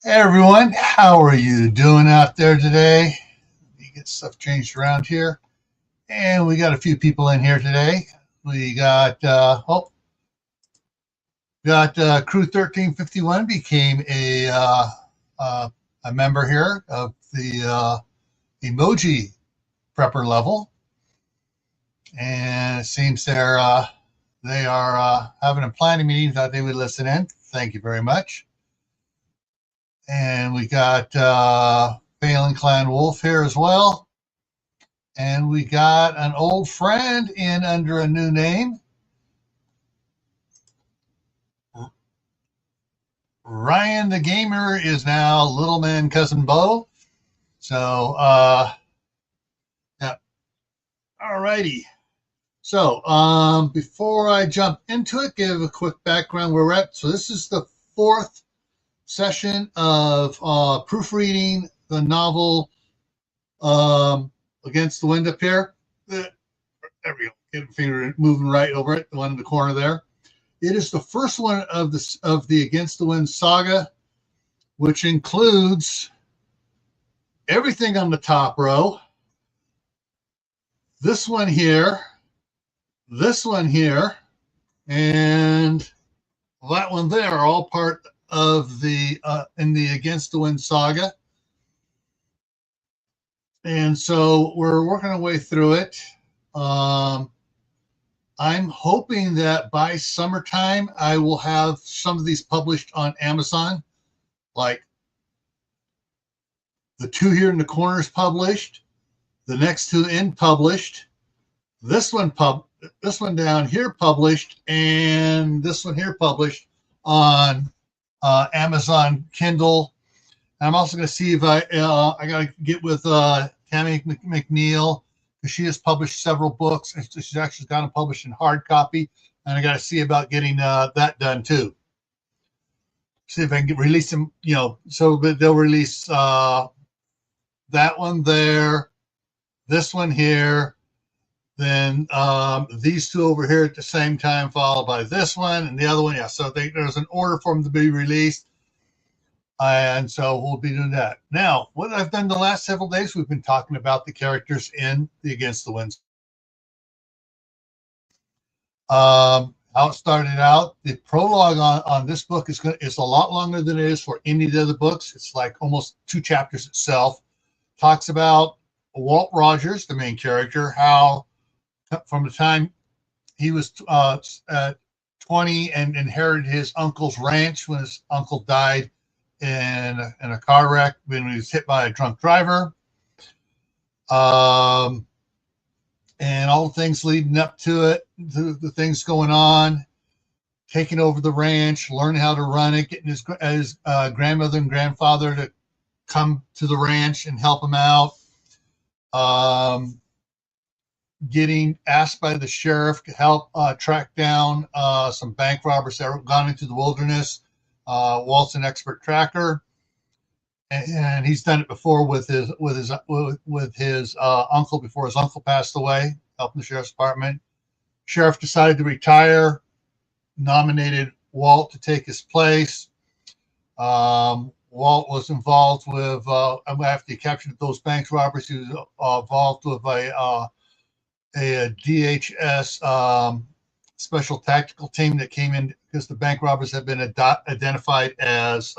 Hey everyone, how are you doing out there today? Let me get stuff changed around here. And we got a few people in here today. We got Crew 1351 became uh, a member here of the Emoji Prepper level, and it seems they are having a planning meeting. Thought they would listen in. Thank you very much. And we got Phelan Clan Wolf here as well. And we got an old friend in under a new name. Ryan the Gamer is now Little Man Cousin Bo. So, yeah. All righty. So, before I jump into it, give a quick background where we're at. So, this is the fourth session of proofreading the novel Against the Wind up here. There we go. Get a finger moving right over it, the one in the corner there. It is the first one of the Against the Wind saga, which includes everything on the top row. This one here, and that one there are all part of the in the Against the Wind saga. And so we're working our way through it. I'm hoping that by summertime, I will have some of these published on Amazon, like the two here in the corners published, the next two in published, this one down here published, and this one here published on Amazon Kindle. And I'm also going to see if I got to get with Tammy McNeil, because she has published several books. She's actually got them published in hard copy, and I got to see about getting that done too. See if I can release them, so that they'll release that one there, this one here, then these two over here at the same time, followed by this one and the other one. Yeah, so there's an order for them to be released. And so we'll be doing that. Now, what I've done the last several days, we've been talking about the characters in the Against the Wind. How it started out, the prologue on this book is a lot longer than it is for any of the other books. It's like almost 2 chapters itself. Talks about Walt Rogers, the main character, how from the time he was 20 and inherited his uncle's ranch when his uncle died in a car wreck when he was hit by a drunk driver, and all the things leading up to it, the things going on, taking over the ranch, learning how to run it, getting his grandmother and grandfather to come to the ranch and help him out, getting asked by the sheriff to help track down some bank robbers that were gone into the wilderness. Walt's an expert tracker, and he's done it before with his uncle before his uncle passed away, helping the sheriff's department. Sheriff decided to retire, nominated Walt to take his place. Walt was involved with after he captured those bank robbers. He was involved with a DHS special tactical team that came in because the bank robbers have been identified as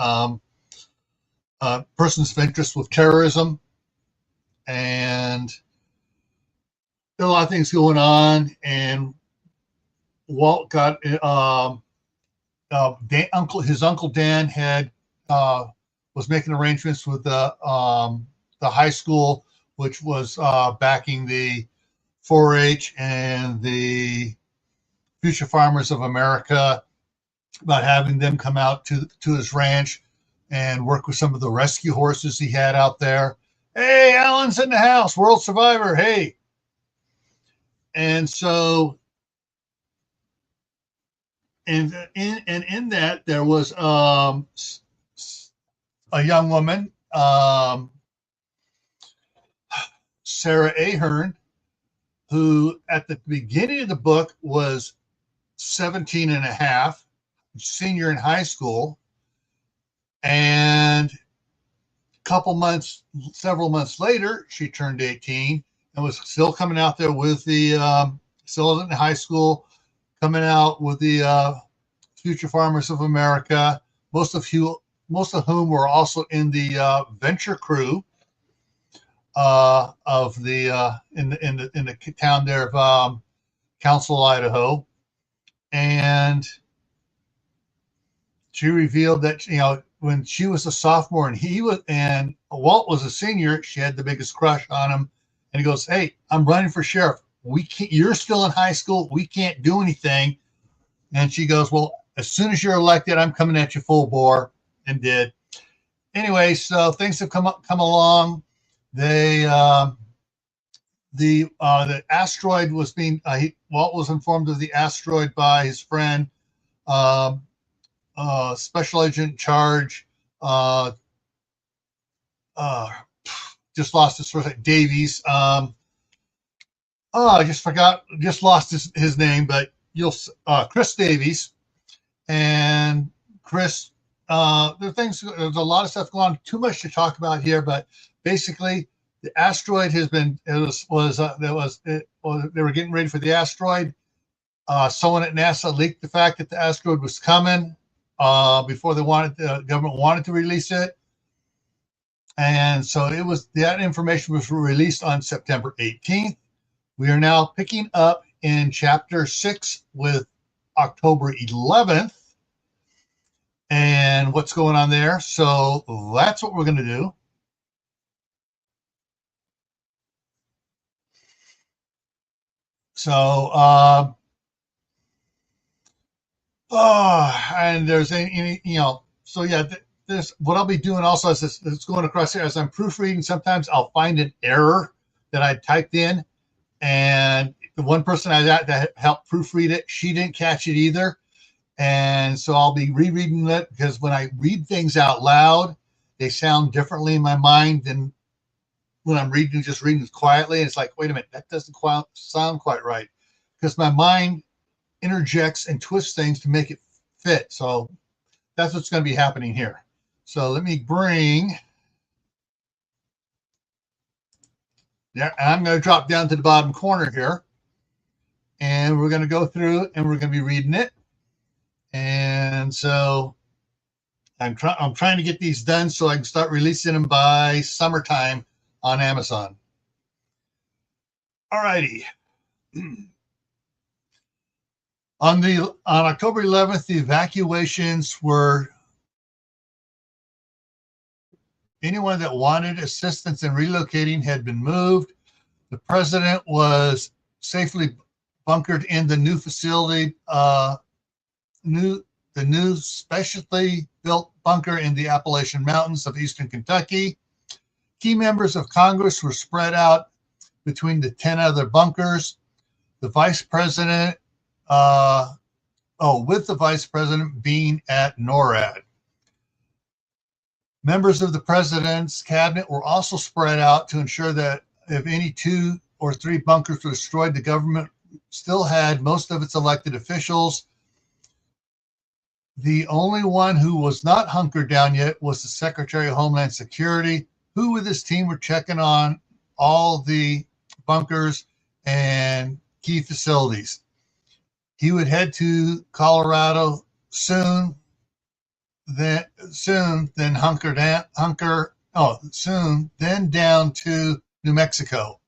persons of interest with terrorism, and there are a lot of things going on. And Walt got his uncle Dan had was making arrangements with the high school, which was backing the 4-H and the Future Farmers of America, about having them come out to his ranch and work with some of the rescue horses he had out there. Hey, Alan's in the house, world survivor. Hey. And so, and in that there was a young woman, Sarah Ahern, who at the beginning of the book was 17 and a half, senior in high school. And several months later, she turned 18 and was still coming out there with still in high school, coming out with the Future Farmers of America, most of whom were also in the venture crew of in the town there of Council, Idaho. And she revealed that, when she was a sophomore and Walt was a senior, she had the biggest crush on him. And he goes, "Hey, I'm running for sheriff. You're still in high school. We can't do anything." And she goes, "Well, as soon as you're elected, I'm coming at you full bore," and did. Anyway, so things have come along. They the asteroid was being Walt was informed of the asteroid by his friend, Special Agent in Charge, just lost his first name, Davies. I just lost his name, but Chris Davies. And Chris, there's a lot of stuff going on, too much to talk about here, but basically the asteroid they were getting ready for the asteroid. Someone at NASA leaked the fact that the asteroid was coming before the government wanted to release it. And so that information was released on September 18th. We are now picking up in chapter 6 with October 11th and what's going on there. So that's what we're going to do. So, and there's so yeah, this what I'll be doing also is it's going across here as I'm proofreading. Sometimes I'll find an error that I typed in, and the one person that helped proofread it, she didn't catch it either. And so I'll be rereading it, because when I read things out loud, they sound differently in my mind than when I'm just reading quietly. And it's like, wait a minute, that doesn't sound quite right, because my mind interjects and twists things to make it fit. So that's what's going to be happening here. So let me I'm going to drop down to the bottom corner here, and we're going to go through and we're going to be reading it. And so I'm trying to get these done so I can start releasing them by summertime on Amazon. All righty. On October 11th, the evacuations were anyone that wanted assistance in relocating had been moved. The president was safely bunkered in the new facility, the new specially built bunker in the Appalachian Mountains of eastern Kentucky. Key members of Congress were spread out between the 10 other bunkers. The vice president, with the vice president being at NORAD. Members of the president's cabinet were also spread out to ensure that if any 2 or 3 bunkers were destroyed, the government still had most of its elected officials. The only one who was not hunkered down yet was the Secretary of Homeland Security, who with his team were checking on all the bunkers and key facilities. He would head to Colorado soon, then down to New Mexico.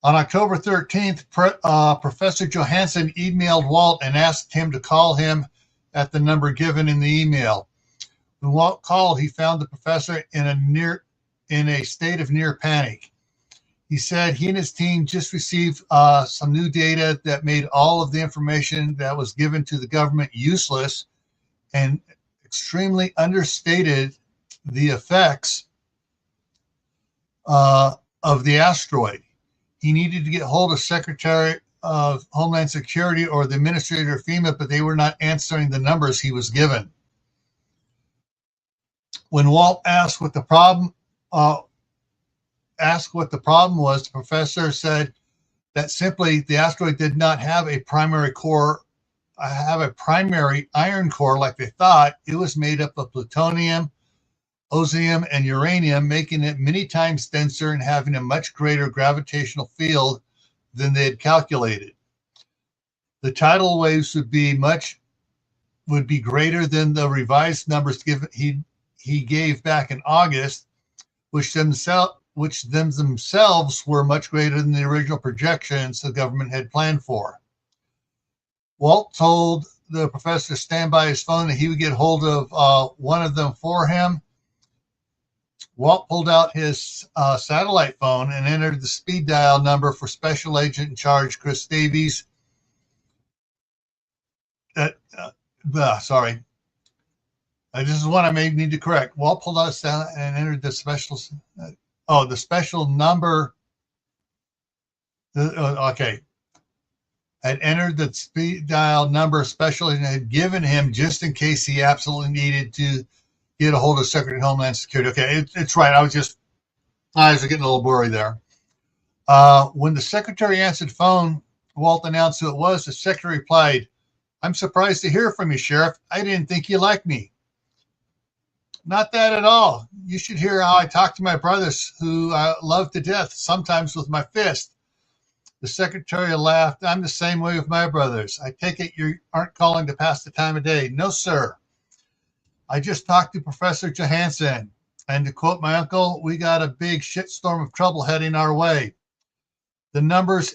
On October 13th, Professor Johansson emailed Walt and asked him to call him at the number given in the email. When Walt called, he found the professor in a state of near panic. He said he and his team just received some new data that made all of the information that was given to the government useless and extremely understated the effects of the asteroid. He needed to get hold of Secretary of Homeland Security or the administrator of FEMA, but they were not answering the numbers he was given. When Walt asked what the problem was, the professor said that simply the asteroid did not have a primary core have a primary iron core like they thought, it was made up of plutonium, osmium, and uranium, making it many times denser and having a much greater gravitational field than they had calculated. The tidal waves would be greater than the revised numbers he gave back in August, which themselves were much greater than the original projections the government had planned for. Walt told the professor to stand by his phone and he would get hold of one of them for him. Walt pulled out his satellite phone and entered the speed dial number for Special Agent in Charge Chris Davies. Sorry. This is one I may need to correct. Walt pulled out his satellite and entered the special number. Okay. Had entered the speed dial number Special Agent had given him just in case he absolutely needed to get a hold of Secretary of Homeland Security. Okay, it's right. I was getting a little blurry there. When the secretary answered the phone, Walt announced who it was. The secretary replied, "I'm surprised to hear from you, Sheriff. I didn't think you liked me." "Not that at all. You should hear how I talk to my brothers, who I love to death, sometimes with my fist." The secretary laughed. "I'm the same way with my brothers. I take it you aren't calling to pass the time of day." "No, sir. I just talked to Professor Johansson, and to quote my uncle, we got a big shitstorm of trouble heading our way. The numbers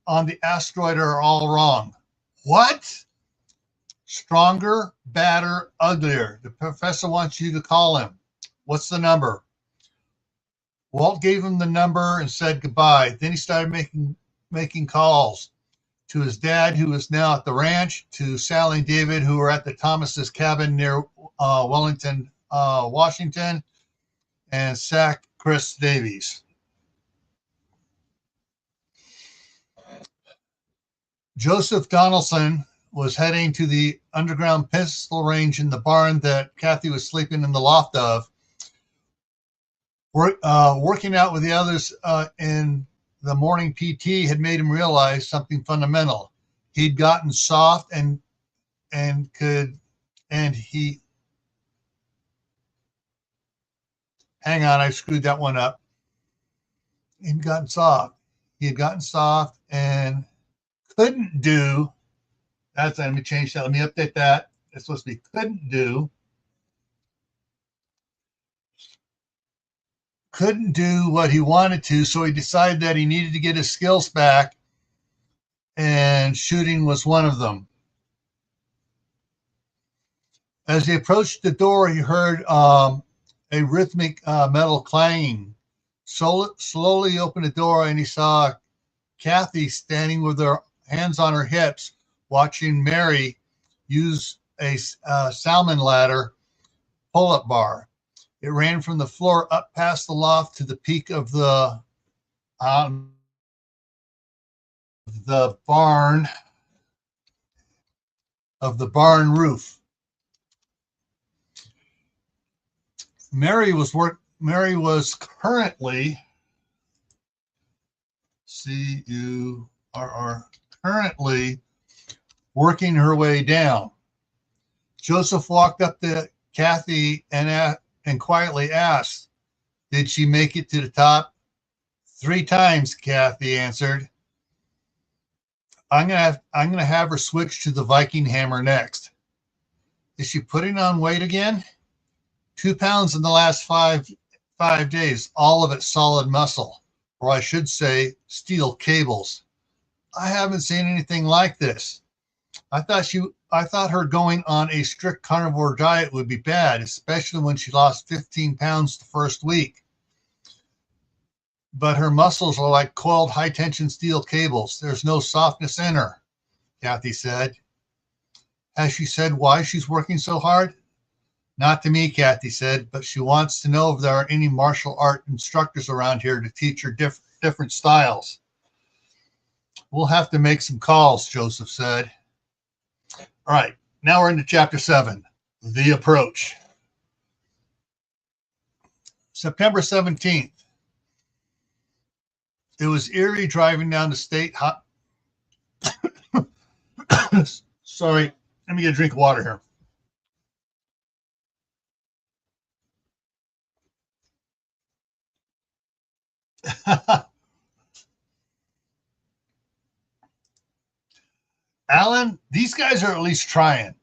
on the asteroid are all wrong." "What?" "Stronger, badder, uglier. The professor wants you to call him." "What's the number?" Walt gave him the number and said goodbye. Then he started making calls to his dad, who was now at the ranch, to Sally and David, who were at the Thomas's cabin near Wellington, Washington, and SAC Chris Davies. Joseph Donaldson was heading to the underground pistol range in the barn that Kathy was sleeping in the loft of. Working out with the others in the morning PT had made him realize something fundamental. He'd gotten soft and he hang on, I screwed that one up. He'd gotten soft. He had gotten soft and couldn't do. Let me change that. Let me update that. It's supposed to be couldn't do what he wanted to, so he decided that he needed to get his skills back, and shooting was one of them. As he approached the door, he heard a rhythmic metal clanging. Slowly opened the door, and he saw Kathy standing with her hands on her hips, watching Mary use a salmon ladder pull-up bar. It ran from the floor up past the loft to the peak of the barn roof. Mary was currently currently working her way down. Joseph walked up to Kathy and quietly asked, "Did she make it to the top?" "3 times," Kathy answered. I'm gonna have her switch to the Viking hammer next." "Is she putting on weight again?" 2 pounds in the last five days, all of it solid muscle, or I should say steel cables. I haven't seen anything like this. I thought her going on a strict carnivore diet would be bad, especially when she lost 15 pounds the first week. But her muscles are like coiled high-tension steel cables. There's no softness in her," Kathy said. "Has she said why she's working so hard?" "Not to me," Kathy said, "but she wants to know if there are any martial art instructors around here to teach her different styles." "We'll have to make some calls," Joseph said. All right, now we're into Chapter 7, The Approach. September 17th. It was eerie driving down the state Sorry, let me get a drink of water here. Alan, these guys are at least trying.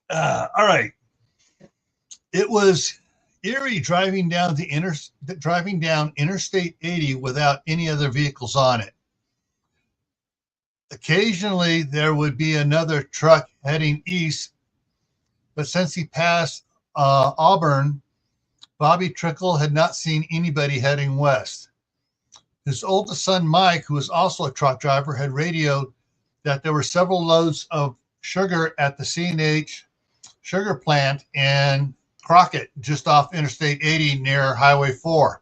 All right. It was eerie driving down Interstate 80 without any other vehicles on it. Occasionally, there would be another truck heading east, but since he passed Auburn, Bobby Trickle had not seen anybody heading west. His oldest son, Mike, who was also a truck driver, had radioed that there were several loads of sugar at the C&H sugar plant in Crockett, just off Interstate 80 near Highway 4.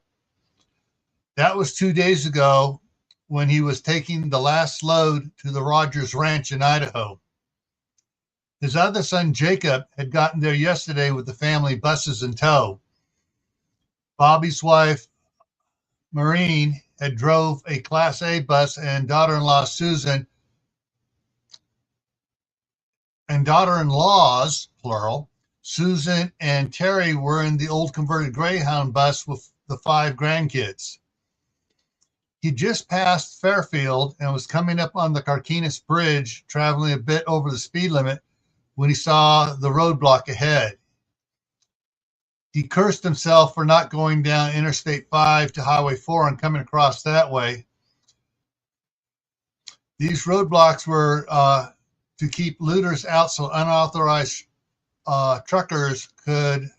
That was 2 days ago when he was taking the last load to the Rogers Ranch in Idaho. His other son, Jacob, had gotten there yesterday with the family buses in tow. Bobby's wife, Maureen, had drove a Class A bus, and daughter-in-law Susan and daughter-in-laws, plural, Susan and Terry were in the old converted Greyhound bus with the 5 grandkids. He just passed Fairfield and was coming up on the Carquinez Bridge, traveling a bit over the speed limit, when he saw the roadblock ahead. He cursed himself for not going down Interstate 5 to Highway 4 and coming across that way. These roadblocks were to keep looters out so unauthorized truckers could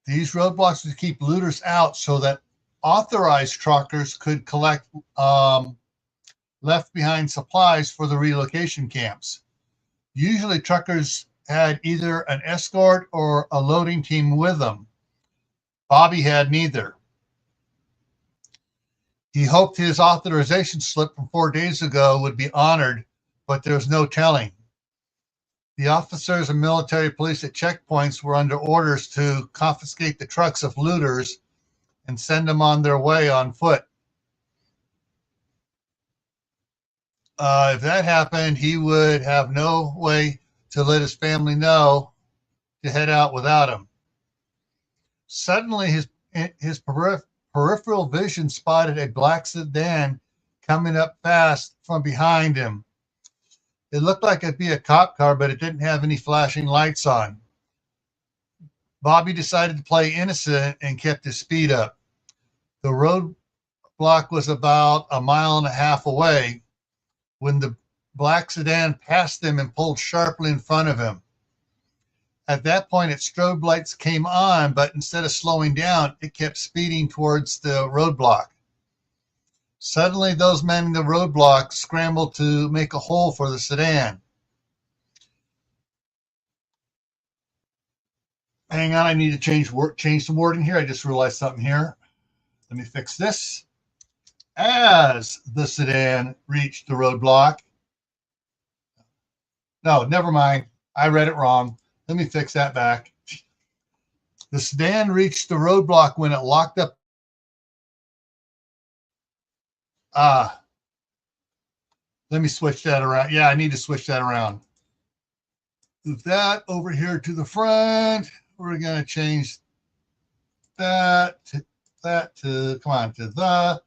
these roadblocks to keep looters out so that authorized truckers could collect left behind supplies for the relocation camps. Usually truckers had either an escort or a loading team with them. Bobby had neither. He hoped his authorization slip from 4 days ago would be honored, but there was no telling. The officers and military police at checkpoints were under orders to confiscate the trucks of looters and send them on their way on foot. If that happened, he would have no way to let his family know to head out without him. Suddenly, his peripheral vision spotted a black sedan coming up fast from behind him. It looked like it'd be a cop car, but it didn't have any flashing lights on. Bobby decided to play innocent and kept his speed up. The roadblock was about 1.5 miles away when the black sedan passed him and pulled sharply in front of him. At that point, its strobe lights came on, but instead of slowing down, it kept speeding towards the roadblock. Suddenly, those men in the roadblock scrambled to make a hole for the sedan. Hang on, I need to change some wording here. I just realized something here. Let me fix this. As the sedan reached the roadblock. No, never mind. I read it wrong. Let me fix that back. The sedan reached the roadblock when it locked up. Let me switch that around. Yeah, I need to switch that around. Move that over here to the front. We're going to change that to the,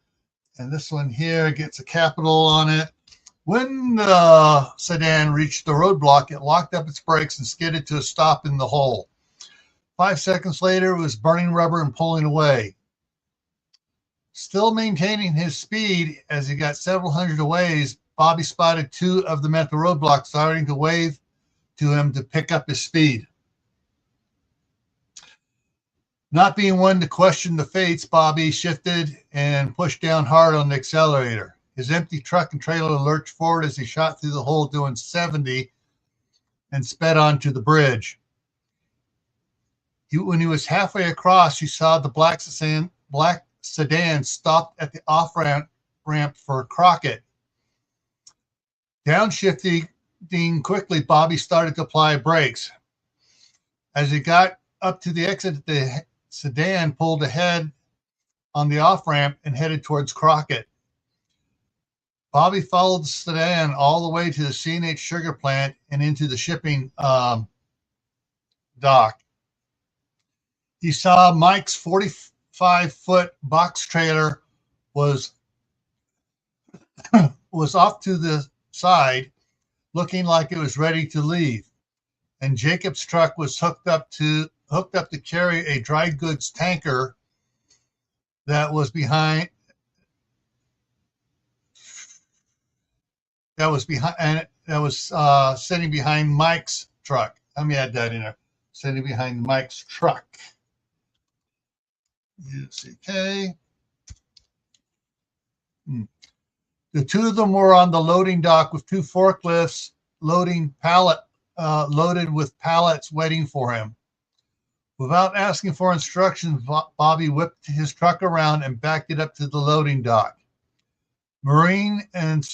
and this one here gets a capital on it. When the sedan reached the roadblock, it locked up its brakes and skidded to a stop in the hole. 5 seconds later, it was burning rubber and pulling away. Still maintaining his speed as he got several hundred away, Bobby spotted 2 of the men at the roadblock starting to wave to him to pick up his speed. Not being one to question the fates, Bobby shifted and pushed down hard on the accelerator. His empty truck and trailer lurched forward as he shot through the hole doing 70 and sped onto the bridge. When he was halfway across, he saw the black sedan stopped at the off-ramp for Crockett. Downshifting quickly, Bobby started to apply brakes. As he got up to the exit, the sedan pulled ahead on the off-ramp and headed towards Crockett. Bobby followed the sedan all the way to the C&H sugar plant and into the shipping dock. He saw Mike's 45-foot box trailer was off to the side, looking like it was ready to leave, and Jacob's truck was hooked up to carry a dry goods tanker that was sitting behind Mike's truck. Let me add that in there. Sitting behind Mike's truck. UCK. The two of them were on the loading dock with two forklifts loaded with pallets waiting for him. Without asking for instructions, Bobby whipped his truck around and backed it up to the loading dock. Marlene and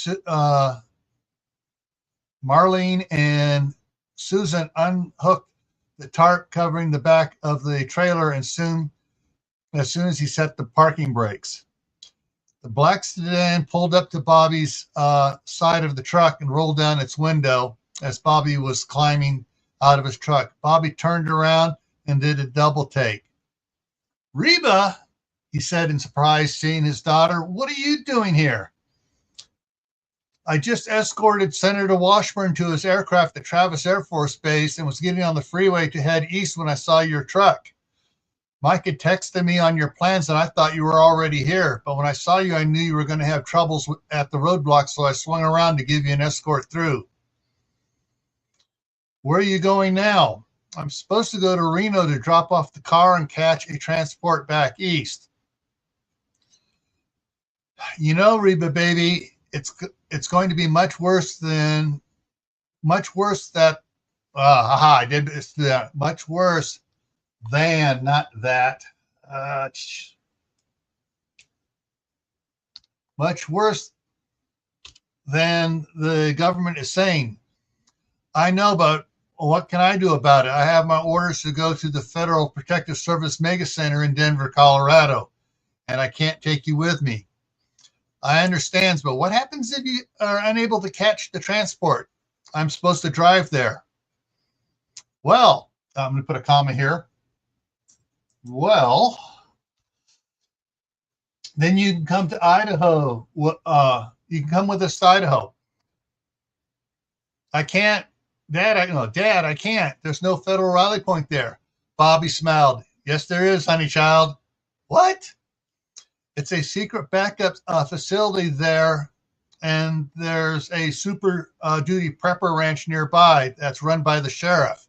Susan unhooked the tarp covering the back of the trailer as soon as he set the parking brakes. The black sedan pulled up to Bobby's side of the truck and rolled down its window as Bobby was climbing out of his truck. Bobby turned around and did a double take. "Reba," he said in surprise, seeing his daughter, "what are you doing here?" "I just escorted Senator Washburn to his aircraft at Travis Air Force Base and was getting on the freeway to head east when I saw your truck. Mike had texted me on your plans and I thought you were already here, but when I saw you, I knew you were going to have troubles at the roadblock, so I swung around to give you an escort through." "Where are you going now?" "I'm supposed to go to Reno to drop off the car and catch a transport back east." "You know, Reba, baby, it's going to be much worse that much worse than, not that. Much worse than the government is saying. I know, but what can I do about it? I have my orders to go to the Federal Protective Service Mega Center in Denver, Colorado, and I can't take you with me." "I understand, but what happens if you are unable to catch the transport? I'm supposed to drive there." "Well," I'm going to put a comma here. "Well, then you can come to Idaho. You can come with us to Idaho." "I can't, Dad. Dad, I can't. There's no federal rally point there." Bobby smiled. "Yes, there is, honey child." "What?" "It's a secret backup facility there, and there's a super duty prepper ranch nearby that's run by the sheriff.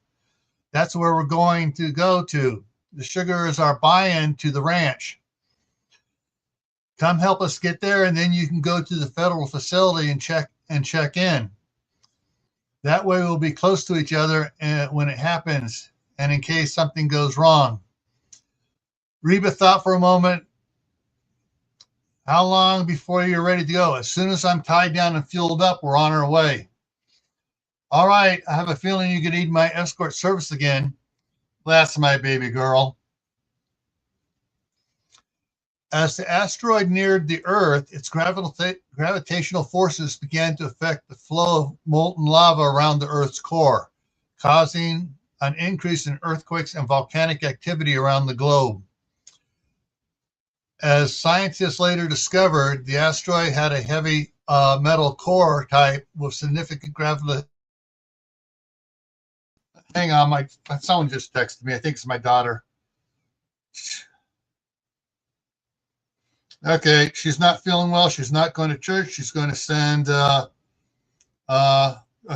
That's where we're going to go to. The sugar is our buy-in to the ranch. Come help us get there, and then you can go to the federal facility and check in. That way we'll be close to each other when it happens, and in case something goes wrong." Reba thought for a moment. "How long before you're ready to go?" "As soon as I'm tied down and fueled up, we're on our way." "All right, I have a feeling you're going to need my escort service again." "That's my baby girl." As the asteroid neared the Earth, its gravitational forces began to affect the flow of molten lava around the Earth's core, causing an increase in earthquakes and volcanic activity around the globe. As scientists later discovered, the asteroid had a heavy metal core type with significant gravity. Hang on, someone just texted me. I think it's my daughter. Okay, she's not feeling well. She's not going to church. She's going to send a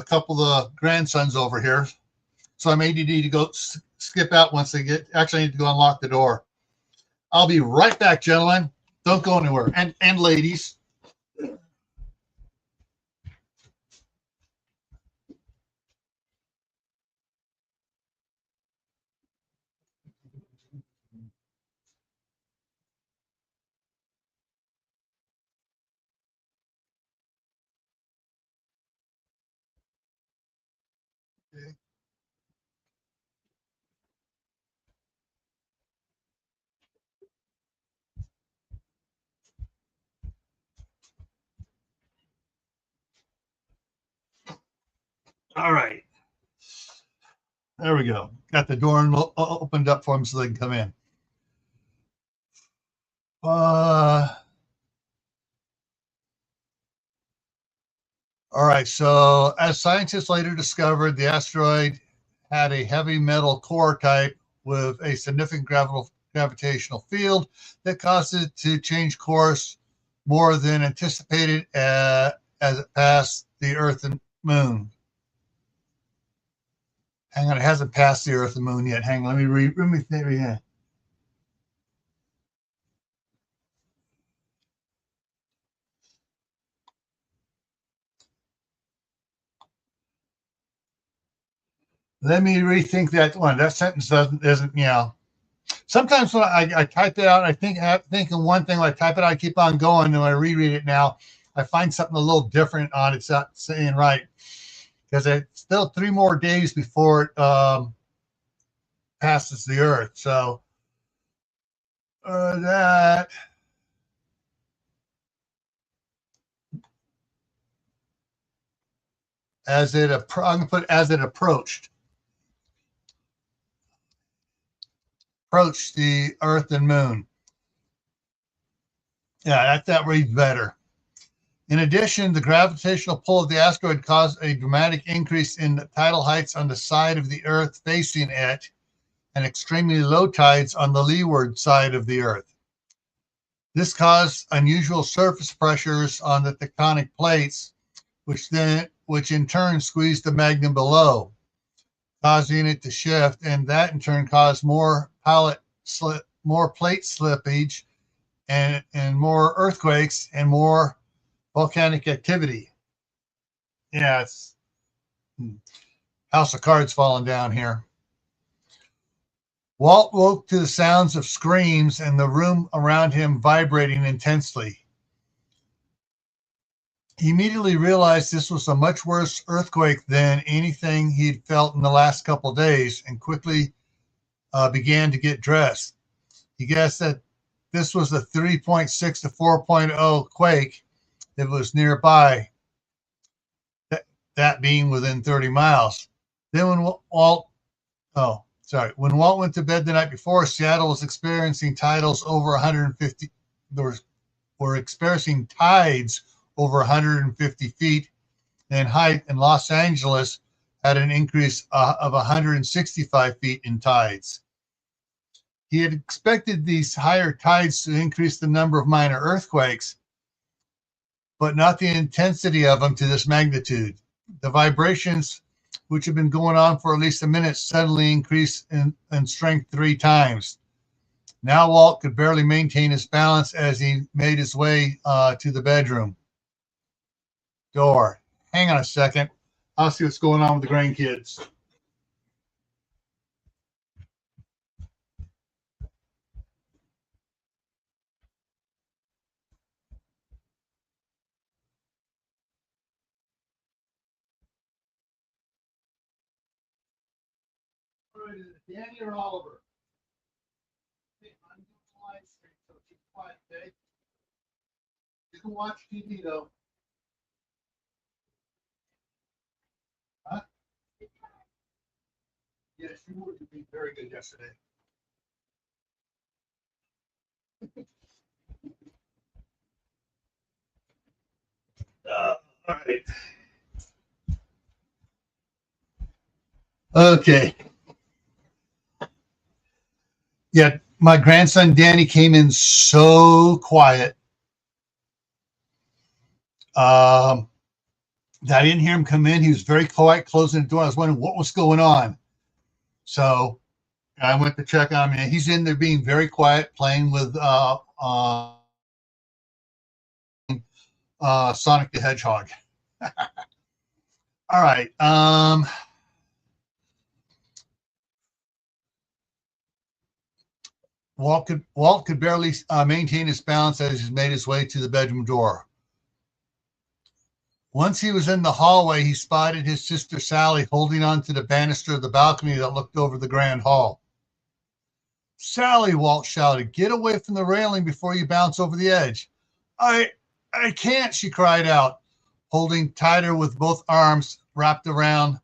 couple of grandsons over here. So I may need to go skip out once they get. Actually, I need to go unlock the door. I'll be right back, gentlemen. Don't go anywhere. And ladies. All right. There we go. Got the door opened up for them so they can come in. All right. So, as scientists later discovered, the asteroid had a heavy metal core type with a significant gravitational field that caused it to change course more than anticipated as it passed the Earth and Moon. Hang on, it hasn't passed the Earth and Moon yet. Hang on, let me think. Yeah. Let me rethink that one. That sentence isn't, Sometimes when I type it out, I think thinking one thing. When I type it out, I keep on going, and when I reread it now, I find something a little different on it. It's not saying right because it's still 3 more days before it passes the Earth. So that I'm gonna put as it approached the Earth and Moon. Yeah, that reads better. In addition, the gravitational pull of the asteroid caused a dramatic increase in the tidal heights on the side of the Earth facing it and extremely low tides on the leeward side of the Earth. This caused unusual surface pressures on the tectonic plates, which in turn squeezed the magma below, causing it to shift, and that in turn caused more plate slippage and more earthquakes and more volcanic activity. Yeah, it's House of Cards falling down here. Walt woke to the sounds of screams and the room around him vibrating intensely. He immediately realized this was a much worse earthquake than anything he'd felt in the last couple of days and quickly began to get dressed. He guessed that this was a 3.6 to 4.0 quake that was nearby, that being within 30 miles. Then when Walt went to bed the night before, Seattle was experiencing tidals over 150. Were experiencing tides over 150 feet in height, and Los Angeles had an increase of 165 feet in tides. He had expected these higher tides to increase the number of minor earthquakes, but not the intensity of them to this magnitude. The vibrations, which had been going on for at least a minute, suddenly increased in strength 3 times. Now Walt could barely maintain his balance as he made his way to the bedroom door. Hang on a second. I'll see what's going on with the grandkids. Danny or Oliver? I'm doing a live stream, so keep quiet, okay? You can watch TV though. Huh? Yes, you were being very good yesterday. All right. Okay. Yeah, my grandson Danny came in so quiet. I didn't hear him come in. He was very quiet, closing the door. I was wondering what was going on. So I went to check on him. And he's in there being very quiet, playing with Sonic the Hedgehog. All right. Walt could barely maintain his balance as he made his way to the bedroom door. Once he was in the hallway, he spotted his sister Sally holding onto the banister of the balcony that looked over the grand hall. Sally, Walt shouted, get away from the railing before you bounce over the edge. I can't, she cried out, holding tighter with both arms wrapped around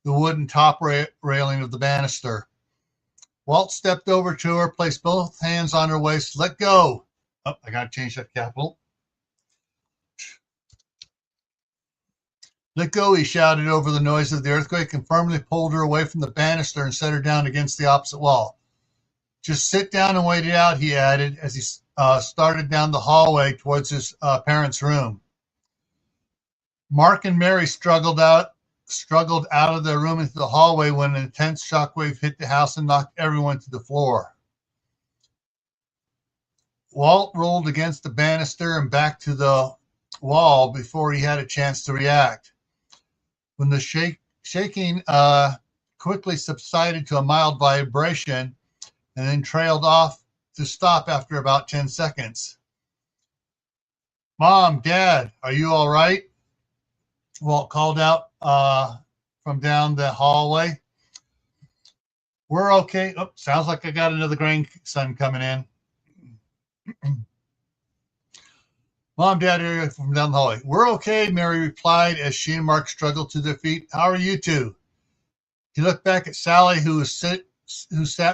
the wooden top railing of the banister. Walt stepped over to her, placed both hands on her waist. Let go. Oh, I got to change that capital. Let go, he shouted over the noise of the earthquake and firmly pulled her away from the banister and set her down against the opposite wall. Just sit down and wait it out, he added as he started down the hallway towards his parents' room. Mark and Mary struggled out of their room into the hallway when an intense shockwave hit the house and knocked everyone to the floor. Walt rolled against the banister and back to the wall before he had a chance to react. When the shaking quickly subsided to a mild vibration and then trailed off to stop after about 10 seconds. Mom, Dad, are you all right? Walt called out from down the hallway. We're okay. Oh, sounds like I got another grandson coming in. Mom, Dad, from down the hallway. We're okay, Mary replied as she and Mark struggled to their feet. How are you two? He looked back at Sally, who sat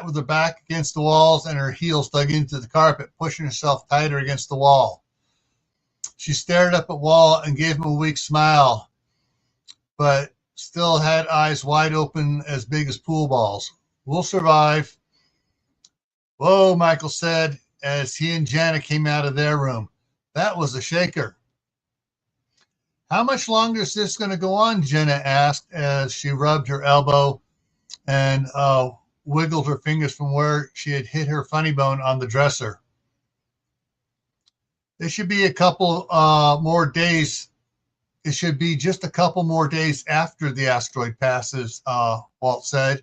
with her back against the walls and her heels dug into the carpet, pushing herself tighter against the wall. She stared up at Walt and gave him a weak smile, but still had eyes wide open as big as pool balls. We'll survive. Whoa, Michael said as he and Jana came out of their room. That was a shaker. How much longer is this going to go on? Jenna asked as she rubbed her elbow and wiggled her fingers from where she had hit her funny bone on the dresser. It should be a couple more days. It should be just a couple more days after the asteroid passes, Walt said.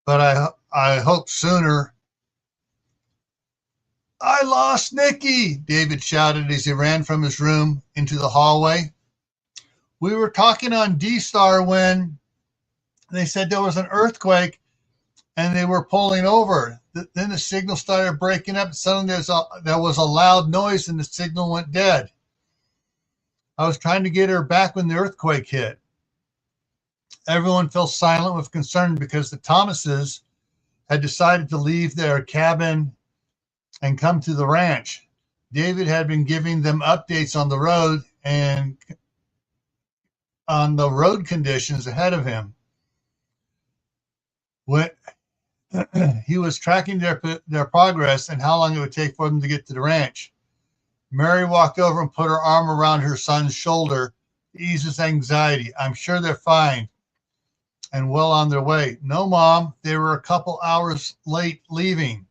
But I hope sooner. I lost Nikki, David shouted as he ran from his room into the hallway. We were talking on D-Star when they said there was an earthquake and they were pulling over. Then the signal started breaking up. Suddenly there was a loud noise and the signal went dead. I was trying to get her back when the earthquake hit. Everyone fell silent with concern because the Thomases had decided to leave their cabin and come to the ranch. David had been giving them updates on the road and on the road conditions ahead of him. When he was tracking their progress and how long it would take for them to get to the ranch. Mary walked over and put her arm around her son's shoulder to ease his anxiety. I'm sure they're fine and well on their way. No, Mom, they were a couple hours late leaving.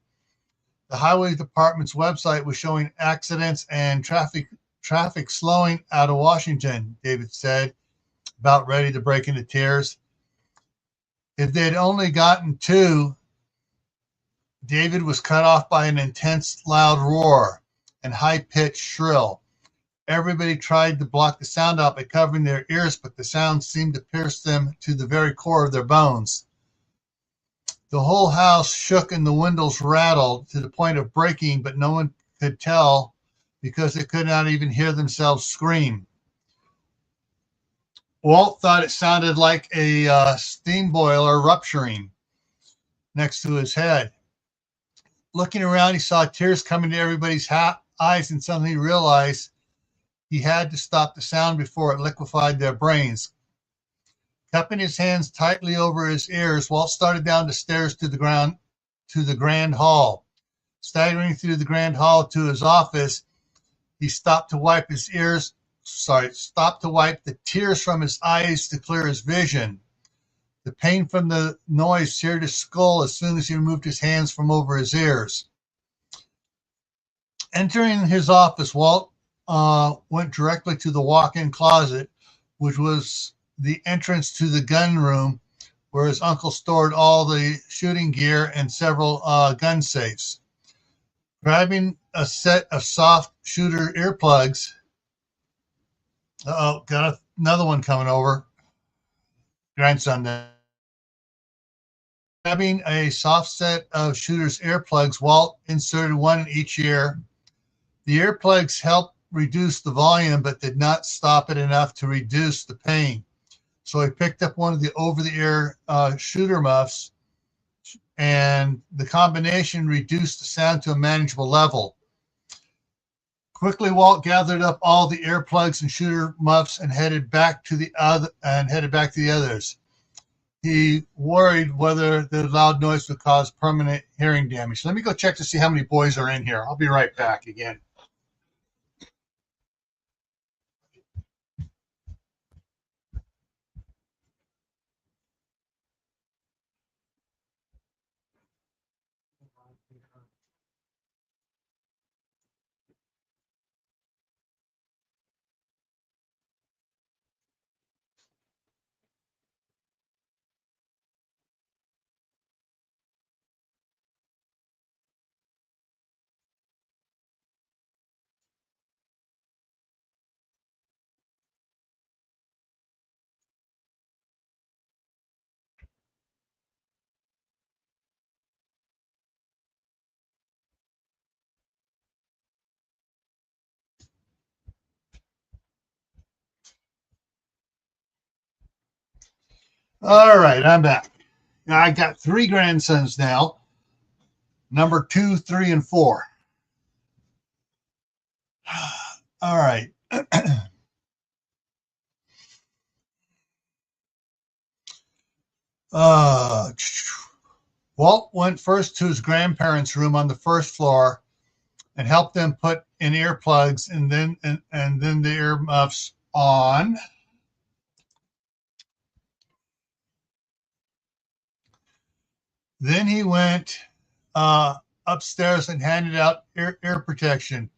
The highway department's website was showing accidents and traffic slowing out of Washington, David said, about ready to break into tears. If they'd only gotten two, David was cut off by an intense, loud roar and high-pitched shrill. Everybody tried to block the sound out by covering their ears, but the sound seemed to pierce them to the very core of their bones. The whole house shook and the windows rattled to the point of breaking, but no one could tell because they could not even hear themselves scream. Walt thought it sounded like a steam boiler rupturing next to his head. Looking around, he saw tears coming to everybody's eyes, and suddenly realized he had to stop the sound before it liquefied their brains. Cupping his hands tightly over his ears, Walt started down the stairs to the grand hall. Staggering through the grand hall to his office, he stopped to wipe the tears from his eyes to clear his vision. The pain from the noise seared his skull as soon as he removed his hands from over his ears. Entering his office, Walt went directly to the walk-in closet, which was the entrance to the gun room where his uncle stored all the shooting gear and several gun safes. Grabbing a set of soft shooter earplugs, got another one coming over, grandson there. Grabbing a soft set of shooter's earplugs, Walt inserted one in each ear. The earplugs helped reduce the volume, but did not stop it enough to reduce the pain. So he picked up one of the over-the-air shooter muffs, and the combination reduced the sound to a manageable level. Quickly, Walt gathered up all the earplugs and shooter muffs and headed back to the others. He worried whether the loud noise would cause permanent hearing damage. Let me go check to see how many boys are in here. I'll be right back again. All right, I'm back. Now, I got 3 grandsons now, number 2, 3, and 4. All right. Walt went first to his grandparents' room on the first floor and helped them put in earplugs and then the earmuffs on. Then he went upstairs and handed out ear protection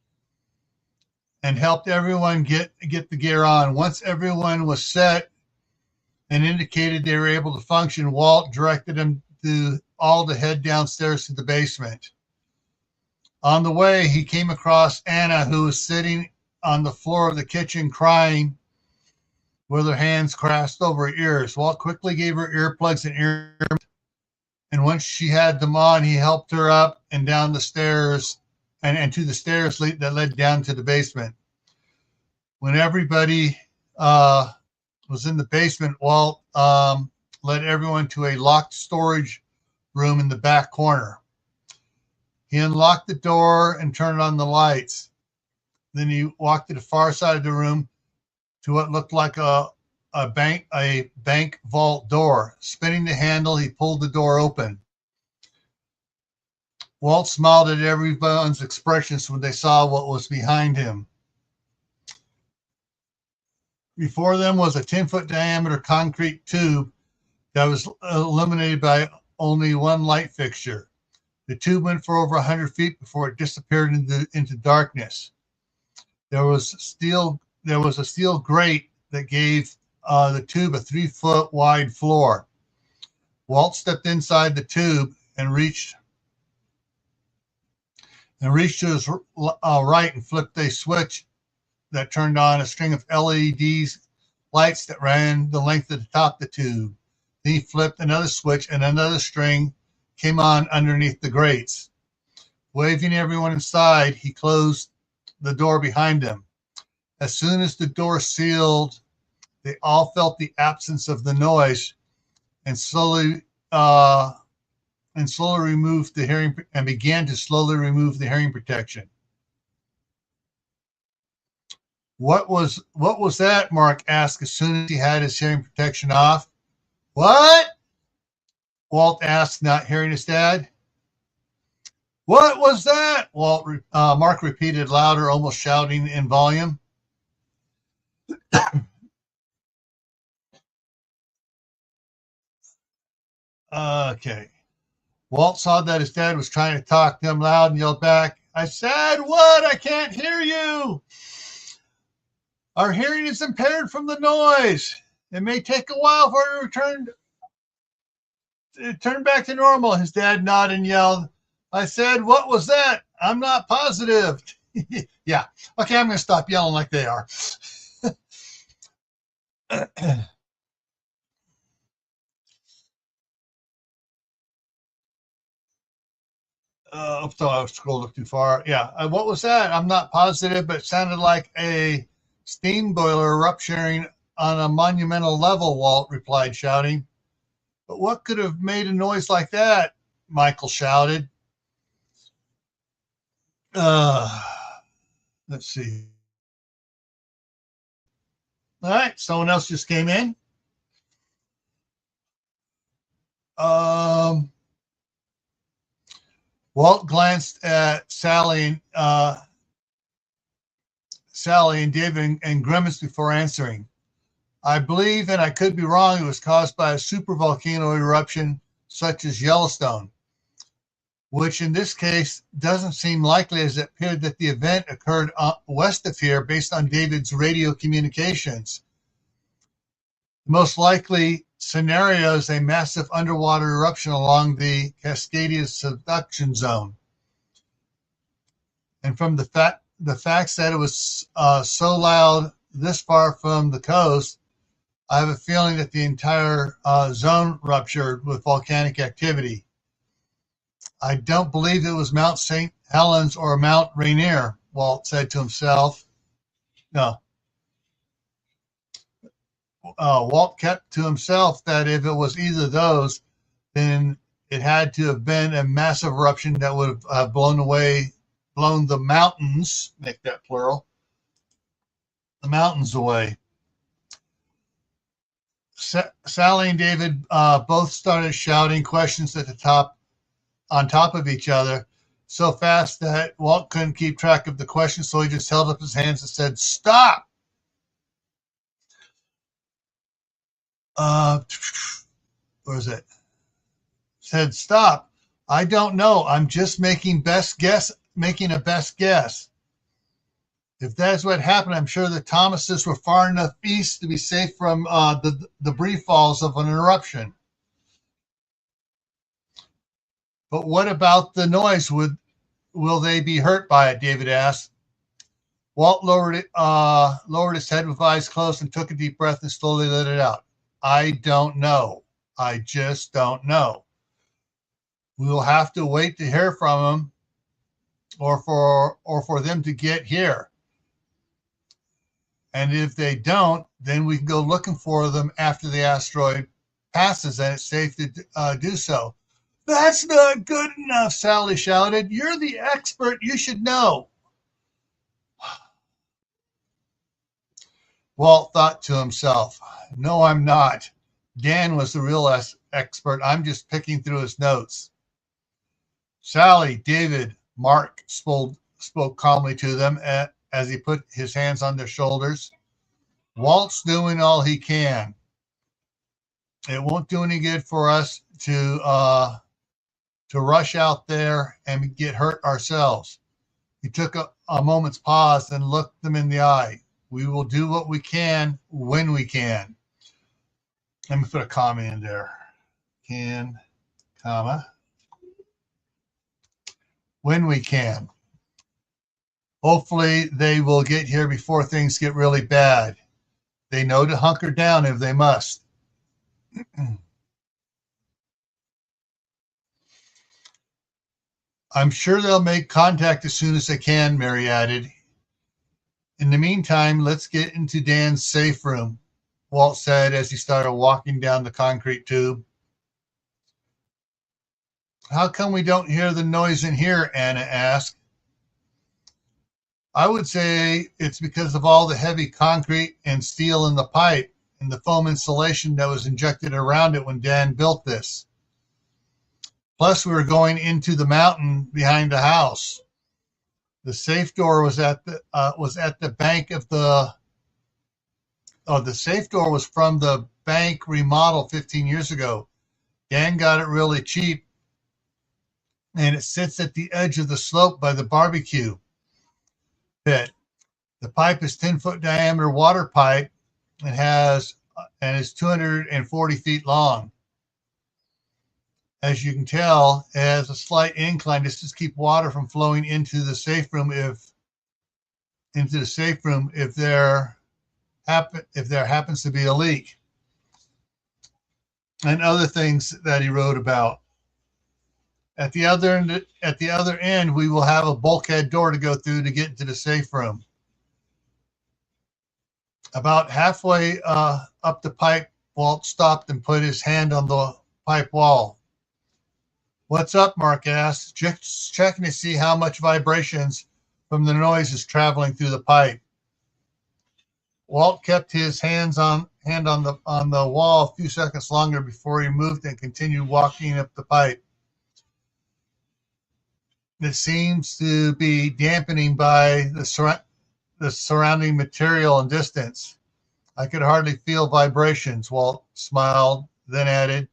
and helped everyone get the gear on. Once everyone was set and indicated they were able to function, Walt directed them all to head downstairs to the basement. On the way, he came across Anna, who was sitting on the floor of the kitchen crying with her hands clasped over her ears. Walt quickly gave her earplugs and once she had them on, he helped her up and down the stairs and to the stairs that led down to the basement. When everybody was in the basement, Walt led everyone to a locked storage room in the back corner. He unlocked the door and turned on the lights. Then he walked to the far side of the room to what looked like a bank vault door. Spinning the handle, he pulled the door open. Walt smiled at everyone's expressions when they saw what was behind him. Before them was a 10-foot diameter concrete tube that was illuminated by only one light fixture. The tube went for over 100 feet before it disappeared into darkness. There was a steel grate that gave the tube a 3-foot wide floor. Walt stepped inside the tube and reached to his right and flipped a switch that turned on a string of LED lights that ran the length of the top of the tube. Then he flipped another switch and another string came on underneath the grates. Waving everyone inside, he closed the door behind him. As soon as the door sealed, they all felt the absence of the noise and began to slowly remove the hearing protection. What was that? Mark asked as soon as he had his hearing protection off. What? Walt asked, not hearing his dad. What was that? Mark repeated louder, almost shouting in volume. Okay. Walt saw that his dad was trying to talk to him loud and yelled back, I said what? I can't hear you. Our hearing is impaired from the noise. It may take a while for it to turn back to normal. His dad nodded and yelled, I said, what was that? I'm not positive. Yeah. Okay, I'm going to stop yelling like they are. So I scrolled up too far. Yeah. What was that? I'm not positive, but it sounded like a steam boiler rupturing on a monumental level, Walt replied, shouting. But what could have made a noise like that? Michael shouted. Let's see. All right, someone else just came in. Walt glanced at Sally and David and grimaced before answering. I believe, and I could be wrong, it was caused by a supervolcano eruption such as Yellowstone, which in this case doesn't seem likely, as it appeared that the event occurred west of here based on David's radio communications. The most likely scenario is a massive underwater eruption along the Cascadia subduction zone. And from the facts that it was so loud this far from the coast, I have a feeling that the entire zone ruptured with volcanic activity. I don't believe it was Mount St. Helens or Mount Rainier, Walt said to himself. No. Walt kept to himself that if it was either of those, then it had to have been a massive eruption that would have blown the mountains, make that plural, the mountains away. Sally and David both started shouting questions on top of each other so fast that Walt couldn't keep track of the questions, so he just held up his hands and said, "Stop!" Where is it? Said, "Stop. I don't know. I'm just making a best guess. If that's what happened, I'm sure the Thomases were far enough east to be safe from the debris falls of an eruption. But what about the noise? Will they be hurt by it?" David asked. Walt lowered his head with eyes closed and took a deep breath and slowly let it out. I don't know. I just don't know. We will have to wait to hear from them or for them to get here. And if they don't, then we can go looking for them after the asteroid passes and it's safe to do so. That's not good enough, Sally shouted. You're the expert. You should know. Walt thought to himself, no, I'm not. Dan was the real expert. I'm just picking through his notes. Sally, David, Mark spoke calmly to them as he put his hands on their shoulders. Walt's doing all he can. It won't do any good for us to rush out there and get hurt ourselves. He took a moment's pause and looked them in the eye. We will do what we can when we can. Let me put a comma in there. Can, comma, when we can. Hopefully they will get here before things get really bad. They know to hunker down if they must. I'm sure they'll make contact as soon as they can, Mary added. In the meantime, let's get into Dan's safe room, Walt said as he started walking down the concrete tube. How come we don't hear the noise in here? Anna asked. I would say it's because of all the heavy concrete and steel in the pipe and the foam insulation that was injected around it when Dan built this. Plus, we were going into the mountain behind the house. The safe door was at the bank of the. Oh, the safe door was from the bank remodel 15 years ago. Dan got it really cheap, and it sits at the edge of the slope by the barbecue pit. The pipe is 10-foot diameter water pipe and is 240 feet long. As you can tell, it has a slight incline just to keep water from flowing into the safe room if there happens to be a leak, and other things that he wrote about. At the other end, we will have a bulkhead door to go through to get into the safe room. About halfway up the pipe, Walt stopped and put his hand on the pipe wall. "What's up?" Mark asked, just checking to see how much vibrations from the noise is traveling through the pipe. Walt kept his hand on the wall a few seconds longer before he moved and continued walking up the pipe. It seems to be dampening by the surrounding material and distance. "I could hardly feel vibrations," Walt smiled, then added,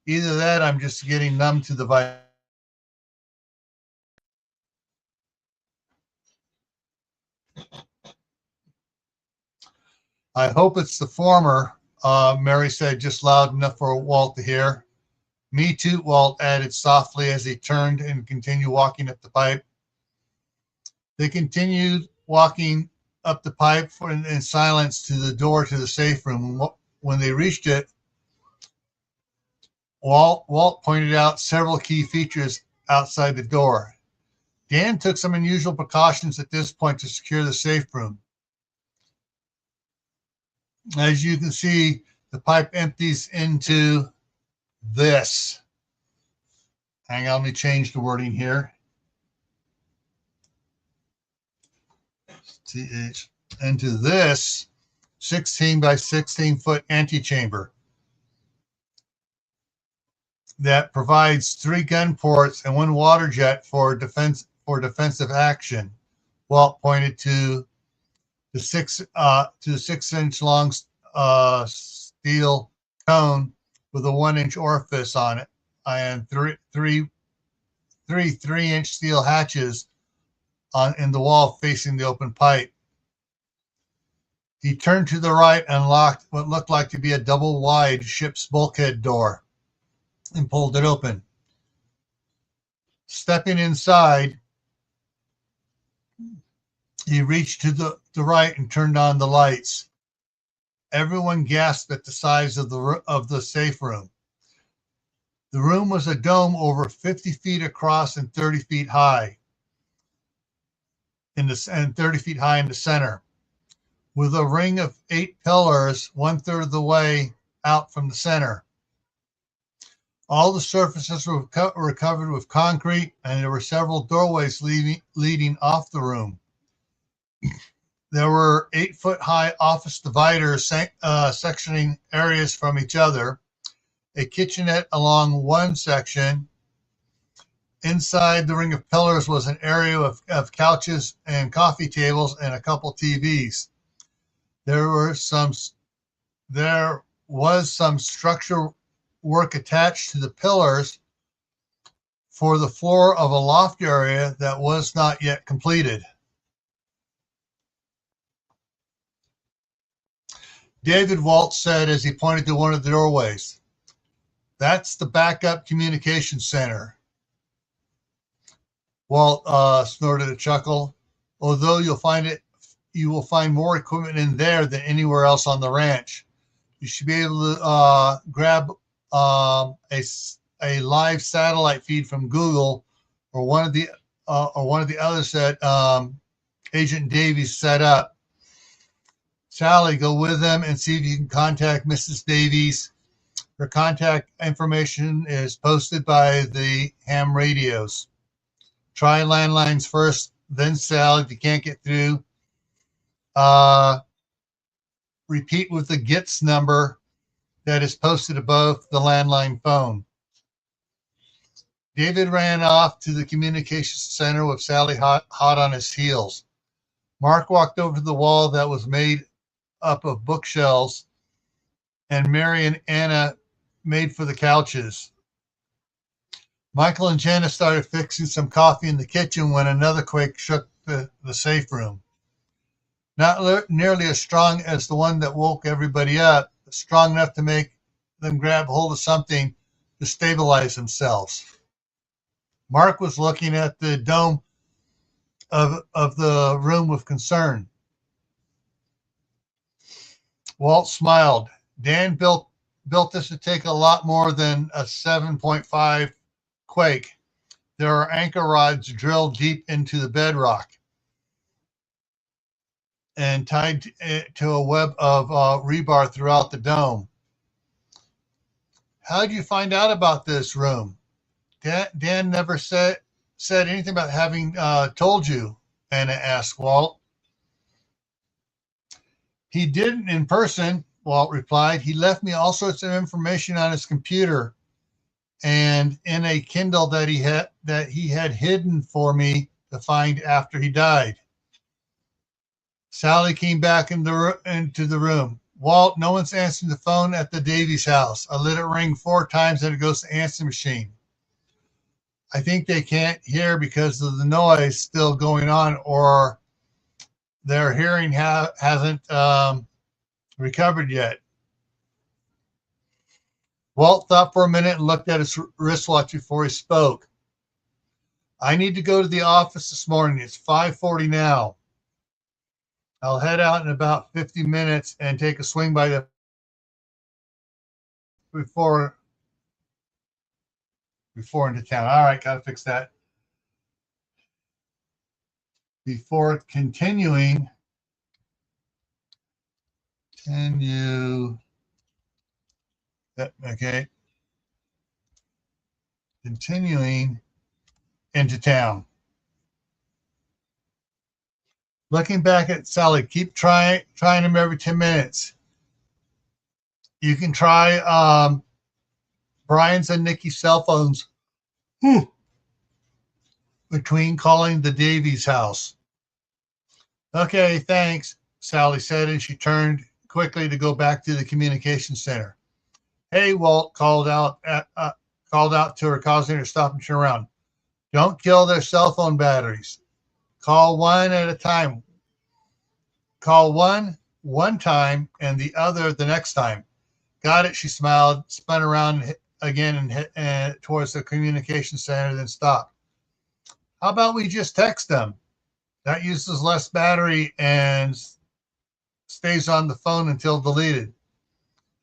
"Either that, I'm just getting numb to the vibration." "I hope it's the former," Mary said, just loud enough for Walt to hear. "Me too," Walt added softly as he turned and continued walking up the pipe. They continued walking up the pipe in silence to the door to the safe room. When they reached it, Walt pointed out several key features outside the door. Dan took some unusual precautions at this point to secure the safe room. As you can see, the pipe empties into this. Hang on, let me change the wording here. Into this 16 by 16 foot antechamber that provides 3 gun ports and 1 water jet for defensive action. Walt pointed to the 6-inch long steel cone with a 1-inch orifice on it and three 3-inch steel hatches in the wall facing the open pipe. He turned to the right and unlocked what looked like to be a double-wide ship's bulkhead door and pulled it open. Stepping inside, he reached to the right and turned on the lights. Everyone gasped at the size of the safe room. The room was a dome over 50 feet across and 30 feet high in the center, with a ring of 8 pillars 1/3 of the way out from the center. All the surfaces were covered with concrete, and there were several doorways leading off the room. There were 8-foot-high office dividers sectioning areas from each other, a kitchenette along one section. Inside the ring of pillars was an area of couches and coffee tables and a couple TVs. There was some structural work attached to the pillars for the floor of a loft area that was not yet completed. "David," Walt said as he pointed to one of the doorways, "that's the backup communication center." Walt snorted a chuckle. "Although you will find more equipment in there than anywhere else on the ranch. You should be able to grab a live satellite feed from Google or one of the others that Agent Davies set up. Sally, go with them and see if you can contact Mrs. Davies. Her contact information is posted by the ham radios. Try landlines first, then cell. If you can't get through, repeat with the GITS number that is posted above the landline phone." David ran off to the communications center with Sally hot on his heels. Mark walked over to the wall that was made up of bookshelves, and Mary and Anna made for the couches. Michael and Janice started fixing some coffee in the kitchen when another quake shook the safe room. Not nearly as strong as the one that woke everybody up, but strong enough to make them grab hold of something to stabilize themselves. Mark was looking at the dome of the room with concern. Walt smiled. "Dan built this to take a lot more than a 7.5 quake. There are anchor rods drilled deep into the bedrock. and tied to a web of rebar throughout the dome. How did you find out about this room? Dan never said anything about having told you, Anna asked Walt. He didn't in person, Walt replied. He left me all sorts of information on his computer and in a Kindle that he had hidden for me to find after he died. Sally came back into the room. Walt, no one's answering the phone at the Davies house. I let it ring 4 times and it goes to answer machine. I think they can't hear because of the noise still going on, or their hearing hasn't recovered yet. Walt thought for a minute and looked at his wristwatch before he spoke. I need to go to the office this morning. It's 5:40 now. I'll head out in about 50 minutes and take a swing by the before into town. All right, gotta fix that. Before continuing, okay, continuing into town. Looking back at Sally, keep trying them every 10 minutes. You can try Brian's and Nikki's cell phones between calling the Davies house. Okay, thanks, Sally said, and she turned quickly to go back to the communication center. Hey, Walt called out to her, causing her to stop and turn around. Don't kill their cell phone batteries. Call one at a time. Call one time and the other the next time. Got it, she smiled, spun around again and towards the communication center, then stopped. How about we just text them? That uses less battery and stays on the phone until deleted.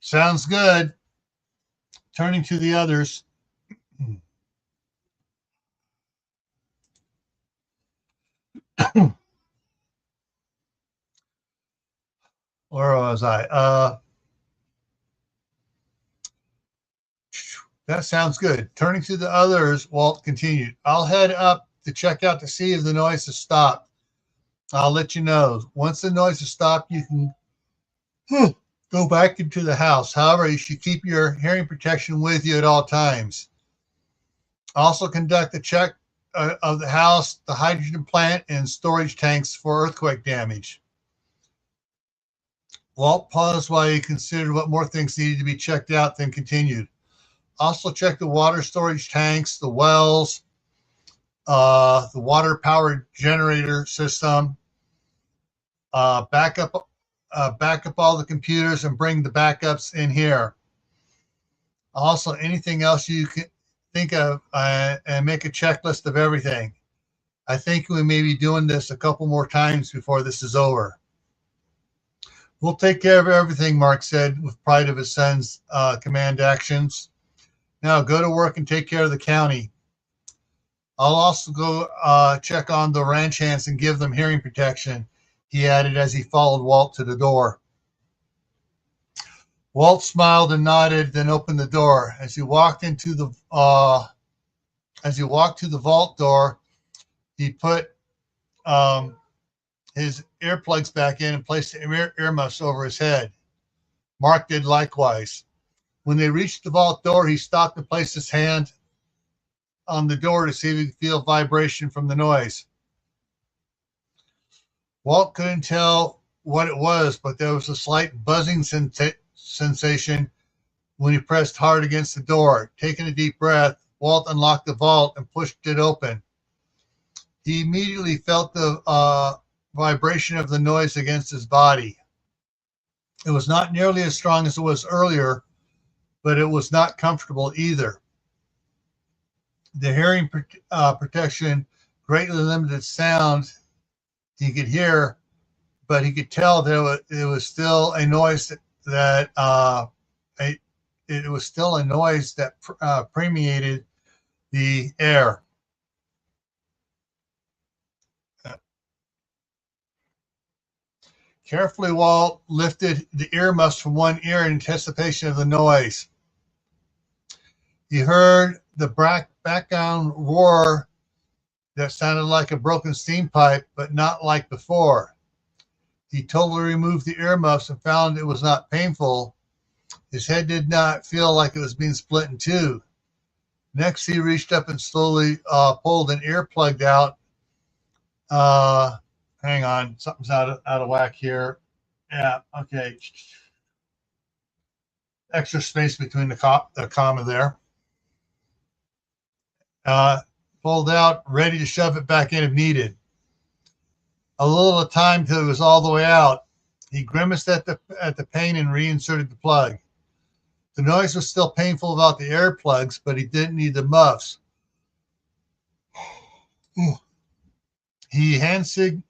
Sounds good. Turning to the others. Where was I? That sounds good. Turning to the others, Walt continued. I'll head up to check out to see if the noise has stopped. I'll let you know. Once the noise has stopped, you can go back into the house. However, you should keep your hearing protection with you at all times. Also conduct a check of the house, the hydrogen plant, and storage tanks for earthquake damage. Walt paused while he considered what more things needed to be checked out, then continued. Also check the water storage tanks, the wells, the water-powered generator system, back up all the computers and bring the backups in here. Also, anything else you can think of and make a checklist of everything. I think we may be doing this a couple more times before this is over. We'll take care of everything, Mark said with pride of his son's command actions. Now go to work and take care of the county. I'll also go check on the ranch hands and give them hearing protection, he added as he followed Walt to the door. Walt smiled and nodded, then opened the door. As he walked to the vault door, he put his earplugs back in and placed the earmuffs over his head. Mark did likewise. When they reached the vault door, he stopped and placed his hand on the door to see if he could feel vibration from the noise. Walt couldn't tell what it was, but there was a slight buzzing sensation when he pressed hard against the door. Taking a deep breath, Walt unlocked the vault and pushed it open. He immediately felt the vibration of the noise against his body. It was not nearly as strong as it was earlier, but it was not comfortable either. The hearing protection greatly limited sound he could hear, but he could tell that it was still a noise that permeated the air. Carefully, Walt lifted the earmuffs from one ear in anticipation of the noise. He heard the background roar that sounded like a broken steam pipe, but not like before. He totally removed the earmuffs and found it was not painful. His head did not feel like it was being split in two. Next, he reached up and slowly pulled an earplug out. Hang on, something's out of whack here. Yeah, okay. Extra space between the comma there. Pulled out, ready to shove it back in if needed. A little time till it was all the way out. He grimaced at the pain and reinserted the plug. The noise was still painful about the air plugs, but he didn't need the muffs.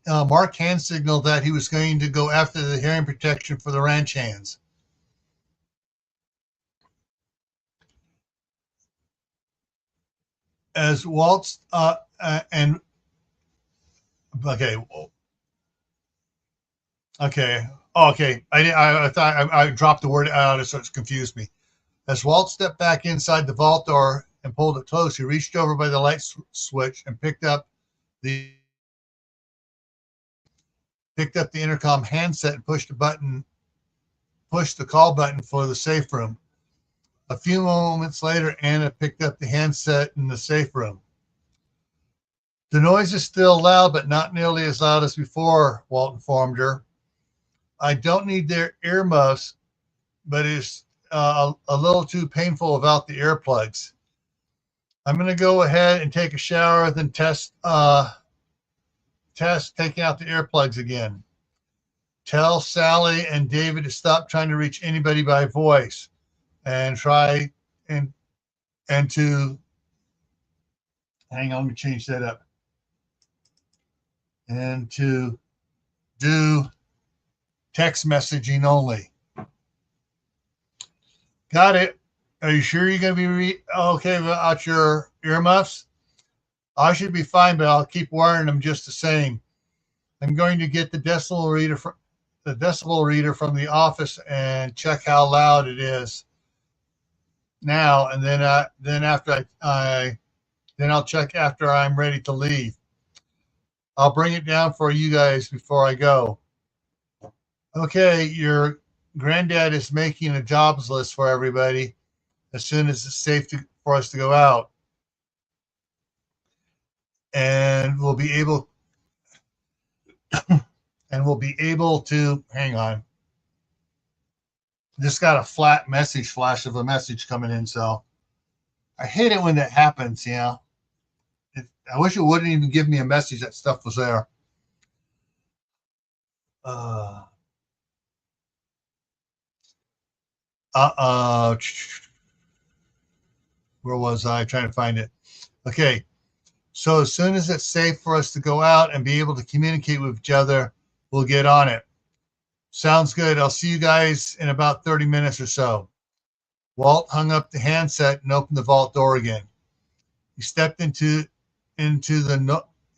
Mark hand signaled that he was going to go after the hearing protection for the ranch hands. As Walt's and okay. I thought I dropped the word out, so it's confused me. As Walt stepped back inside the vault door and pulled it close, he reached over by the light switch and picked up the intercom handset and pushed the call button for the safe room. A few moments later, Anna picked up the handset in the safe room. The noise is still loud, but not nearly as loud as before, Walt informed her. I don't need their earmuffs, but it's a little too painful without the earplugs. I'm going to go ahead and take a shower, then test taking out the earplugs again. Tell Sally and David to stop trying to reach anybody by voice and try and to hang on, let me change that up. And to do text messaging only. Got it. Are you sure you're going to be okay without your earmuffs? I should be fine, but I'll keep wearing them just the same. I'm going to get the decibel reader from the office and check how loud it is now, and then I'll check after I'm ready to leave. I'll bring it down for you guys before I go. Okay, your granddad is making a jobs list for everybody as soon as it's safe for us to go out. And we'll be able to hang on. Just got a flat message flash of a message coming in, so I hate it when that happens, you know. I wish it wouldn't even give me a message that stuff was there. Where was I? Trying to find it. Okay. So as soon as it's safe for us to go out and be able to communicate with each other, we'll get on it. Sounds good. I'll see you guys in about 30 minutes or so. Walt hung up the handset and opened the vault door again. He stepped into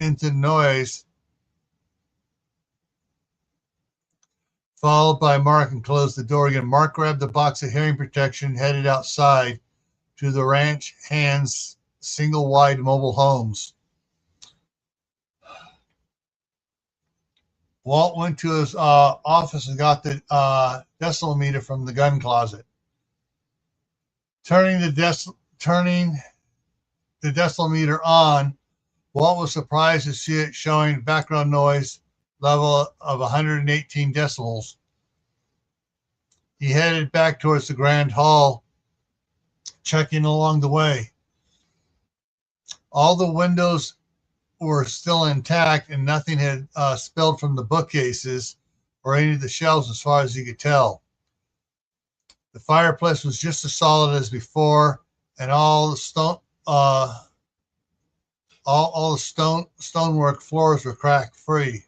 noise, followed by Mark, and closed the door again. Mark grabbed the box of hearing protection and headed outside to the ranch hands' single-wide mobile homes. Walt went to his office and got the decimal meter from the gun closet. Turning the decimal meter on, Walt was surprised to see it showing background noise level of 118 decibels. He headed back towards the grand hall, checking along the way. All the windows were still intact and nothing had spilled from the bookcases or any of the shelves as far as he could tell. The fireplace was just as solid as before, and all the stonework floors were crack free.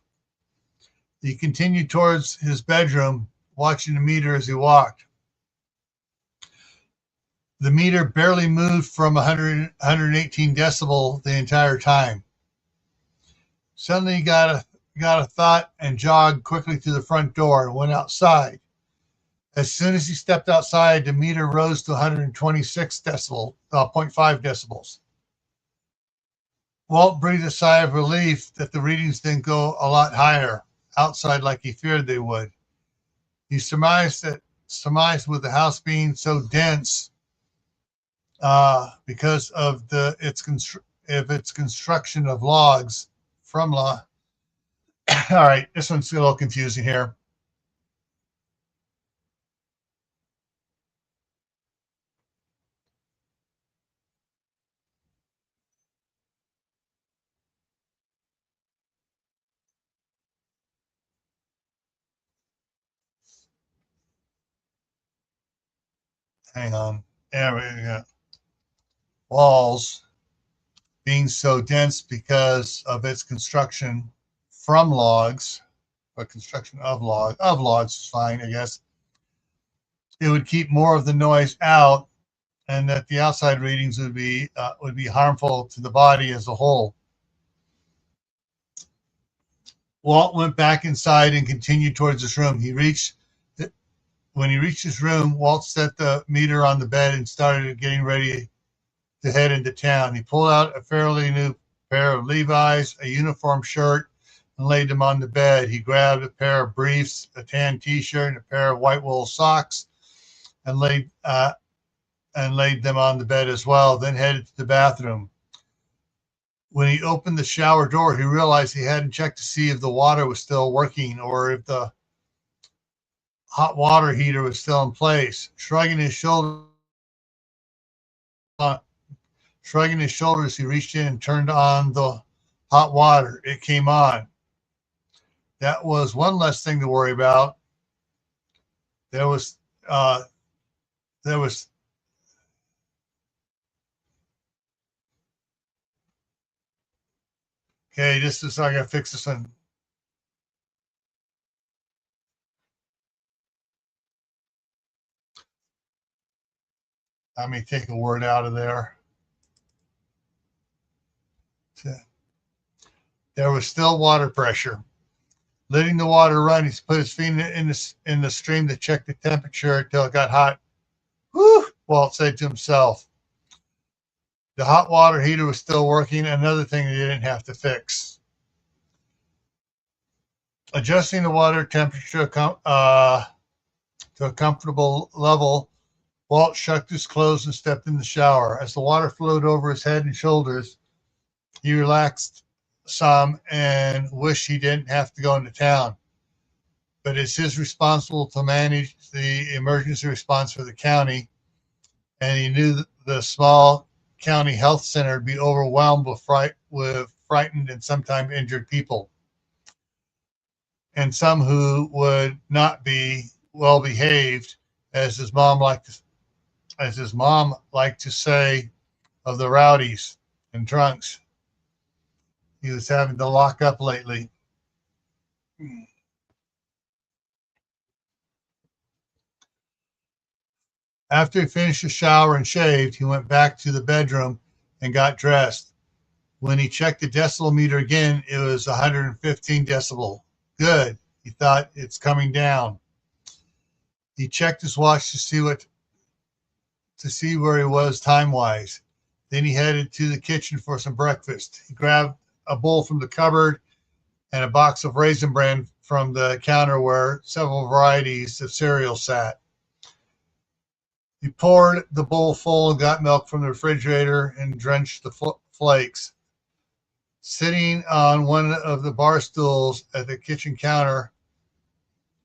He continued towards his bedroom, watching the meter as he walked. The meter barely moved from 118 decibel the entire time. Suddenly he got got a thought and jogged quickly to the front door and went outside. As soon as he stepped outside, the meter rose to 126 decibel, 0.5 decibels. Walt breathed a sigh of relief that the readings didn't go a lot higher outside like he feared they would. He surmised with the house being so dense because of its construction of logs from law. All right, this one's a little confusing here. Hang on. There we go. Walls being so dense because of its construction from logs, but construction of logs is fine, I guess. It would keep more of the noise out, and that the outside readings would be harmful to the body as a whole. Walt went back inside and continued towards his room. When he reached his room, Walt set the meter on the bed and started getting ready to head into town. He pulled out a fairly new pair of Levi's, a uniform shirt, and laid them on the bed. He grabbed a pair of briefs, a tan T-shirt, and a pair of white wool socks, and laid them on the bed as well, then headed to the bathroom. When he opened the shower door, he realized he hadn't checked to see if the water was still working or if the hot water heater was still in place. Shrugging his shoulders, he reached in and turned on the hot water. It came on. That was one less thing to worry about. There was okay, this is, I gotta fix this one. Let me take a word out of there. There was still water pressure. Letting the water run, he put his feet in the stream to check the temperature until it got hot. Whew, Walt said to himself. The hot water heater was still working, another thing he didn't have to fix. Adjusting the water temperature to a comfortable level, Walt shucked his clothes and stepped in the shower. As the water flowed over his head and shoulders, he relaxed some and wished he didn't have to go into town. But it's his responsibility to manage the emergency response for the county, and he knew that the small county health center would be overwhelmed with frightened and sometimes injured people, and some who would not be well behaved, as his mom liked to say of the rowdies and drunks he was having to lock up lately. After he finished the shower and shaved, he went back to the bedroom and got dressed. When he checked the decibel meter again, it was 115 decibel. Good, he thought, it's coming down. He checked his watch to see where he was time-wise. Then he headed to the kitchen for some breakfast. He grabbed a bowl from the cupboard and a box of Raisin Bran from the counter where several varieties of cereal sat. He poured the bowl full and got milk from the refrigerator and drenched the flakes. Sitting on one of the bar stools at the kitchen counter,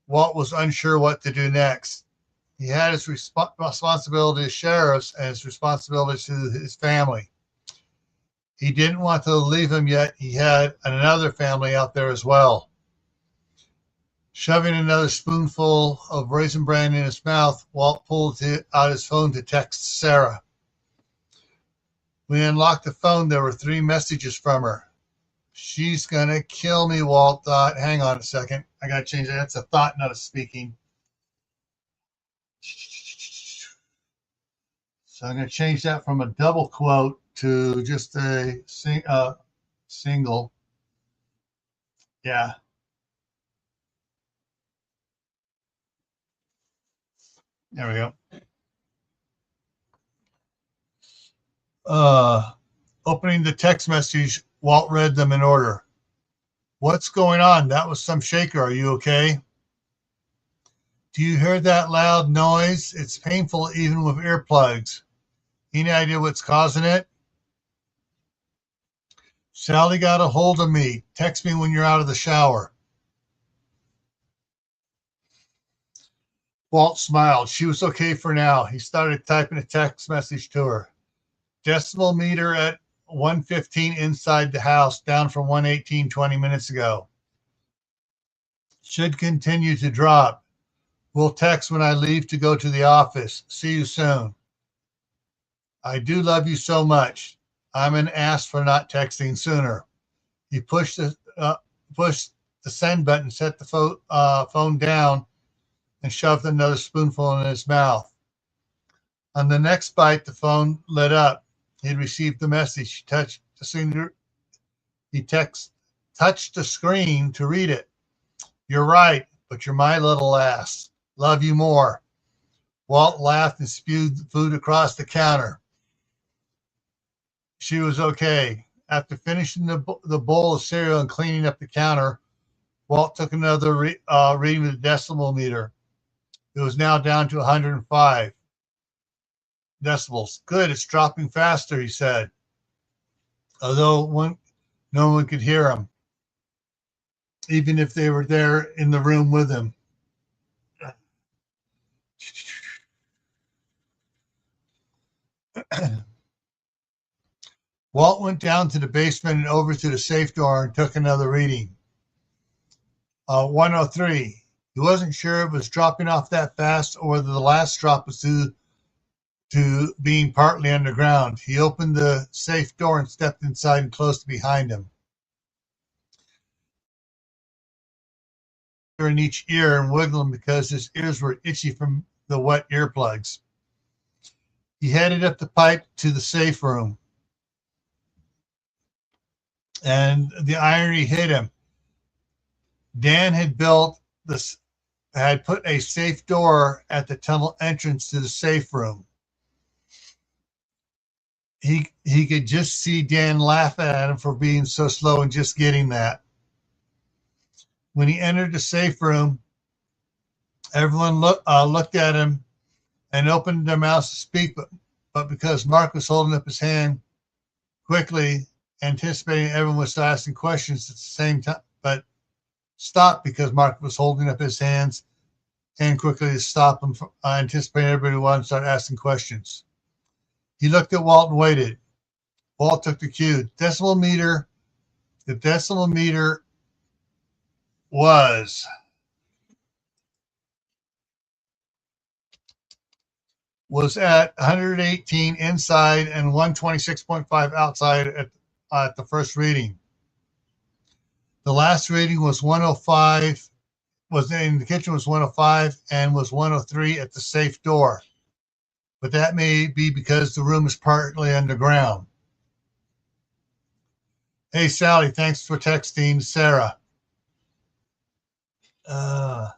Walt was unsure what to do next. He had his responsibility as sheriffs and his responsibility to his family. He didn't want to leave him, yet he had another family out there as well. Shoving another spoonful of Raisin Bran in his mouth, Walt pulled out his phone to text Sarah. When he unlocked the phone, there were 3 messages from her. She's going to kill me, Walt thought. Hang on a second. I got to change that. That's a thought, not a speaking. So I'm going to change that from a double quote to just a single. Yeah. There we go. Opening the text message, Walt read them in order. What's going on? That was some shaker. Are you okay? Do you hear that loud noise? It's painful even with earplugs. Any idea what's causing it? Sally got a hold of me. Text me when you're out of the shower. Walt smiled. She was okay for now. He started typing a text message to her. Decimal meter at 115 inside the house, down from 118 20 minutes ago. Should continue to drop. We'll text when I leave to go to the office. See you soon. I do love you so much. I'm an ass for not texting sooner. He pushed the send button, set the phone down, and shoved another spoonful in his mouth. On the next bite, the phone lit up. He'd received the message. He touched the screen to read it. You're right, but you're my little ass. Love you more. Walt laughed and spewed the food across the counter. She was okay. After finishing the bowl of cereal and cleaning up the counter, Walt took another reading of the decimal meter. It was now down to 105 decibels. Good, it's dropping faster, he said, although no one could hear him, even if they were there in the room with him. Walt went down to the basement and over to the safe door and took another reading. 103. He wasn't sure it was dropping off that fast or whether the last drop was due to being partly underground. He opened the safe door and stepped inside and closed it behind him. In each ear and wiggling because his ears were itchy from the wet earplugs. He headed up the pipe to the safe room. And the irony hit him. Dan had put a safe door at the tunnel entrance to the safe room. He could just see Dan laugh at him for being so slow and just getting that. When he entered the safe room, everyone looked at him and opened their mouths to speak, but because Mark was holding up his hand quickly, anticipating everyone was asking questions at the same time, but stopped because Mark was holding up his hand quickly to stop him from anticipating everybody wanted to start asking questions. He looked at Walt and waited. Walt took the cue. The decimal meter was at 118 inside and 126.5 outside at the first reading. The last reading was 105, was in the kitchen was 105 and was 103 at the safe door. But that may be because the room is partly underground. Hey, Sally, thanks for texting Sarah. The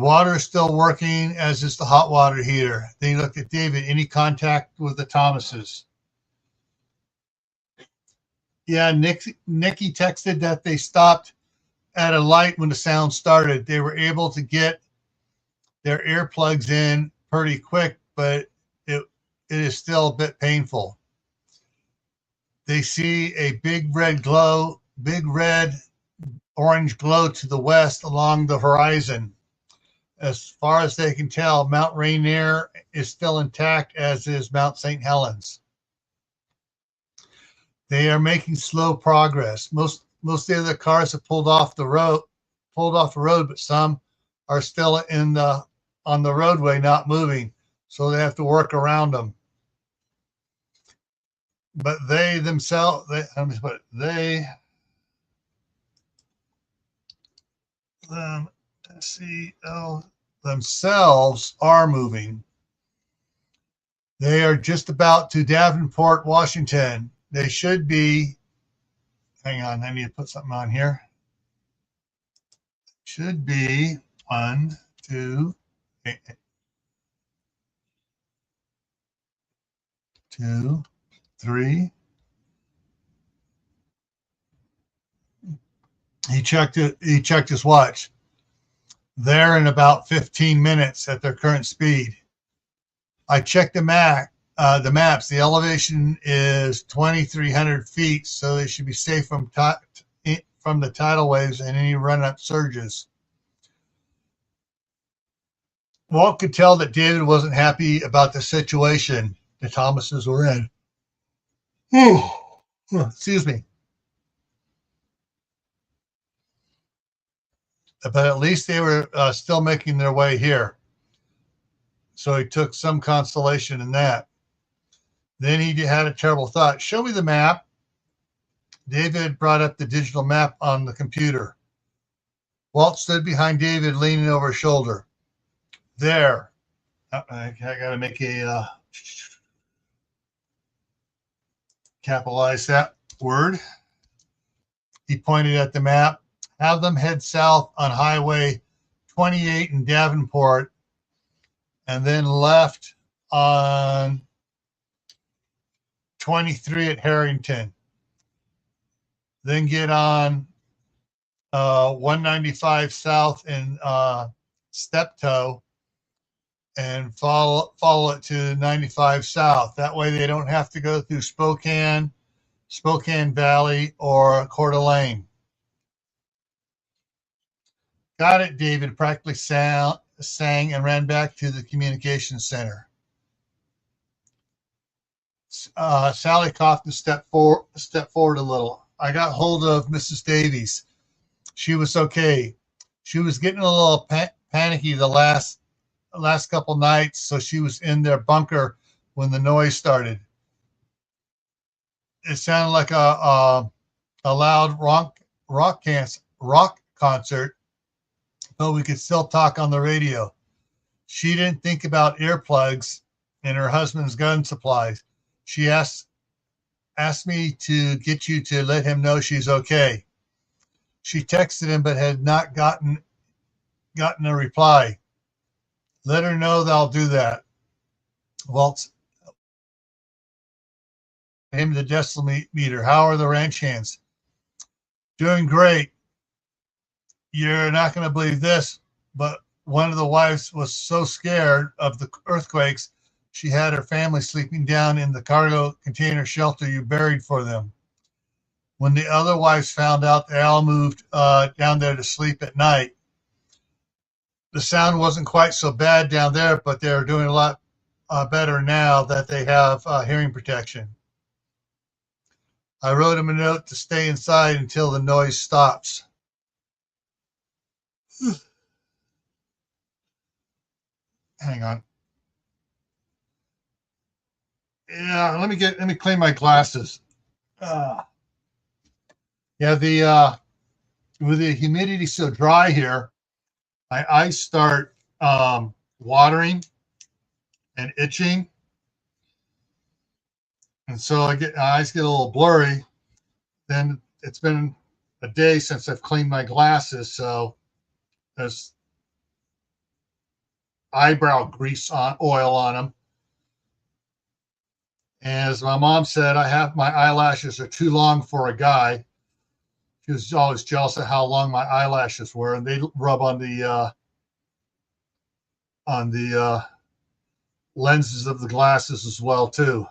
water is still working, as is the hot water heater. Then he looked at David. Any contact with the Thomases? Yeah, Nikki texted that they stopped at a light when the sound started. They were able to get their earplugs in pretty quick, but it is still a bit painful. They see a big red orange glow to the west along the horizon. As far as they can tell, Mount Rainier is still intact, as is Mount St. Helens. They are making slow progress. Most of the other cars have pulled off the road, but some are still on the roadway, not moving, so they have to work around them. But they themselves, themselves are moving. They are just about to Davenport, Washington. They should be, hang on, I need to put something on here. Should be 1, 2, 2, 3. He checked it. He checked his watch. They're in about 15 minutes at their current speed. I checked the map. The maps. The elevation is 2,300 feet, so they should be safe from the tidal waves and any run-up surges. Walt could tell that David wasn't happy about the situation the Thomases were in. Excuse me. But at least they were still making their way here. So he took some consolation in that. Then he had a terrible thought. Show me the map. David brought up the digital map on the computer. Walt stood behind David, leaning over his shoulder. There. I got to make a capitalize that word. He pointed at the map. Have them head south on Highway 28 in Davenport, and then left on 23 at Harrington. Then get on 195 south in Steptoe and follow it to 95 south. That way they don't have to go through Spokane Valley, or Coeur d'Alene. Got it, David practically sang and ran back to the communications center. Sally coughed and stepped forward a little. I got hold of Mrs. Davies. She was okay. She was getting a little panicky the last couple nights, so she was in their bunker when the noise started. It sounded like a loud rock concert, but we could still talk on the radio. She didn't think about earplugs and her husband's gun supplies. She asked me to get you to let him know she's okay. She texted him but had not gotten a reply. Let her know that I'll do that. Waltz him the decimeter. How are the ranch hands? Doing great. You're not going to believe this, but one of the wives was so scared of the earthquakes, she had her family sleeping down in the cargo container shelter you buried for them. When the other wives found out, they all moved down there to sleep at night. The sound wasn't quite so bad down there, but they're doing a lot better now that they have hearing protection. I wrote him a note to stay inside until the noise stops. Hang on. Yeah, let me clean my glasses. Yeah, with the humidity so dry here, my eyes start watering and itching, and so my eyes get a little blurry. Then it's been a day since I've cleaned my glasses, so there's eyebrow grease oil on them. And as my mom said, my eyelashes are too long for a guy. She was always jealous of how long my eyelashes were, and they rub on the lenses of the glasses as well too.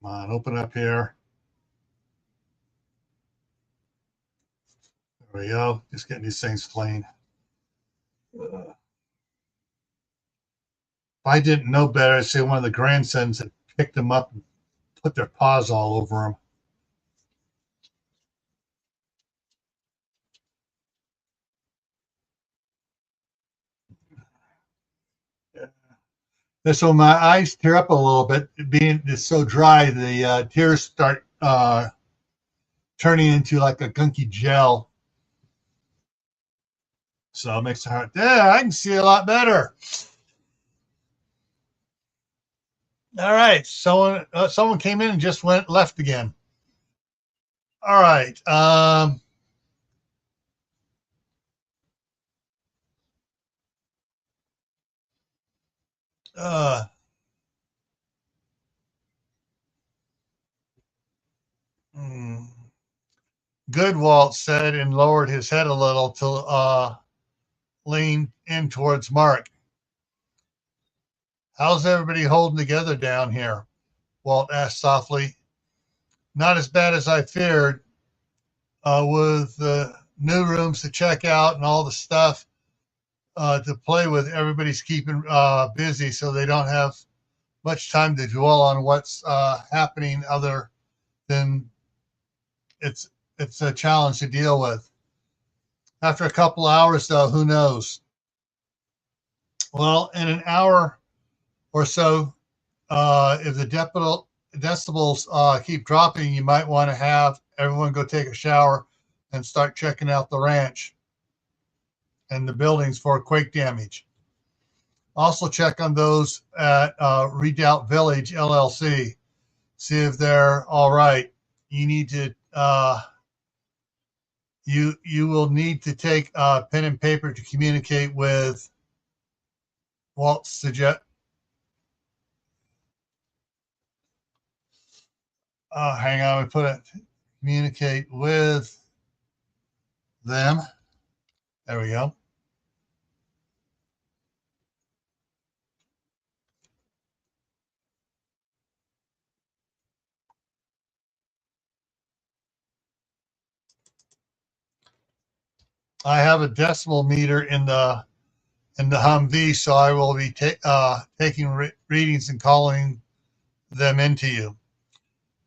Come on, open up here. There we go. Just getting these things clean. If I didn't know better, I'd say one of the grandsons had picked them up and put their paws all over them. So my eyes tear up a little bit. Being it's so dry, the tears start turning into like a gunky gel. So it makes it hard. Yeah, I can see a lot better. All right, someone came in and just left again. All right. Uh, hmm. Good, Walt said, and lowered his head a little to lean in towards Mark. How's everybody holding together down here? Walt asked softly. Not as bad as I feared, with the new rooms to check out and all the stuff to play with. Everybody's keeping busy, so they don't have much time to dwell on what's happening other than it's it's a challenge to deal with. After a couple hours, though, who knows? Well, in an hour or so, if the decibels keep dropping, you might want to have everyone go take a shower and start checking out the ranch and the buildings for quake damage. Also, check on those at Redoubt Village LLC. See if they're all right. You need to you will need to take pen and paper to communicate with Walt. Suggest hang on, we put it. Communicate with them. There we go. I have a decimal meter in the Humvee, so I will be taking readings and calling them into you.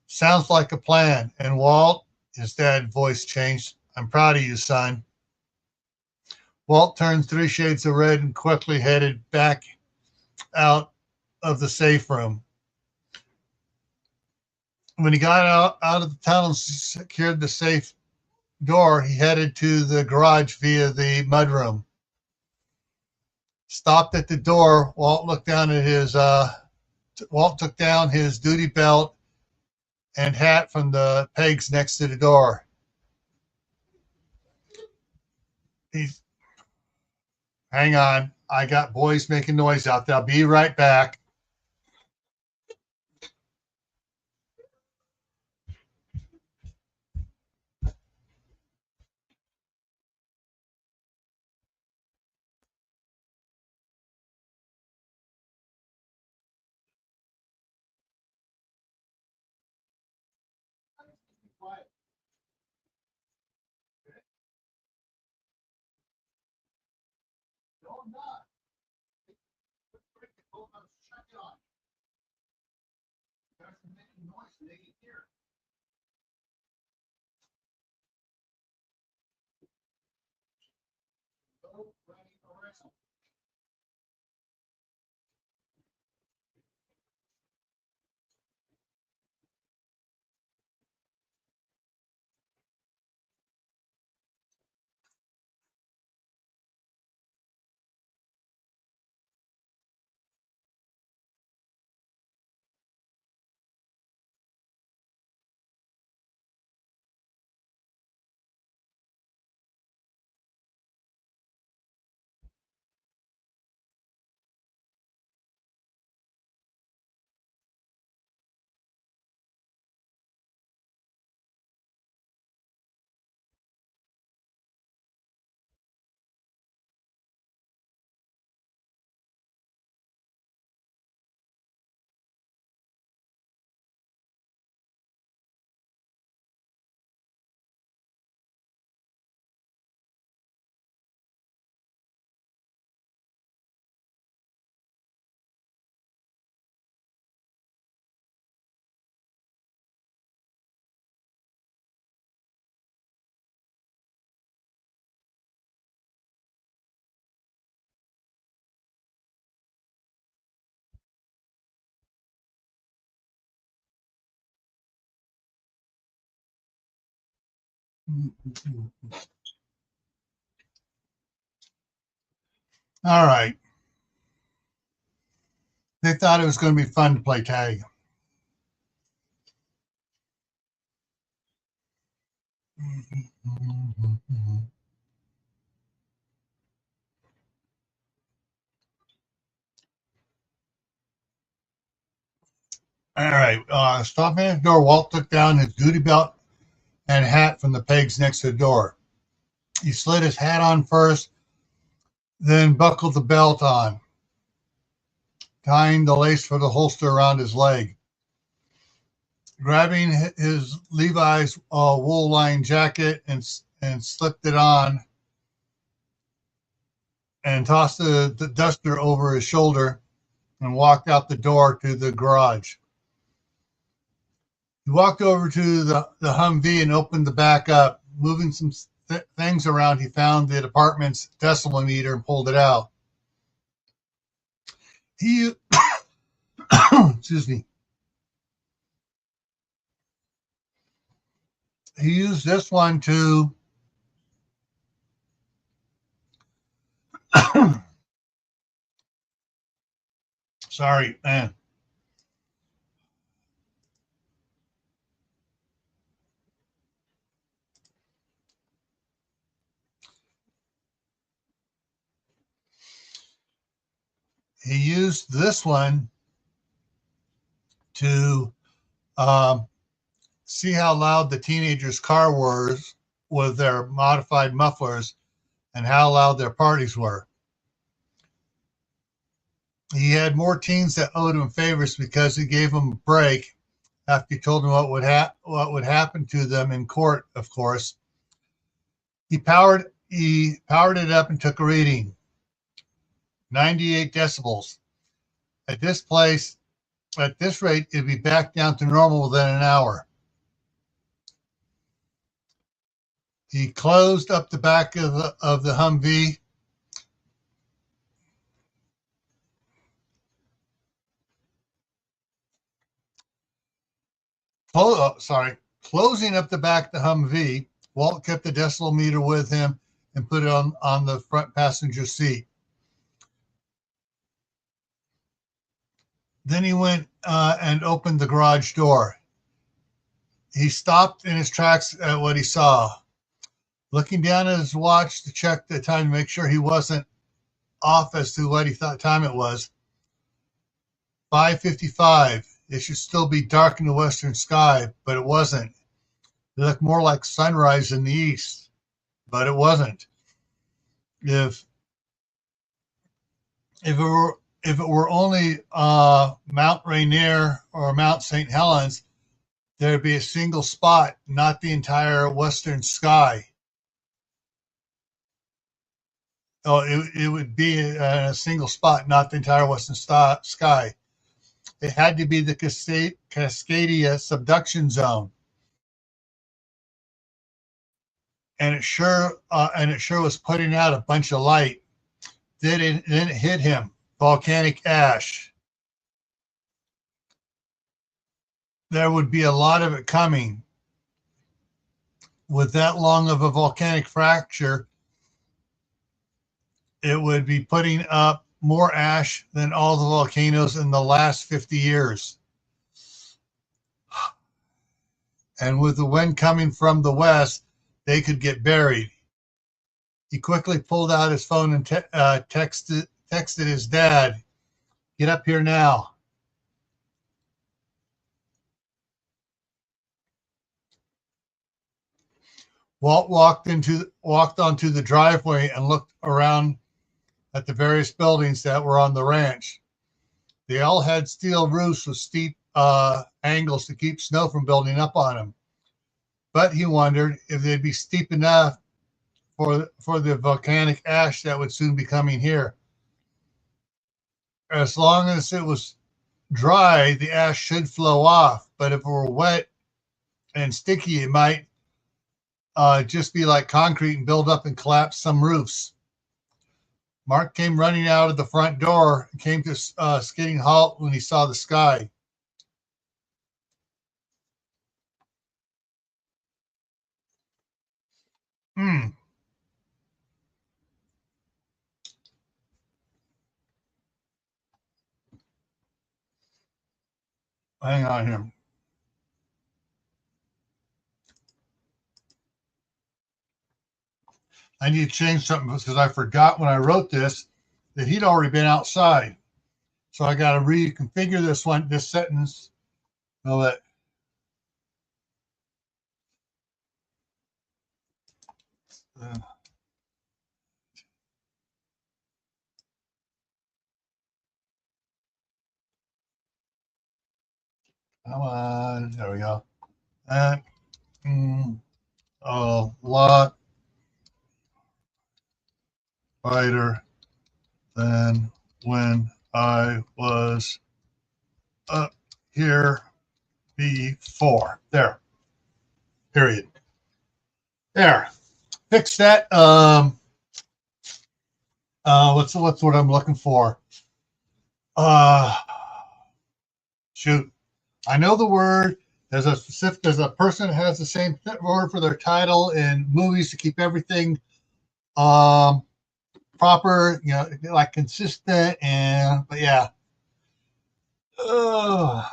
Sounds like a plan. And Walt, his dad's voice changed. I'm proud of you, son. Walt turned three shades of red and quickly headed back out of the safe room. When he got out of the tunnel and secured the safe door, he headed to the garage via the mudroom. Stopped at the door. Walt took down his duty belt and hat from the pegs next to the door. He's hang on. I got boys making noise out there. I'll be right back. All right. They thought it was going to be fun to play tag. All right. Stopping at the door, Walt took down his duty belt and hat from the pegs next to the door. He slid his hat on first, then buckled the belt on, tying the lace for the holster around his leg. Grabbing his Levi's wool-lined jacket and slipped it on, and tossed the duster over his shoulder and walked out the door to the garage. He walked over to the Humvee and opened the back up. Moving some things around, he found the department's decimal meter and pulled it out. He, excuse me, he used this one to sorry, man. He used this one to see how loud the teenagers' car was with their modified mufflers and how loud their parties were. He had more teens that owed him favors because he gave them a break after he told them what would happen to them in court. Of course, he powered it up and took a reading, 98 decibels. At this rate, it'd be back down to normal within an hour. He closed up the back of the Humvee. Closing up the back of the Humvee, Walt kept the decimal meter with him and put it on the front passenger seat. Then he went and opened the garage door. He stopped in his tracks at what he saw. Looking down at his watch to check the time to make sure he wasn't off as to what he thought time it was. 5:55. It should still be dark in the western sky, but it wasn't. It looked more like sunrise in the east, but it wasn't. If it were only Mount Rainier or Mount St. Helens, there'd be a single spot, not the entire western sky. Oh, it would be a single spot, not the entire western sky. It had to be the Cascadia subduction zone, and it sure was putting out a bunch of light. Then it hit him, volcanic ash. There would be a lot of it coming. With that long of a volcanic fracture, it would be putting up more ash than all the volcanoes in the last 50 years. And with the wind coming from the west, they could get buried. He quickly pulled out his phone and texted his dad, "Get up here now." Walt walked onto the driveway and looked around at the various buildings that were on the ranch. They all had steel roofs with steep angles to keep snow from building up on them. But he wondered if they'd be steep enough for the volcanic ash that would soon be coming here. As long as it was dry, the ash should flow off. But if it were wet and sticky, it might just be like concrete and build up and collapse some roofs. Mark came running out of the front door and came to a skidding halt when he saw the sky. Hang on here. I need to change something because I forgot when I wrote this that he'd already been outside. So I got to reconfigure this sentence. So that come on, there we go. That a lot brighter than when I was up here before. There. Period. There. Fix that. What's what I'm looking for? Uh, shoot. I know the word. There's a person that has the same word for their title in movies to keep everything um proper, like consistent. And but yeah, I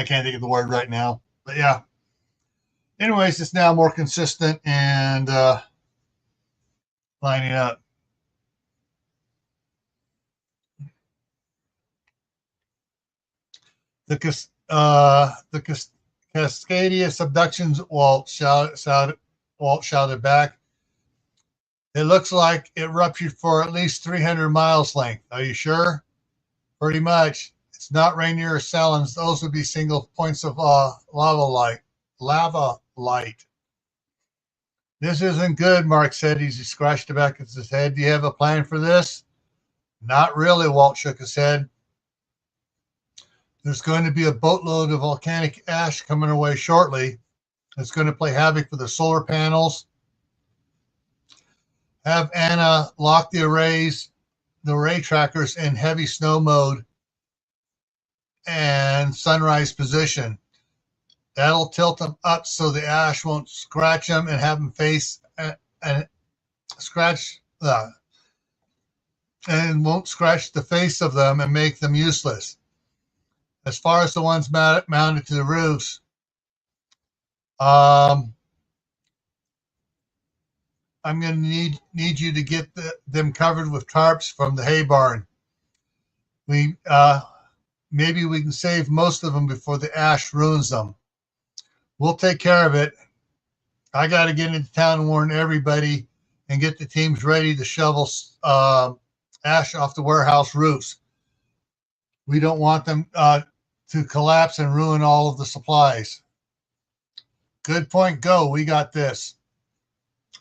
can't think of the word right now. But yeah, anyways, it's now more consistent and lining up. The Cascadia abductions, Walt shouted back. It looks like it ruptured for at least 300 miles length. Are you sure? Pretty much. It's not Rainier or Salins. Those would be single points of lava light. Lava light. This isn't good, Mark said as he scratched the back of his head. Do you have a plan for this? Not really, Walt shook his head. There's going to be a boatload of volcanic ash coming away shortly. It's going to play havoc with the solar panels. Have Anna lock the array trackers in heavy snow mode and sunrise position. That'll tilt them up so the ash won't scratch them and have them face and scratch and won't scratch the face of them and make them useless. As far as the ones mounted to the roofs, I'm going to need you to get them covered with tarps from the hay barn. Maybe we can save most of them before the ash ruins them. We'll take care of it. I got to get into town and warn everybody and get the teams ready to shovel ash off the warehouse roofs. We don't want them to collapse and ruin all of the supplies. Good point. Go. We got this.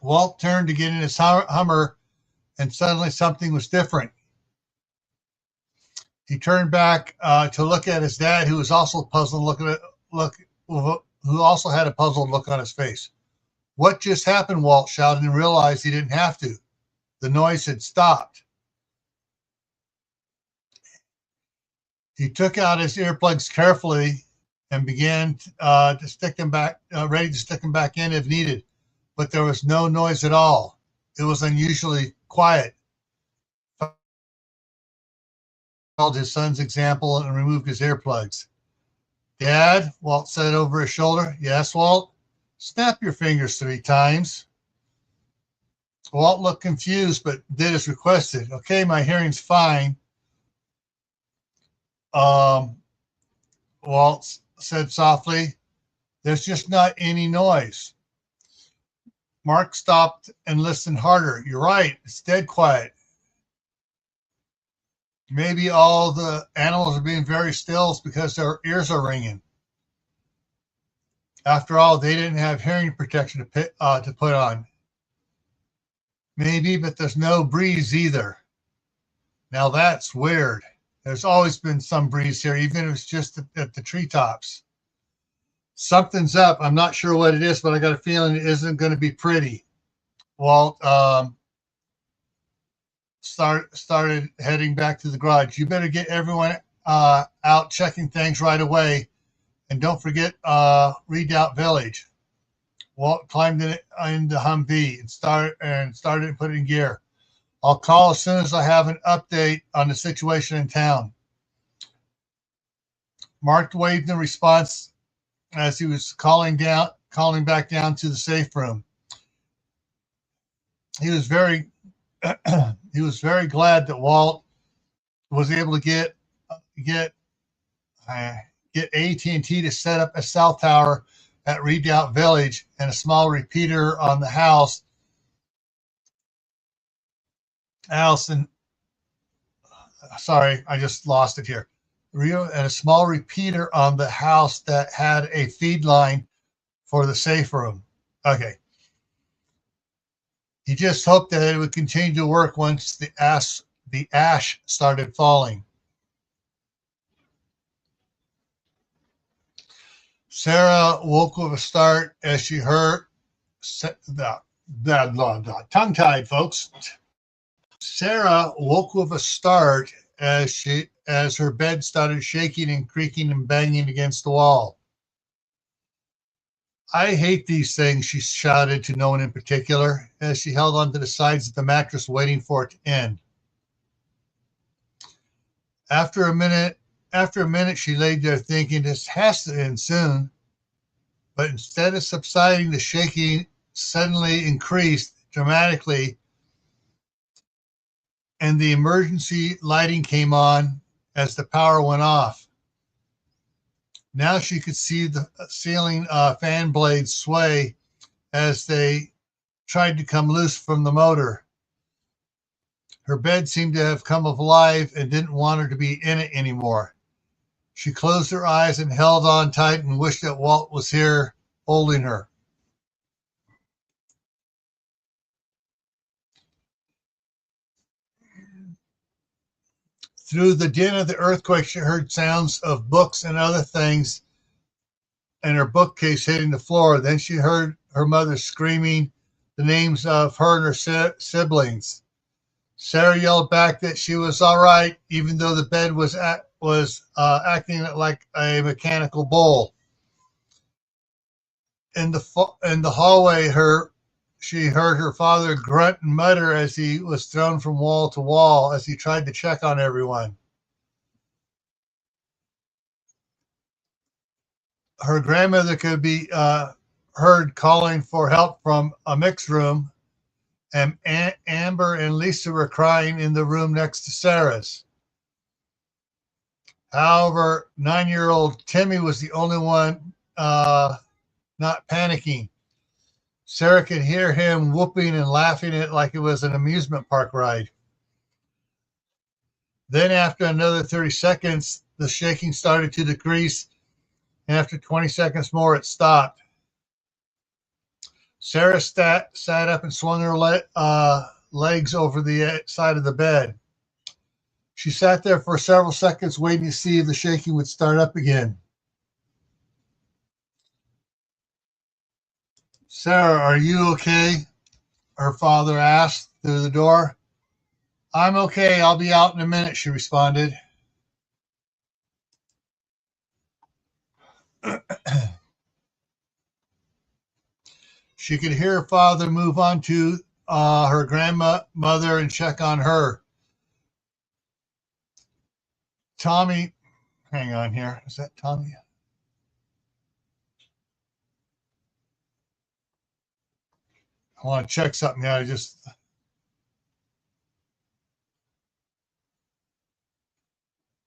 Walt turned to get in his Hummer, and suddenly something was different. He turned back to look at his dad, who was also puzzled. Who also had a puzzled look on his face. What just happened? Walt shouted and realized he didn't have to. The noise had stopped. He took out his earplugs carefully and began to stick them back, ready to stick them back in if needed. But there was no noise at all. It was unusually quiet. Followed his son's example and removed his earplugs. Dad, Walt said over his shoulder. Yes, Walt? Snap your fingers 3 times. Walt looked confused, but did as requested. Okay, my hearing's fine. Walt said softly. There's just not any noise. Mark stopped and listened harder. You're right. It's dead quiet. Maybe all the animals are being very still because their ears are ringing. After all, they didn't have hearing protection to put on. Maybe, but there's no breeze either. Now that's weird. There's always been some breeze here, even if it's just at the treetops. Something's up. I'm not sure what it is, but I got a feeling it isn't going to be pretty. Walt started heading back to the garage. You better get everyone out checking things right away. And don't forget Redoubt Village. Walt climbed in the Humvee and started putting in gear. I'll call as soon as I have an update on the situation in town. Mark waved in response as he was calling back down to the safe room. he was very he was very glad that Walt was able to get uh, get AT&T to set up a cell tower at Redoubt Village and a small repeater on the house. Allison, sorry, I just lost it here. And a small repeater on the house that had a feed line for the safe room. Okay. He just hoped that it would continue to work once the ash started falling. Sarah woke with a start as she heard tongue-tied, folks. Sarah woke with a start as her bed started shaking and creaking and banging against the wall. I hate these things, she shouted to no one in particular as she held onto the sides of the mattress waiting for it to end. After a minute, she lay there thinking this has to end soon. But instead of subsiding, the shaking suddenly increased dramatically, and the emergency lighting came on as the power went off. Now she could see the ceiling fan blades sway as they tried to come loose from the motor. Her bed seemed to have come alive and didn't want her to be in it anymore. She closed her eyes and held on tight and wished that Walt was here holding her. Through the din of the earthquake, she heard sounds of books and other things and her bookcase hitting the floor. Then she heard her mother screaming the names of her and her siblings. Sarah yelled back that she was all right, even though the bed was acting like a mechanical bull. In the hallway, she heard her father grunt and mutter as he was thrown from wall to wall as he tried to check on everyone. Her grandmother could be heard calling for help from a mixed room, and Amber and Lisa were crying in the room next to Sarah's. However, 9-year-old Timmy was the only one not panicking. Sarah could hear him whooping and laughing at it like it was an amusement park ride. Then after another 30 seconds, the shaking started to decrease, and after 20 seconds more, it stopped. Sarah sat up and swung her legs over the side of the bed. She sat there for several seconds waiting to see if the shaking would start up again. Sarah, are you okay? Her father asked through the door. I'm okay. I'll be out in a minute, she responded. She could hear her father move on to her grandmother and check on her. Tommy, hang on here. Is that Tommy? I want to check something here.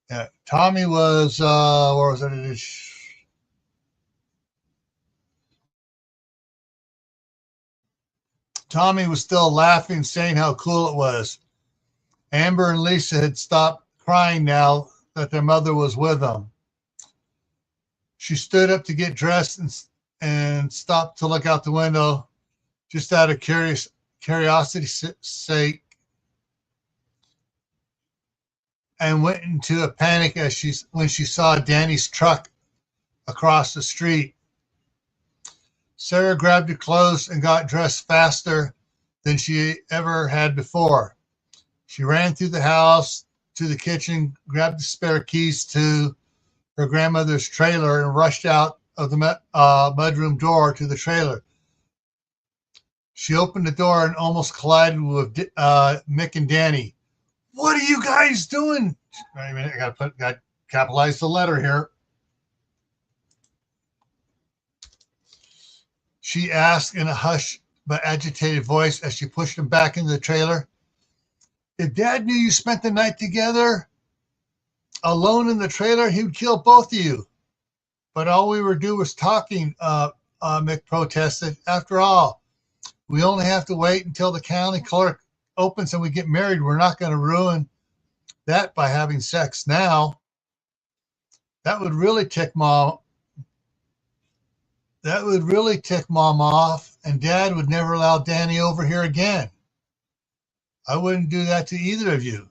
Yeah, Tommy was, where was it? Tommy was still laughing, saying how cool it was. Amber and Lisa had stopped crying now that their mother was with them. She stood up to get dressed and stopped to look out the window just out of curiosity's sake, and went into a panic when she saw Danny's truck across the street. Sarah grabbed her clothes and got dressed faster than she ever had before. She ran through the house to the kitchen, grabbed the spare keys to her grandmother's trailer, and rushed out of the mudroom door to the trailer. She opened the door and almost collided with Mick and Danny. What are you guys doing? Wait a minute, I got to capitalize the letter here. She asked in a hushed but agitated voice as she pushed him back into the trailer. If Dad knew you spent the night together alone in the trailer, he would kill both of you. But all we were doing was talking, Mick protested. After all, we only have to wait until the county clerk opens and we get married. We're not going to ruin that by having sex now. That would really tick Mom. That would really tick Mom off, and Dad would never allow Danny over here again. I wouldn't do that to either of you.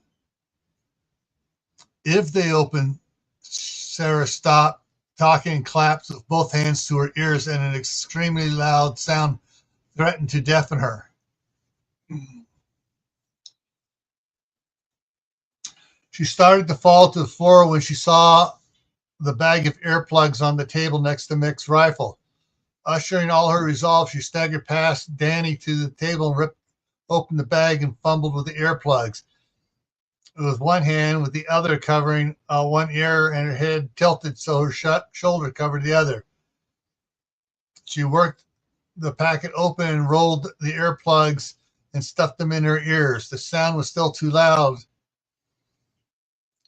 If they open, Sarah stopped talking and clapped with both hands to her ears, and an extremely loud sound threatened to deafen her. She started to fall to the floor when she saw the bag of earplugs on the table next to Mick's rifle. Ushering all her resolve, she staggered past Danny to the table and ripped open the bag and fumbled with the earplugs. With one hand, with the other covering one ear, and her head tilted so her shoulder covered the other. She worked the packet open and rolled the earplugs and stuffed them in her ears. The sound was still too loud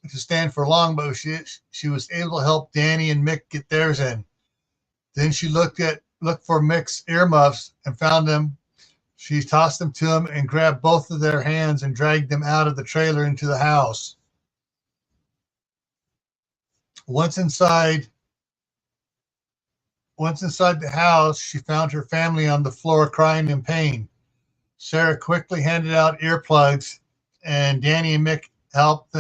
to stand for long, but she was able to help Danny and Mick get theirs in. Then she looked for Mick's earmuffs and found them. She tossed them to him and grabbed both of their hands and dragged them out of the trailer into the house. Once inside the house, she found her family on the floor crying in pain. Sarah quickly handed out earplugs, and Danny and Mick helped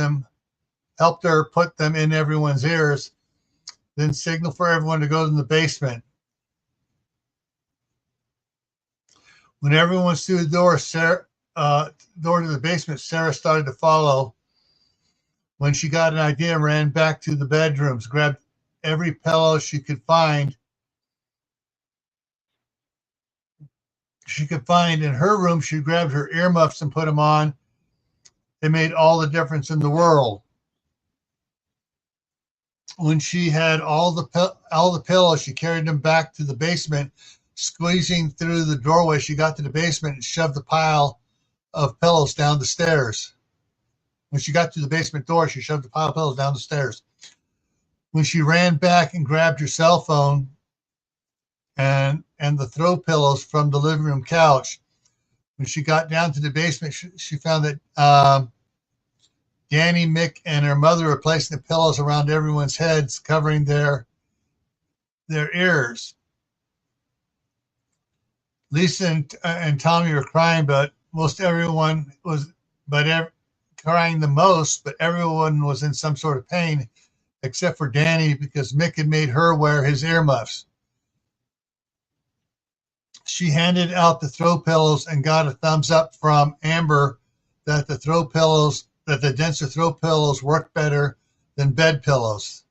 her put them in everyone's ears, then signaled for everyone to go to the basement. When everyone was through the door to the basement, Sarah started to follow. When she got an idea, ran back to the bedrooms, grabbed every pillow she could find. In her room. She grabbed her earmuffs and put them on. They made all the difference in the world. When she had all the pillows, she carried them back to the basement. Squeezing through the doorway, she got to the basement and shoved the pile of pillows down the stairs. When she got to the basement door, she shoved the pile of pillows down the stairs. When she ran back and grabbed her cell phone and the throw pillows from the living room couch, when she got down to the basement, she found that Danny, Mick, and her mother were placing the pillows around everyone's heads, covering their ears. Lisa and Tommy were crying, but everyone was crying the most, but everyone was in some sort of pain, except for Danny, because Mick had made her wear his earmuffs. She handed out the throw pillows and got a thumbs up from Amber that the denser throw pillows worked better than bed pillows.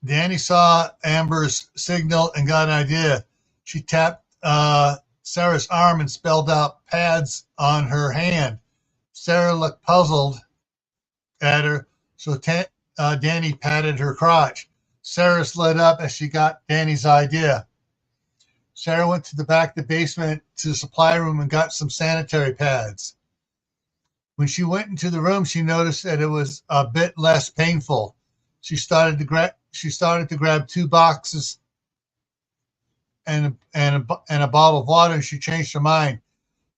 Danny saw Amber's signal and got an idea. She tapped Sarah's arm and spelled out pads on her hand. Sarah looked puzzled at her, so Danny patted her crotch. Sarah lit up as she got Danny's idea. Sarah went to the back of the basement to the supply room and got some sanitary pads. When she went into the room, she noticed that it was a bit less painful. She started to grab 2 boxes and a bottle of water, and she changed her mind.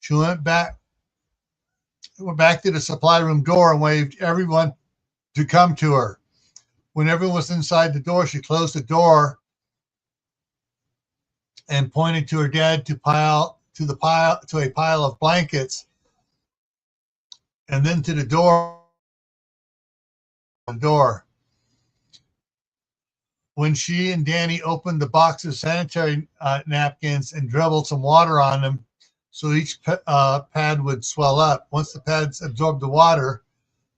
She went back to the supply room door and waved everyone to come to her. When everyone was inside the door, she closed the door and pointed to her dad to a pile of blankets, and then to the door. When she and Danny opened the box of sanitary napkins and dribbled some water on them so each pad would swell up. Once the pads absorbed the water,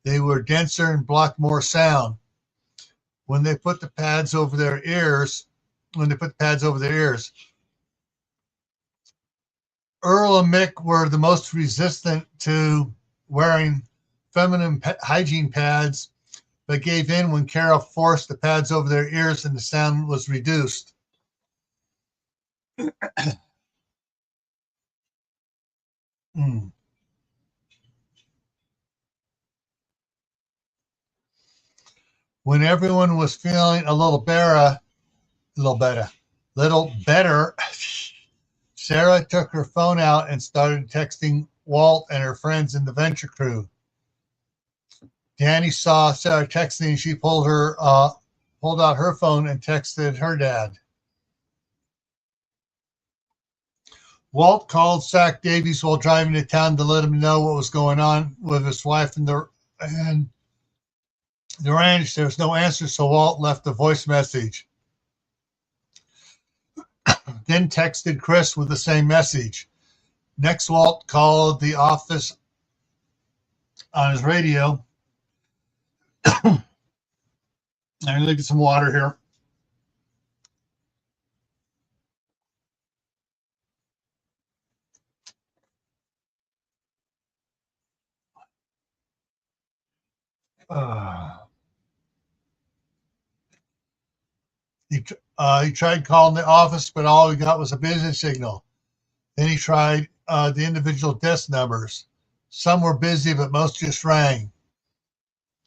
they were denser and blocked more sound. When they put the pads over their ears, Earl and Mick were the most resistant to wearing feminine hygiene pads, but gave in when Carol forced the pads over their ears and the sound was reduced. Mm. When everyone was feeling a little better, Sarah took her phone out and started texting Walt and her friends in the venture crew. Danny saw Sarah texting, and she pulled out her phone and texted her dad. Walt called Zach Davies while driving to town to let him know what was going on with his wife and the ranch. There was no answer, so Walt left a voice message. Then texted Chris with the same message. Next, Walt called the office on his radio. I'm going to get some water here. He tried calling the office, but all he got was a busy signal. Then he tried the individual desk numbers. Some were busy, but most just rang,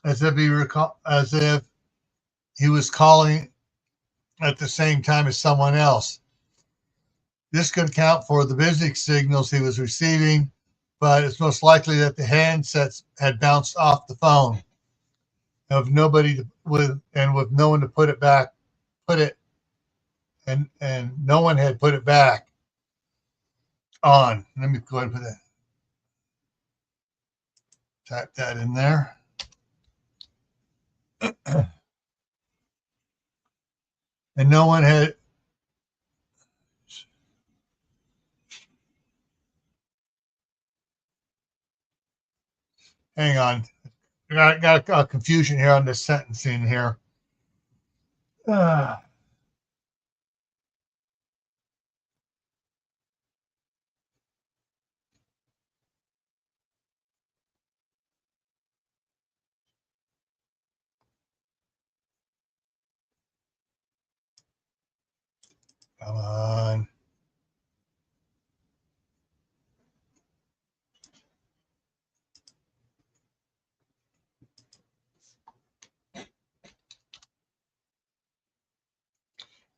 as if he was calling at the same time as someone else. This could account for the busy signals he was receiving, but it's most likely that the handsets had bounced off the phone, with no one to put it back, and no one had put it back on. Let me go ahead and put that. Type that in there. And no one had. Hang on. Got a confusion here on this sentencing here. Come on.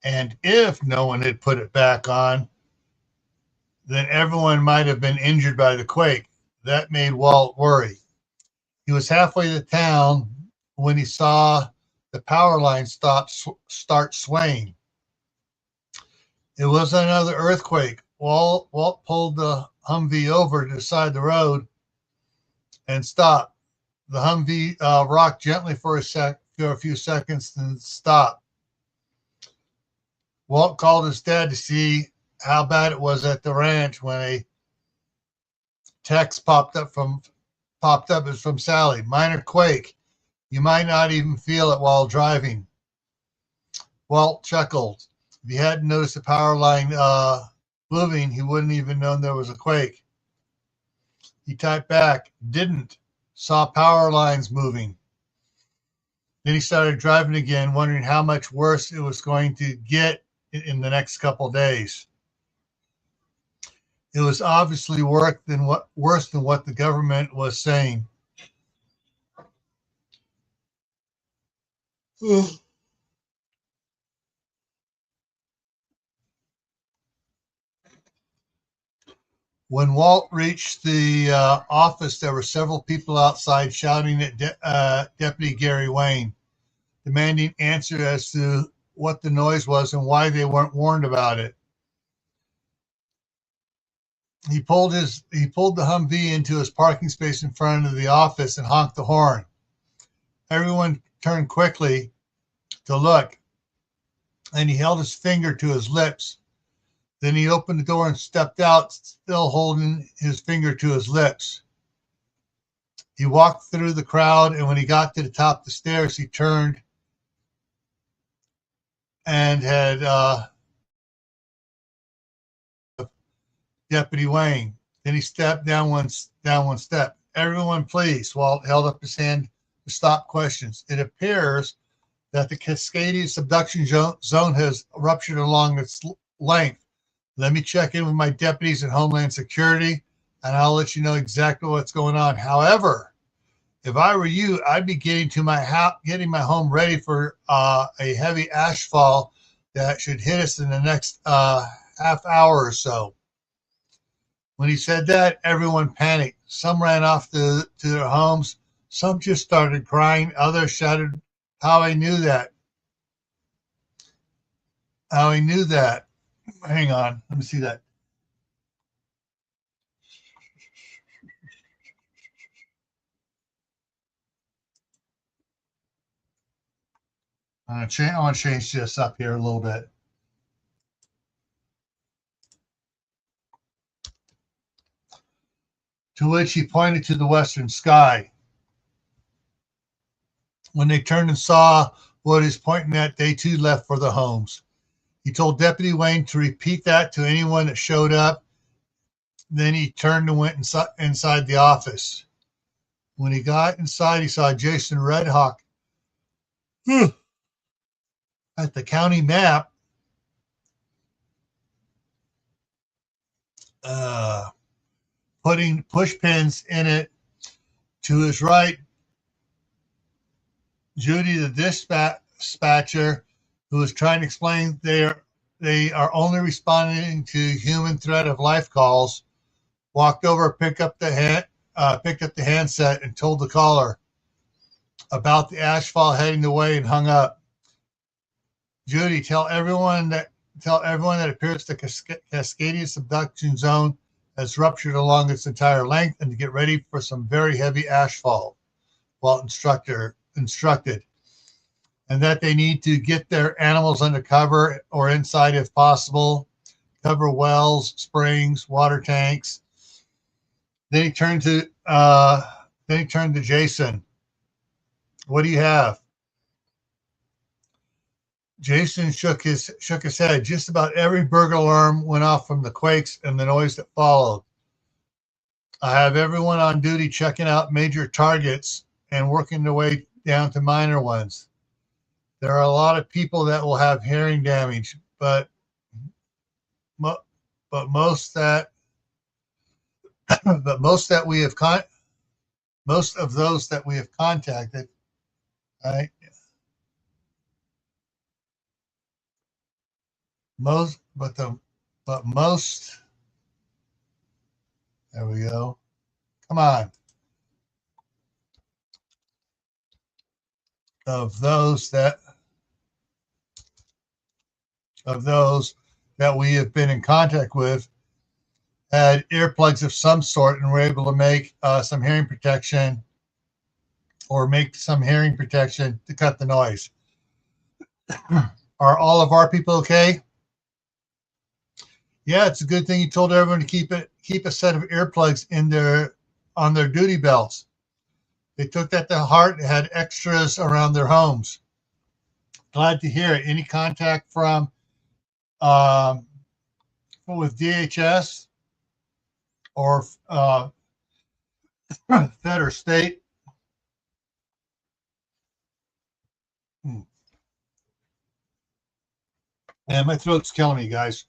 And if no one had put it back on, then everyone might have been injured by the quake. That made Walt worry. He was halfway to town when he saw the power line start swaying. It was another earthquake. Walt pulled the Humvee over to the side of the road and stopped. The Humvee rocked gently for a few seconds, then stopped. Walt called his dad to see how bad it was at the ranch when a text popped up. It was from Sally. Minor quake. You might not even feel it while driving. Walt chuckled. If he hadn't noticed the power line moving, he wouldn't even known there was a quake. He typed back, didn't. Saw power lines moving. Then he started driving again, wondering how much worse it was going to get in the next couple of days. It was obviously worse than what the government was saying. When Walt reached the office, there were several people outside shouting at Deputy Gary Wayne, demanding answers as to what the noise was and why they weren't warned about it. He pulled the Humvee into his parking space in front of the office and honked the horn. Everyone turned quickly to look, and he held his finger to his lips. Then he opened the door and stepped out, still holding his finger to his lips. He walked through the crowd, and when he got to the top of the stairs, he turned and had Deputy Wayne. Then he stepped down one step. Everyone, please. Walt held up his hand to stop questions. It appears that the Cascadia subduction zone has ruptured along its length. Let me check in with my deputies at Homeland Security, and I'll let you know exactly what's going on. However, if I were you, I'd be getting my home ready for a heavy ashfall that should hit us in the next half hour or so. When he said that, everyone panicked. Some ran off to their homes. Some just started crying. Others shouted, "How I knew that! How I knew that!" Hang on, let me see that. I want to change this up here a little bit. To which he pointed to the western sky. When they turned and saw what he's pointing at, they too left for their homes. He told Deputy Wayne to repeat that to anyone that showed up. Then he turned and went inside the office. When he got inside, he saw Jason Redhawk at the county map, putting push pins in it. To his right, Judy, the dispatcher, who was trying to explain they are only responding to human threat of life calls, walked over, picked up the handset, and told the caller about the ashfall heading away and hung up. Judy, tell everyone that appears the Cascadia subduction zone has ruptured along its entire length, and to get ready for some very heavy ashfall. Walt instructed, and that they need to get their animals under cover or inside if possible, cover wells, springs, water tanks. Then he turned to Jason. What do you have? Jason shook his head. Just about every burglar alarm went off from the quakes and the noise that followed. I have everyone on duty checking out major targets and working their way down to minor ones. There are a lot of people that will have hearing damage, but most of those that we have contacted, right? Most. There we go. Come on. Of those that we have been in contact with had earplugs of some sort and were able to make some hearing protection to cut the noise. Are all of our people okay? Yeah, it's a good thing you told everyone to keep a set of earplugs on their duty belts. They took that to heart and had extras around their homes. Glad to hear it. Any contact from with DHS or Fed or state? And my throat's killing me, guys.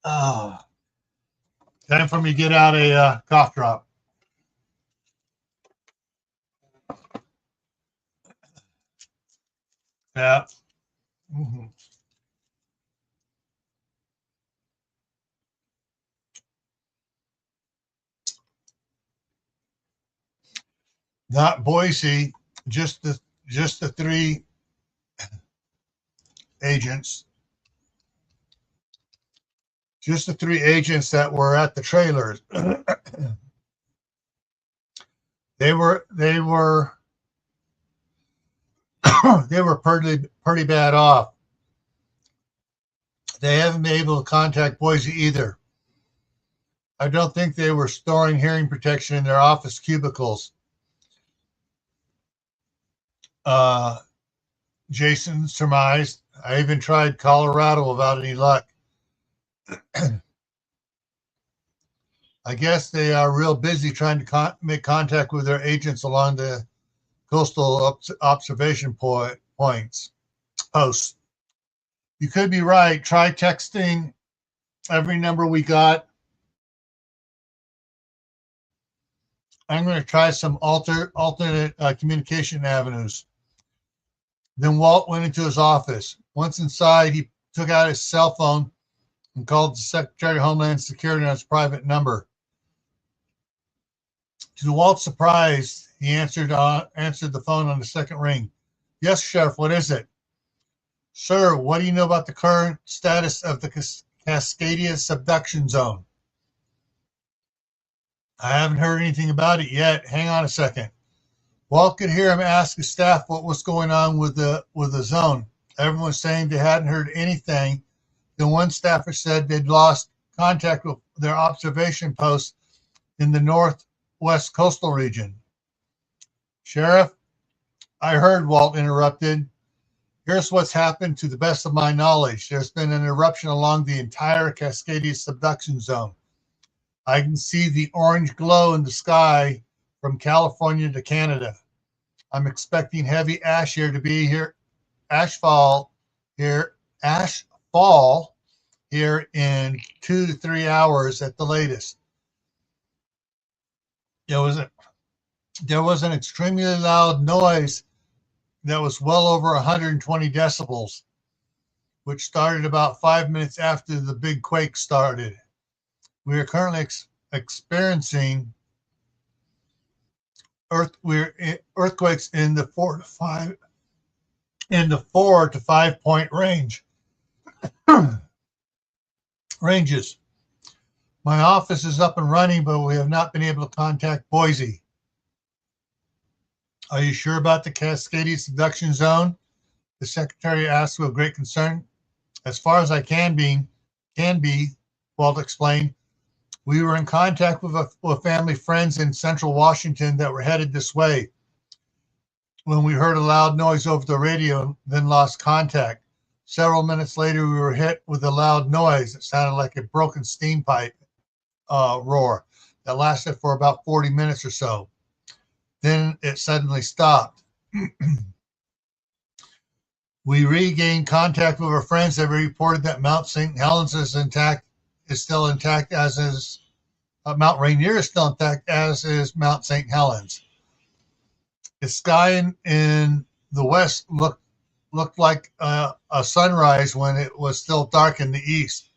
Time for me to get out a cough drop. Yeah. Mm-hmm. Not Boise, just the 3 agents. Just the 3 agents that were at the trailers. They were pretty bad off. They haven't been able to contact Boise either. I don't think they were storing hearing protection in their office cubicles. Jason surmised. I even tried Colorado without any luck. I guess they are real busy trying to make contact with their agents along the coastal observation posts. You could be right. Try texting every number we got. I'm going to try some alternate communication avenues. Then Walt went into his office. Once inside, he took out his cell phone and called the Secretary of Homeland Security on his private number. To Walt's surprise, he answered the phone on the second ring. Yes, Sheriff, what is it? Sir, what do you know about the current status of the Cascadia subduction zone? I haven't heard anything about it yet. Hang on a second. Walt could hear him ask his staff what was going on with the zone. Everyone was saying they hadn't heard anything. Then one staffer said they'd lost contact with their observation post in the northwest coastal region. Sheriff, I heard, Walt interrupted. Here's what's happened to the best of my knowledge. There's been an eruption along the entire Cascadia subduction zone. I can see the orange glow in the sky from California to Canada. I'm expecting heavy ashfall here in 2 to 3 hours at the latest. There was an extremely loud noise that was well over 120 decibels, which started about 5 minutes after the big quake started. We are currently experiencing earthquakes in the 4 to 5 point ranges. My office is up and running, but we have not been able to contact Boise. Are you sure about the Cascadia subduction zone? The secretary asked with great concern. As far as I can be, Walt explained. We were in contact with family friends in central Washington that were headed this way when we heard a loud noise over the radio, then lost contact. Several minutes later, we were hit with a loud noise. It sounded like a broken steam pipe roar that lasted for about 40 minutes or so. Then it suddenly stopped. We regained contact with our friends that reported that Mount St. Helens is still intact, as is Mount Rainier is still intact, as is Mount St. Helens. The sky in the west looked like a sunrise when it was still dark in the east.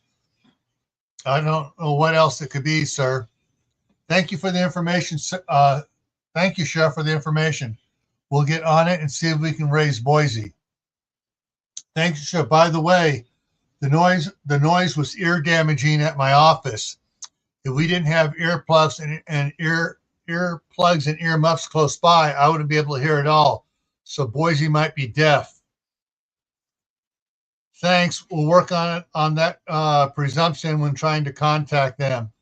I don't know what else it could be, sir. Thank you for the information. Thank you, Sheriff, for the information. We'll get on it and see if we can raise Boise. Thanks, Sheriff. By the way, the noise was ear damaging at my office. If we didn't have earplugs and earplugs and earmuffs close by, I wouldn't be able to hear it all. So Boise might be deaf. Thanks. We'll work on that presumption when trying to contact them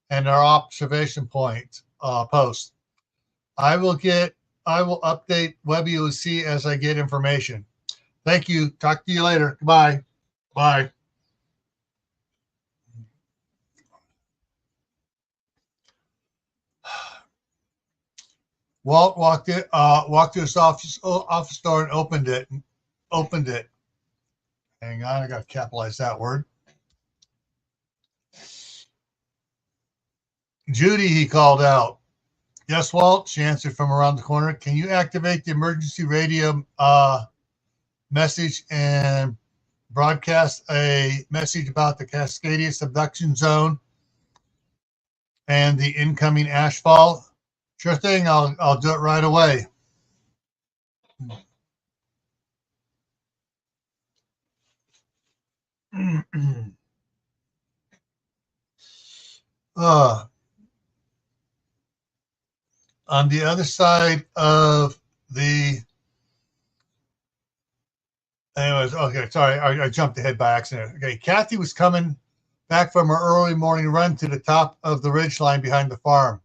and our observation point post. I will update WebUC as I get information. Thank you. Talk to you later. Goodbye. Bye. Walt walked to his office door and opened it. Hang on, I got to capitalize that word. Judy, he called out. Yes, Walt, she answered from around the corner. Can you activate the emergency radio message and broadcast a message about the Cascadia subduction zone and the incoming ashfall? Sure thing, I'll do it right away. On the other side of the, anyways, okay, sorry, I jumped ahead by accident. Okay, Kathy was coming back from her early morning run to the top of the ridgeline behind the farm.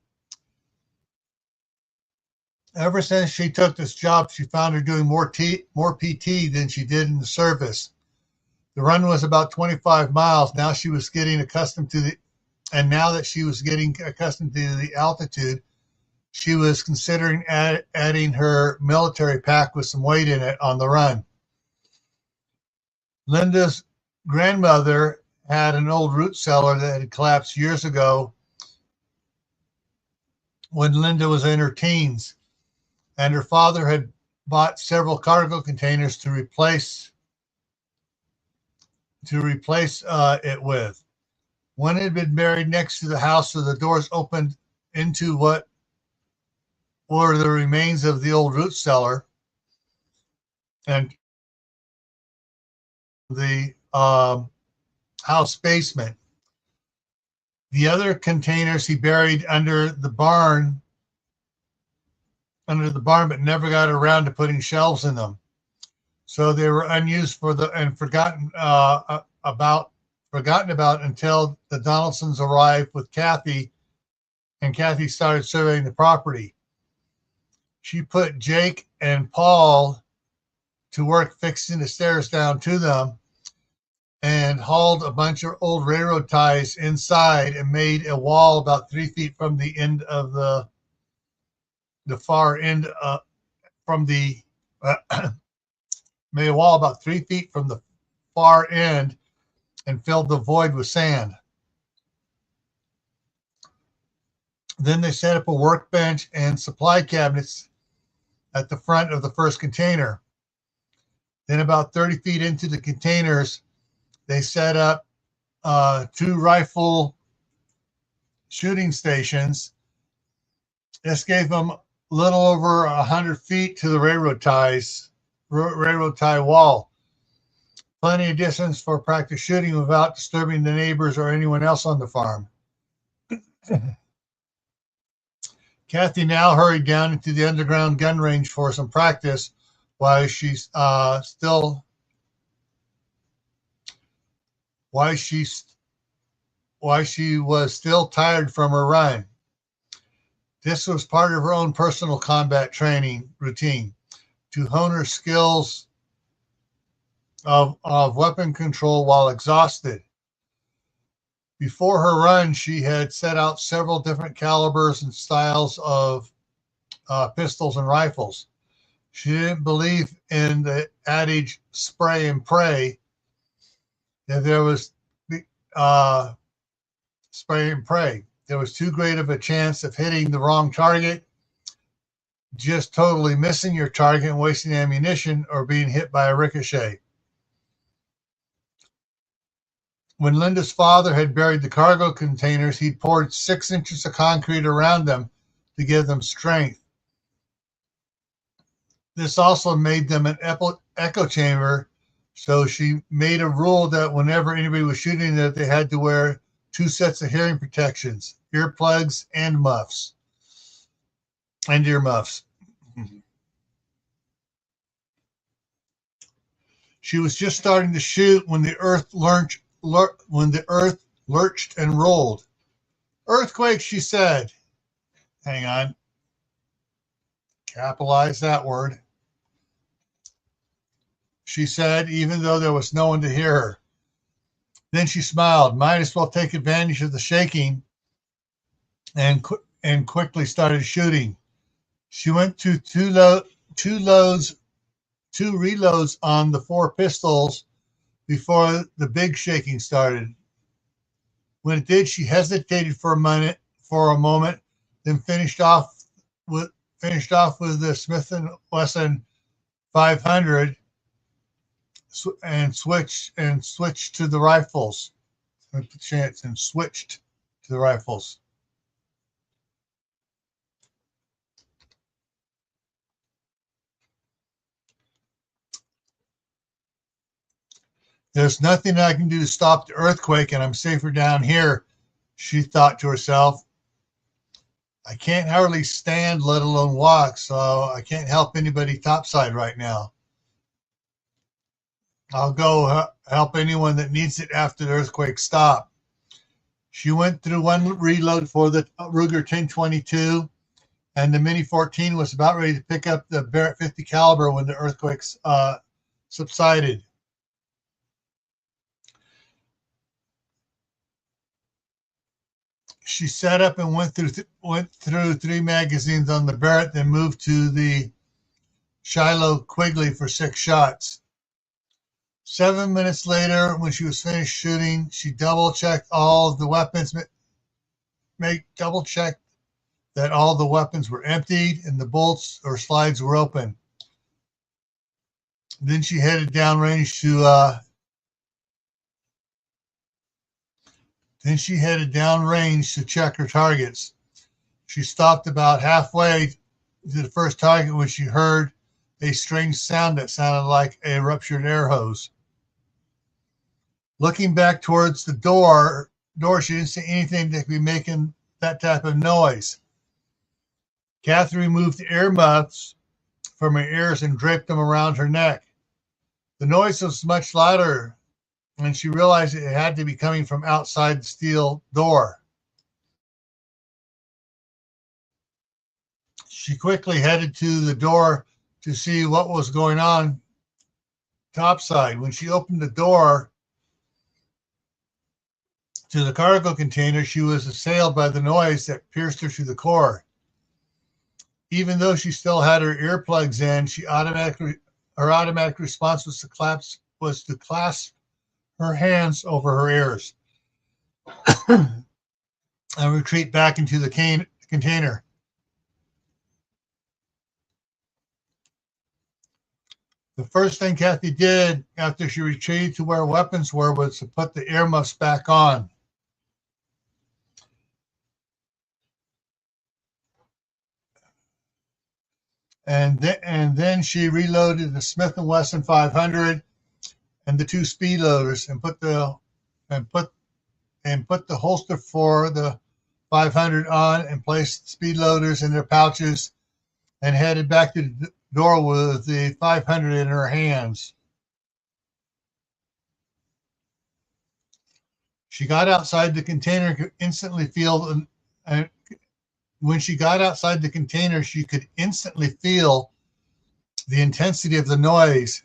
Ever since she took this job, she found her doing more PT than she did in the service. The run was about 25 miles. Now she was getting accustomed to now that she was getting accustomed to the altitude, she was considering adding her military pack with some weight in it on the run. Linda's grandmother had an old root cellar that had collapsed years ago when Linda was in her teens, and her father had bought several cargo containers to replace it with. One had been buried next to the house, so the doors opened into what were the remains of the old root cellar and the house basement. The other containers he buried under the barn, but never got around to putting shelves in them. So they were unused forgotten about until the Donaldsons arrived with Kathy, and Kathy started surveying the property. She put Jake and Paul to work fixing the stairs down to them and hauled a bunch of old railroad ties inside and made a wall about 3 feet from the end of the far end from the made a wall about 3 feet from the far end and filled the void with sand. Then they set up a workbench and supply cabinets at the front of the first container. Then about 30 feet into the containers, they set up 2 rifle shooting stations. This gave them a little over 100 feet to the railroad tie wall. Plenty of distance for practice shooting without disturbing the neighbors or anyone else on the farm. Kathy now hurried down into the underground gun range for some practice while she was still tired from her run. This was part of her own personal combat training routine to hone her skills of weapon control while exhausted. Before her run, she had set out several different calibers and styles of pistols and rifles. She didn't believe in the adage spray and pray, that there was spray and pray. There was too great of a chance of hitting the wrong target, just totally missing your target and wasting ammunition, or being hit by a ricochet. When Linda's father had buried the cargo containers, he'd poured 6 inches of concrete around them to give them strength. This also made them an echo chamber, so she made a rule that whenever anybody was shooting that they had to wear 2 sets of hearing protections, earplugs and muffs, and earmuffs. She was just starting to shoot when the earth lurched and rolled. Earthquake, she said. Hang on. Capitalize that word. She said, even though there was no one to hear her. Then she smiled. Might as well take advantage of the shaking, and quickly started shooting. She went to two reloads on the 4 pistols before the big shaking started. When it did, she hesitated for a moment, then finished off with the Smith & Wesson 500 and switched to the rifles. Took the chance and switched to the rifles. There's nothing I can do to stop the earthquake, and I'm safer down here, she thought to herself. I can't hardly stand, let alone walk, so I can't help anybody topside right now. I'll go help anyone that needs it after the earthquake stops. She went through 1 reload for the Ruger 1022, and the Mini 14 was about ready to pick up the Barrett 50 caliber when the earthquake subsided. She sat up and went through 3 magazines on the Barrett, then moved to the Shiloh Quigley for 6 shots. 7 minutes later, when she was finished shooting, she double-checked all of the weapons, double-checked that all the weapons were emptied and the bolts or slides were open. Then she headed downrange to check her targets. She stopped about halfway to the first target when she heard a strange sound that sounded like a ruptured air hose. Looking back towards the door, she didn't see anything that could be making that type of noise. Kathy removed the ear muffs from her ears and draped them around her neck. The noise was much louder, and she realized it had to be coming from outside the steel door. She quickly headed to the door to see what was going on topside. When she opened the door to the cargo container, she was assailed by the noise that pierced her to the core. Even though she still had her earplugs in, her automatic response was to clasp her hands over her ears and retreat back into the container. The first thing Kathy did after she retreated to where weapons were was to put the earmuffs back on. And then she reloaded the Smith & Wesson 500 and the two speed loaders and put the holster for the 500 on and placed the speed loaders in their pouches and headed back to the door with the 500 in her hands. She got outside the container, could instantly feel, when she got outside the container, she could instantly feel the intensity of the noise.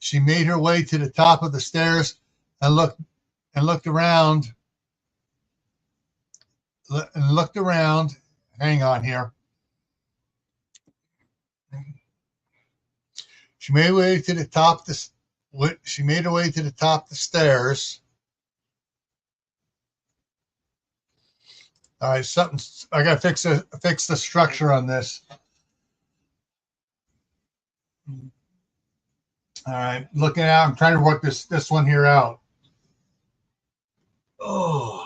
She made her way to the top of the stairs and looked around. Hang on here. She made her way to the top of the stairs. All right, I got to fix the structure on this. All right, looking out, I'm trying to work this one here out. Oh.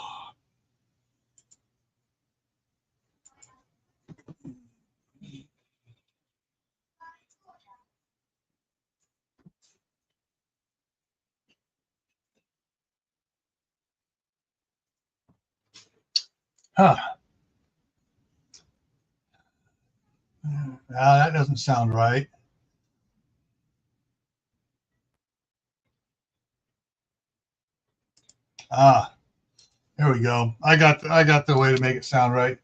Huh. That doesn't sound right. There we go. I got the way to make it sound right.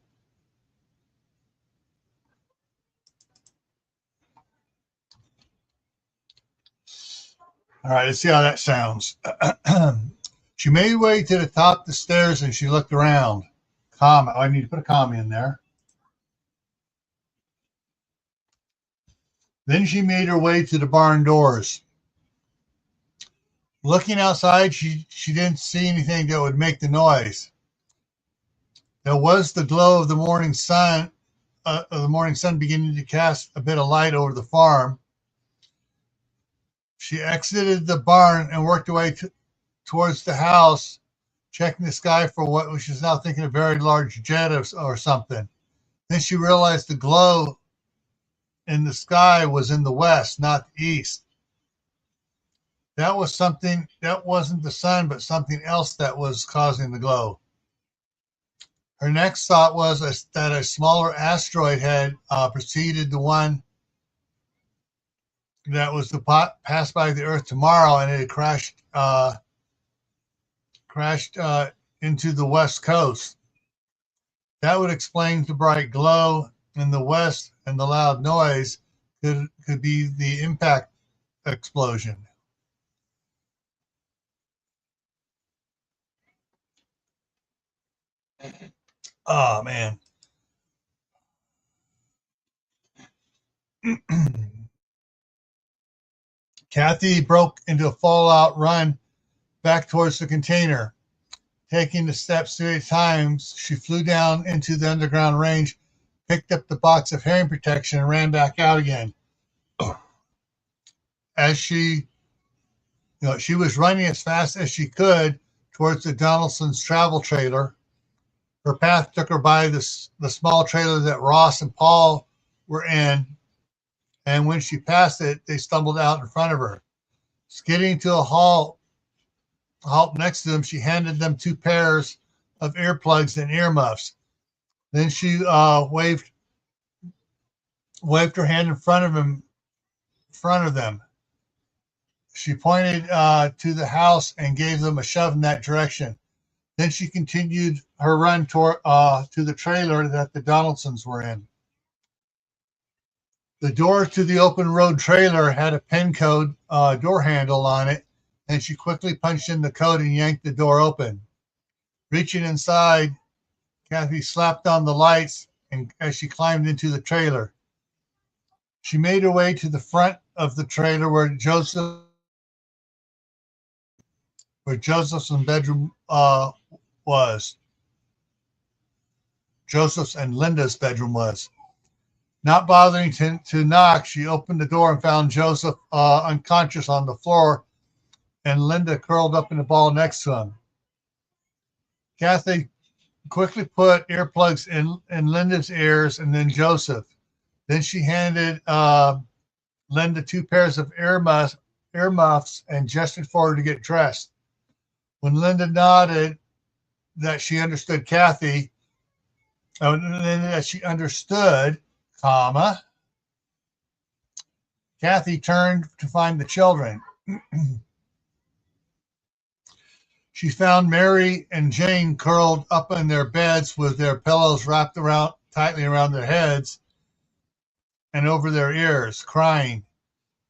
All right, let's see how that sounds. She made her way to the top of the stairs and she looked around. Comma. I need to put a comma in there. Then she made her way to the barn doors. Looking outside, she didn't see anything that would make the noise. There was the glow of the morning sun beginning to cast a bit of light over the farm. She exited the barn and worked her way towards the house, checking the sky for what she was now thinking a very large jet or something. Then she realized the glow in the sky was in the west, not the east. That wasn't the sun, but something else that was causing the glow. Her next thought was that a smaller asteroid had preceded the one that was to pass by the Earth tomorrow, and it had crashed into the west coast. That would explain the bright glow in the west, and the loud noise could be the impact explosion. Oh man. Kathy broke into a fallout run back towards the container. Taking the steps 3 times, she flew down into the underground range, picked up the box of hearing protection, and ran back out again. As she was running as fast as she could towards the Donaldson's travel trailer. Her path took her by the small trailer that Ross and Paul were in, and when she passed it, they stumbled out in front of her. Skidding to a halt next to them, she handed them 2 pairs of earplugs and earmuffs. Then she waved her hand in front of them. She pointed to the house and gave them a shove in that direction. Then she continued her run to the trailer that the Donaldsons were in. The door to the open road trailer had a pin code door handle on it, and she quickly punched in the code and yanked the door open. Reaching inside, Kathy slapped on the lights as she climbed into the trailer. She made her way to the front of the trailer where Joseph's bedroom was. Joseph's and Linda's bedroom was. Not bothering to knock, she opened the door and found Joseph unconscious on the floor and Linda curled up in a ball next to him. Kathy quickly put earplugs in Linda's ears and then Joseph. Then she handed Linda 2 pairs of earmuffs and gestured for her to get dressed. When Linda nodded that she understood Kathy, Kathy turned to find the children. She found Mary and Jane curled up in their beds with their pillows wrapped tightly around their heads and over their ears, crying.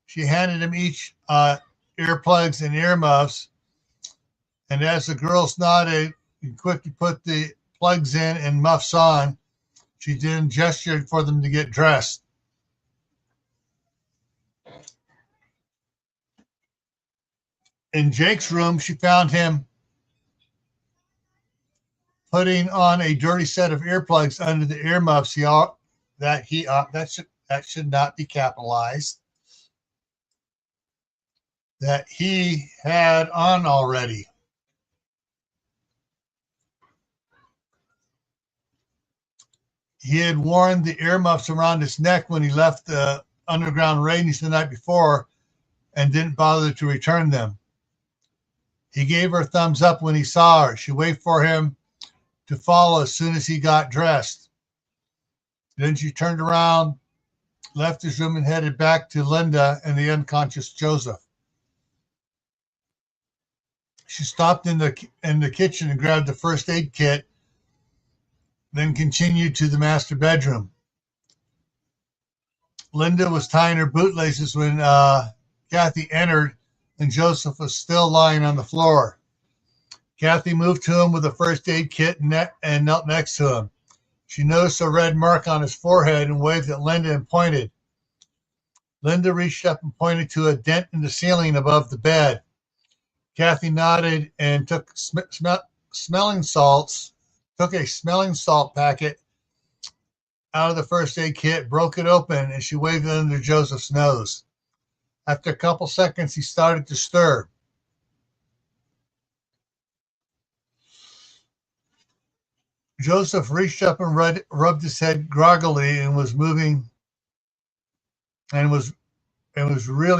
She handed them each earplugs and earmuffs, and as the girls nodded and quickly put the plugs in and muffs on, she then gestured for them to get dressed. In Jake's room, she found him putting on a dirty set of earplugs under the earmuffs that should not be capitalized, that he had on already. He had worn the earmuffs around his neck when he left the underground range the night before and didn't bother to return them. He gave her a thumbs up when he saw her. She waited for him to follow as soon as he got dressed. Then she turned around, left his room, and headed back to Linda and the unconscious Joseph. She stopped in the kitchen and grabbed the first aid kit, then continued to the master bedroom. Linda was tying her bootlaces when Kathy entered, and Joseph was still lying on the floor. Kathy moved to him with the first aid kit and knelt next to him. She noticed a red mark on his forehead and waved at Linda and pointed. Linda reached up and pointed to a dent in the ceiling above the bed. Kathy nodded and took a smelling salt packet out of the first aid kit, broke it open, and she waved it under Joseph's nose. After a couple seconds, he started to stir. Joseph reached up and rubbed his head groggily and was really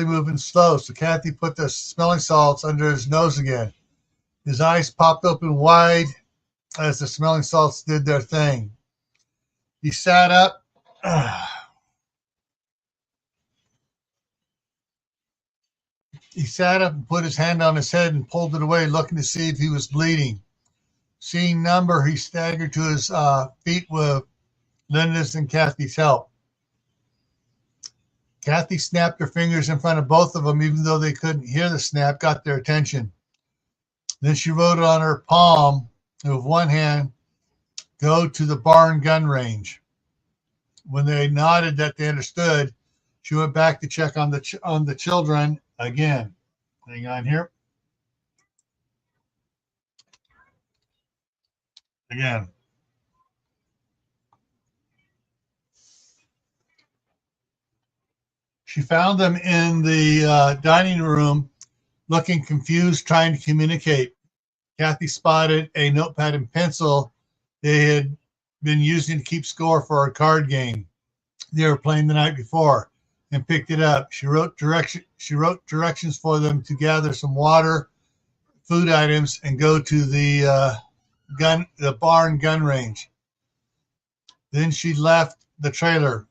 moving slow. So Kathy put the smelling salts under his nose again. His eyes popped open wide as the smelling salts did their thing. He sat up. He sat up and put his hand on his head and pulled it away, looking to see if he was bleeding. Seeing number, he staggered to his feet with Linda's and Kathy's help. Kathy snapped her fingers in front of both of them, even though they couldn't hear the snap, got their attention. Then she wrote on her palm with one hand, "Go to the barn gun range." When they nodded that they understood, she went back to check on the children again. Hang on here. Again. She found them in the dining room, looking confused, trying to communicate. Kathy spotted a notepad and pencil they had been using to keep score for a card game they were playing the night before, and picked it up. She wrote directions for them to gather some water, food items, and go to the barn gun range. Then she left the trailer.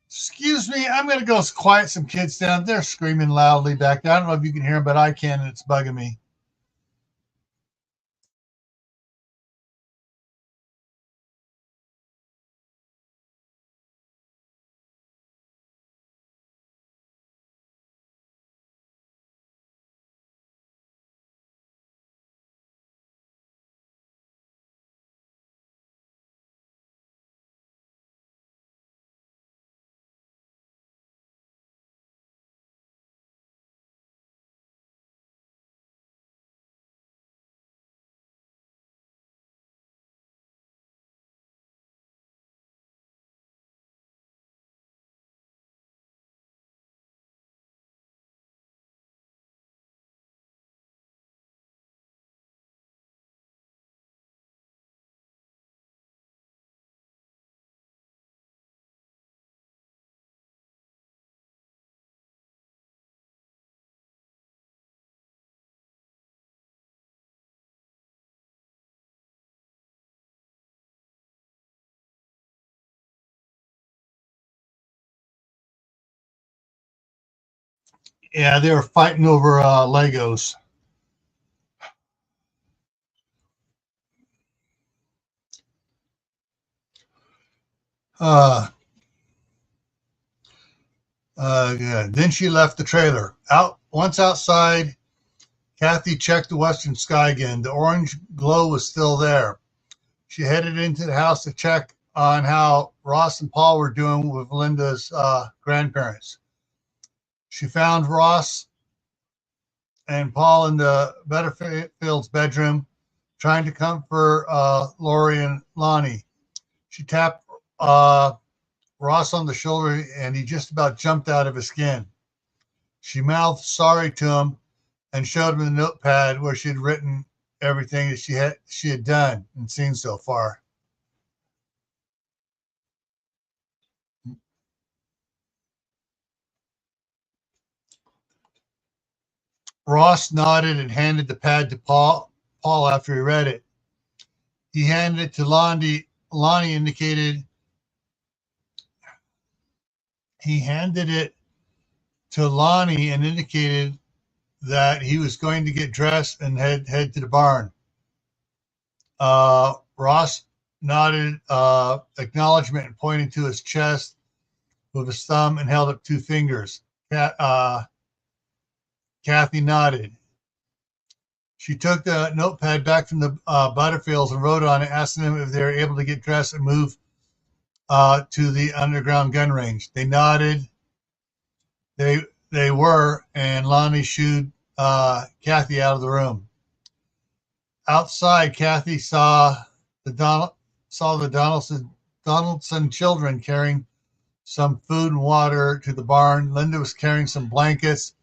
Excuse me, I'm going to go quiet some kids down. They're screaming loudly back there. I don't know if you can hear them, but I can, and it's bugging me. Yeah, they were fighting over Legos. Uh, yeah. Then she left the trailer. Once outside, Kathy checked the western sky again. The orange glow was still there. She headed into the house to check on how Ross and Paul were doing with Linda's grandparents. She found Ross and Paul in the Butterfield's bedroom, trying to comfort Lori and Lonnie. She tapped Ross on the shoulder, and he just about jumped out of his skin. She mouthed sorry to him and showed him the notepad where she had written everything that she had done and seen so far. Ross nodded and handed the pad to Paul after he read it. He handed it to Lonnie. Lonnie indicated he handed it to Lonnie and indicated that he was going to get dressed and head to the barn. Ross nodded acknowledgement and pointed to his chest with his thumb and held up two fingers. Kathy nodded. She took the notepad back from the Butterfields and wrote on it, asking them if they were able to get dressed and move to the underground gun range. They nodded. They were, and Lonnie shooed Kathy out of the room. Outside, Kathy saw the Donaldson children carrying some food and water to the barn. Linda was carrying some blankets.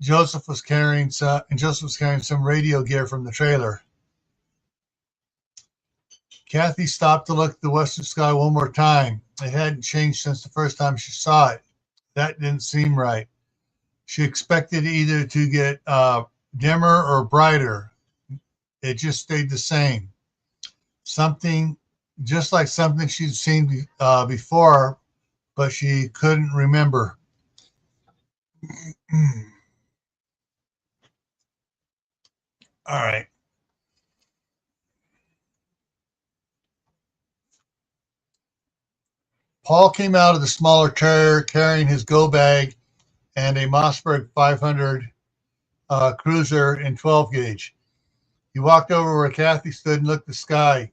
Joseph was carrying some radio gear from the trailer. Kathy stopped to look at the western sky one more time. It hadn't changed since the first time she saw it. That didn't seem right. She expected either to get dimmer or brighter. It just stayed the same. Something just like something she'd seen before, but she couldn't remember. All right. Paul came out of the smaller trailer carrying his go bag and a Mossberg 500 cruiser in 12 gauge. He walked over where Kathy stood and looked at the sky.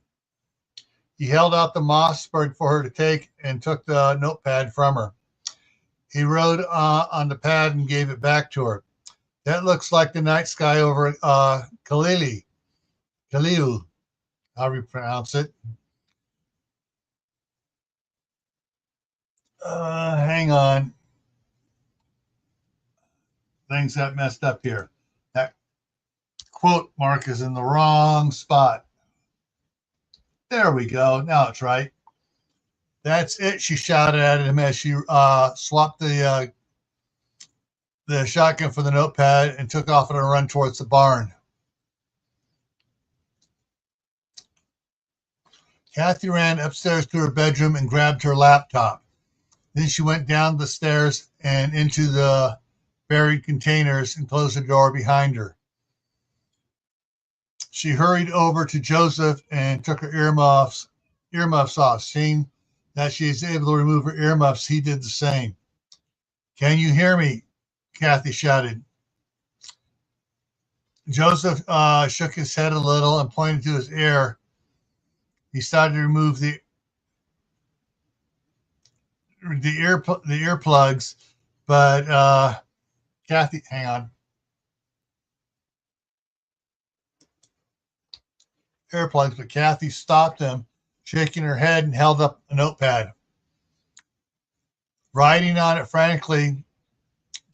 He held out the Mossberg for her to take and took the notepad from her. He wrote on the pad and gave it back to her. That looks like the night sky over Khalil, however you pronounce it. Hang on. Things got messed up here. That quote mark is in the wrong spot. There we go. Now it's right. That's it, she shouted at him as she swapped the shotgun for the notepad and took off on a run towards the barn. Kathy ran upstairs to her bedroom and grabbed her laptop. Then she went down the stairs and into the buried containers and closed the door behind her. She hurried over to Joseph and took her earmuffs off. Seeing that she is able to remove her earmuffs, he did the same. Can you hear me? Kathy shouted. Joseph shook his head a little and pointed to his ear. He started to remove the earplugs, but Kathy, hang on. Earplugs, but Kathy stopped him, shaking her head, and held up a notepad. Writing on it frantically,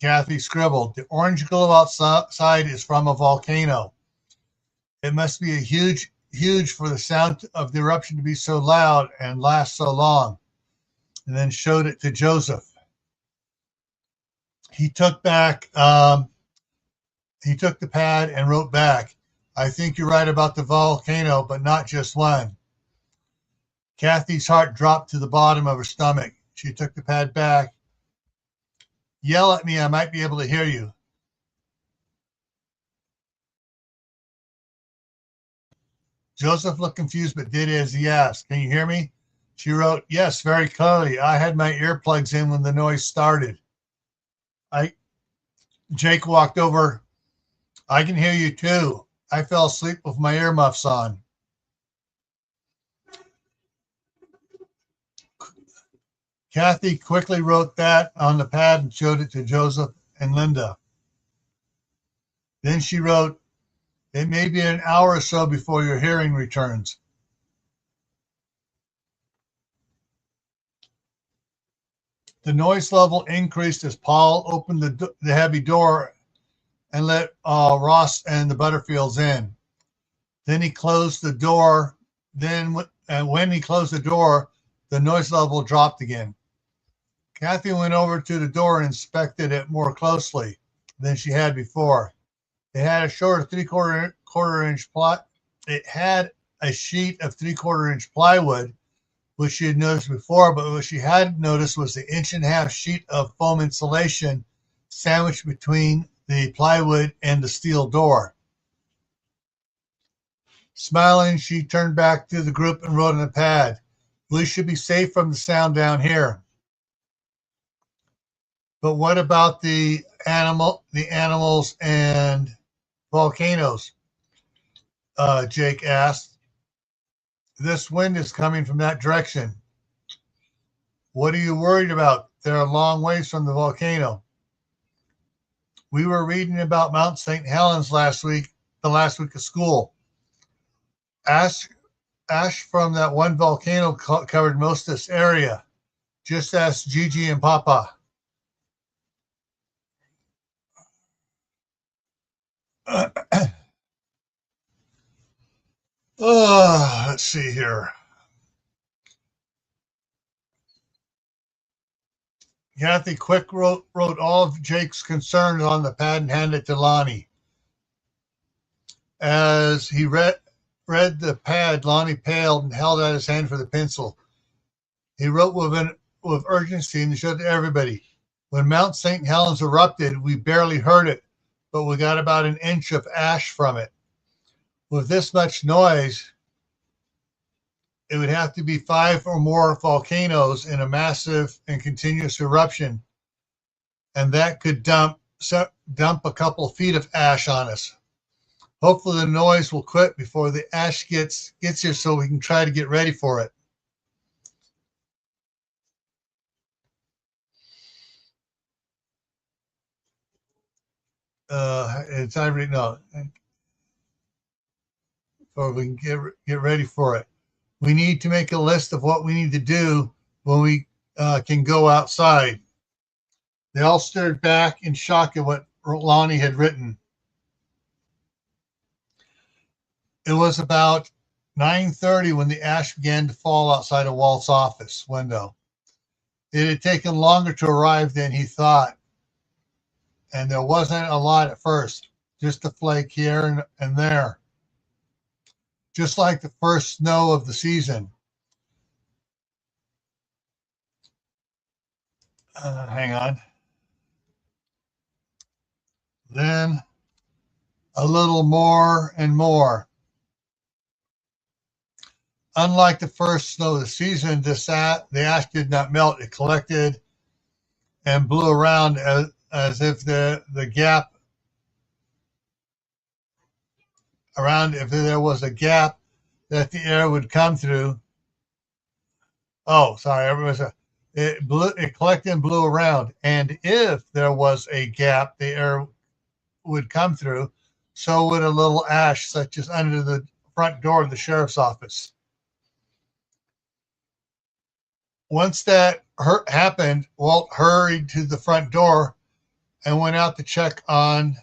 Kathy scribbled, "The orange glow outside is from a volcano. It must be a huge for the sound of the eruption to be so loud and last so long." And then showed it to Joseph. He took the pad and wrote back, "I think you're right about the volcano, but not just one." Kathy's heart dropped to the bottom of her stomach. She took the pad back. "Yell at me, I might be able to hear you." Joseph looked confused but did as he asked. "Can you hear me?" She wrote, "Yes, very clearly. I had my earplugs in when the noise started." Jake walked over. "I can hear you too. I fell asleep with my earmuffs on." Kathy quickly wrote that on the pad and showed it to Joseph and Linda. Then she wrote, "It may be an hour or so before your hearing returns." The noise level increased as Paul opened the heavy door and let Ross and the Butterfields in. Then he closed the door. When he closed the door, the noise level dropped again. Kathy went over to the door and inspected it more closely than she had before. It had a short 3/4 inch plot. It had a sheet of 3/4 inch plywood, which she had noticed before, but what she hadn't noticed was the 1.5 inch sheet of foam insulation sandwiched between the plywood and the steel door. Smiling, she turned back to the group and wrote on a pad, "We should be safe from the sound down here." "But what about the animals and volcanoes?" Jake asked. "This wind is coming from that direction." "What are you worried about? They're a long ways from the volcano." "We were reading about Mount St. Helens the last week of school. Ash from that one volcano covered most of this area. Just ask Gigi and Papa." Let's see here. Kathy quick wrote all of Jake's concerns on the pad and handed it to Lonnie. As he read the pad, Lonnie paled and held out his hand for the pencil. He wrote with urgency and showed to everybody. "When Mount St. Helens erupted, we barely heard it, but we got about 1 inch of ash from it. With this much noise, it would have to be 5 or more volcanoes in a massive and continuous eruption, and that could dump a couple of feet of ash on us. Hopefully the noise will quit before the ash gets here so we can try to get ready for it." it's I already know. So we can get ready for it. We need to make a list of what we need to do when we can go outside. They all stared back in shock at what Lonnie had written. It was about 9:30 when the ash began to fall outside of Walt's office window. It had taken longer to arrive than he thought, and there wasn't a lot at first, just a flake here and there, just like the first snow of the season. Hang on. Then a little more and more. Unlike the first snow of the season, the ash did not melt. It collected and blew around as if the gap around, if there was a gap that the air would come through. Oh, sorry, it collected and blew around, and if there was a gap the air would come through, so would a little ash, such as under the front door of the sheriff's office. Once that happened, Walt hurried to the front door and went out to check on.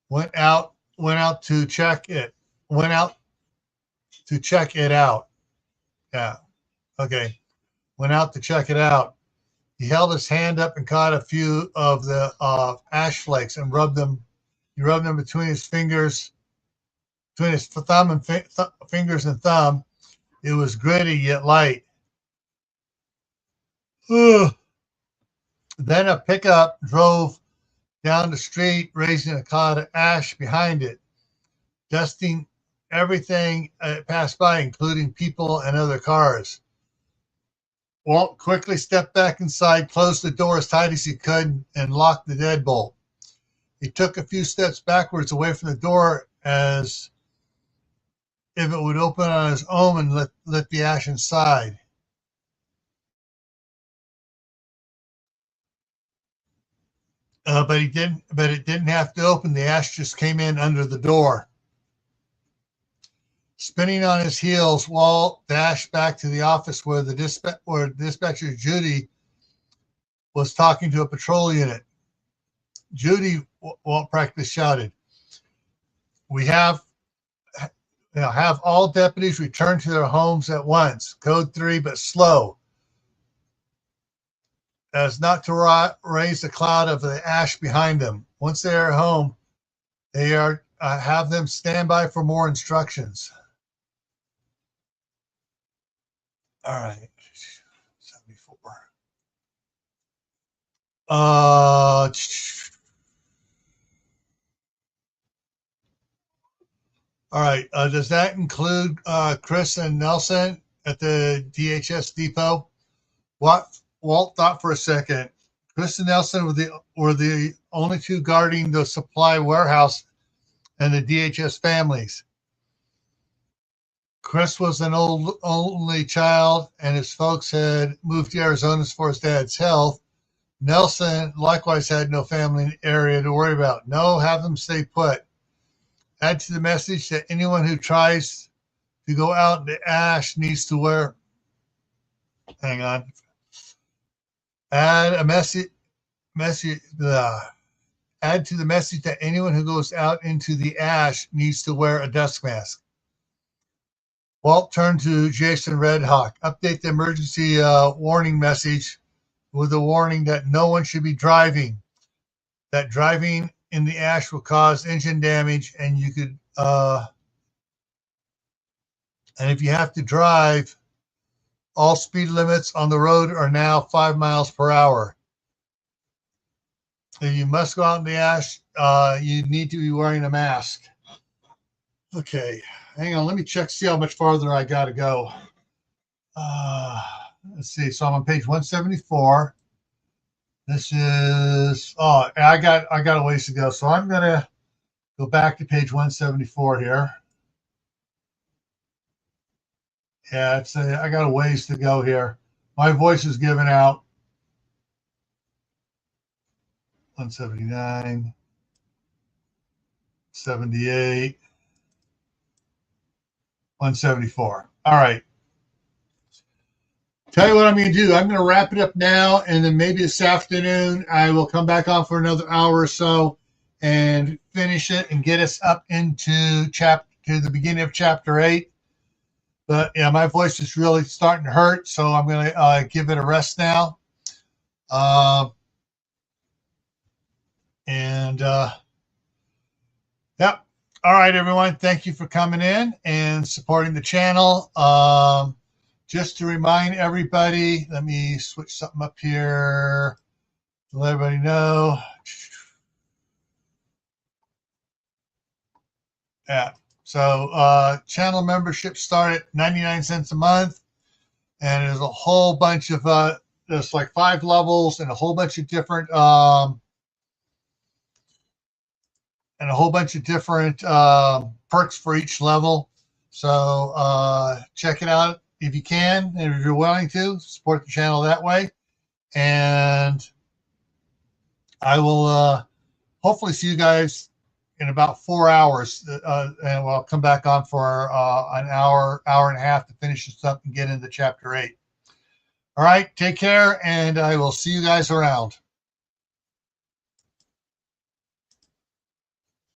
Went out to check it. Went out to check it out. Yeah. Okay. Went out to check it out. He held his hand up and caught a few of the ash flakes and rubbed them. He rubbed them between his fingers, between his thumb and fingers and thumb. It was gritty yet light. Ugh. Then a pickup drove down the street, raising a cloud of ash behind it, dusting everything it passed by, including people and other cars. Walt quickly stepped back inside, closed the door as tight as he could, and locked the deadbolt. He took a few steps backwards away from the door as if it would open on its own and let the ash inside. But it didn't have to open. The ash just came in under the door. Spinning on his heels, Walt dashed back to the office where dispatcher Judy was talking to a patrol unit. Judy, Walt practically shouted, "We have all deputies return to their homes at once. Code 3, but slow, as not to raise a cloud of the ash behind them. Once they are home, they are have them stand by for more instructions." All right, 74. All right. Does that include Chris and Nelson at the DHS depot? Walt thought for a second. Chris and Nelson were the only two guarding the supply warehouse and the DHS families. Chris was an only child, and his folks had moved to Arizona for his dad's health. Nelson likewise had no family in the area to worry about. No, have them stay put. Add to the message that anyone who tries to go out in the ash needs to wear. Hang on. Add a message. Add to the message that anyone who goes out into the ash needs to wear a dust mask. Walt turned to Jason Redhawk. Update the emergency warning message with a warning that no one should be driving. That driving in the ash will cause engine damage, and you could and if you have to drive, all speed limits on the road are now 5 miles per hour. If you must go out in the ash, you need to be wearing a mask. Okay, hang on. Let me check, see how much farther I got to go. Let's see. So I'm on page 174. This is, I got a ways to go. So I'm going to go back to page 174 here. Yeah, I got a ways to go here. My voice is giving out. 179, 78, 174. All right. Tell you what I'm going to do. I'm going to wrap it up now, and then maybe this afternoon I will come back on for another hour or so and finish it and get us up into the beginning of chapter 8. But yeah, my voice is really starting to hurt, so I'm going to give it a rest now. Yep. All right, everyone. Thank you for coming in and supporting the channel. Just to remind everybody, let me switch something up here to let everybody know. Yeah. So channel membership start at 99 cents a month. And there's a whole bunch of, there's like 5 levels and a whole bunch of different, perks for each level. So check it out if you can, and if you're willing to support the channel that way. And I will hopefully see you guys in about 4 hours, and I'll come back on for an hour and a half to finish this up and get into chapter 8. All right, take care, and I will see you guys around.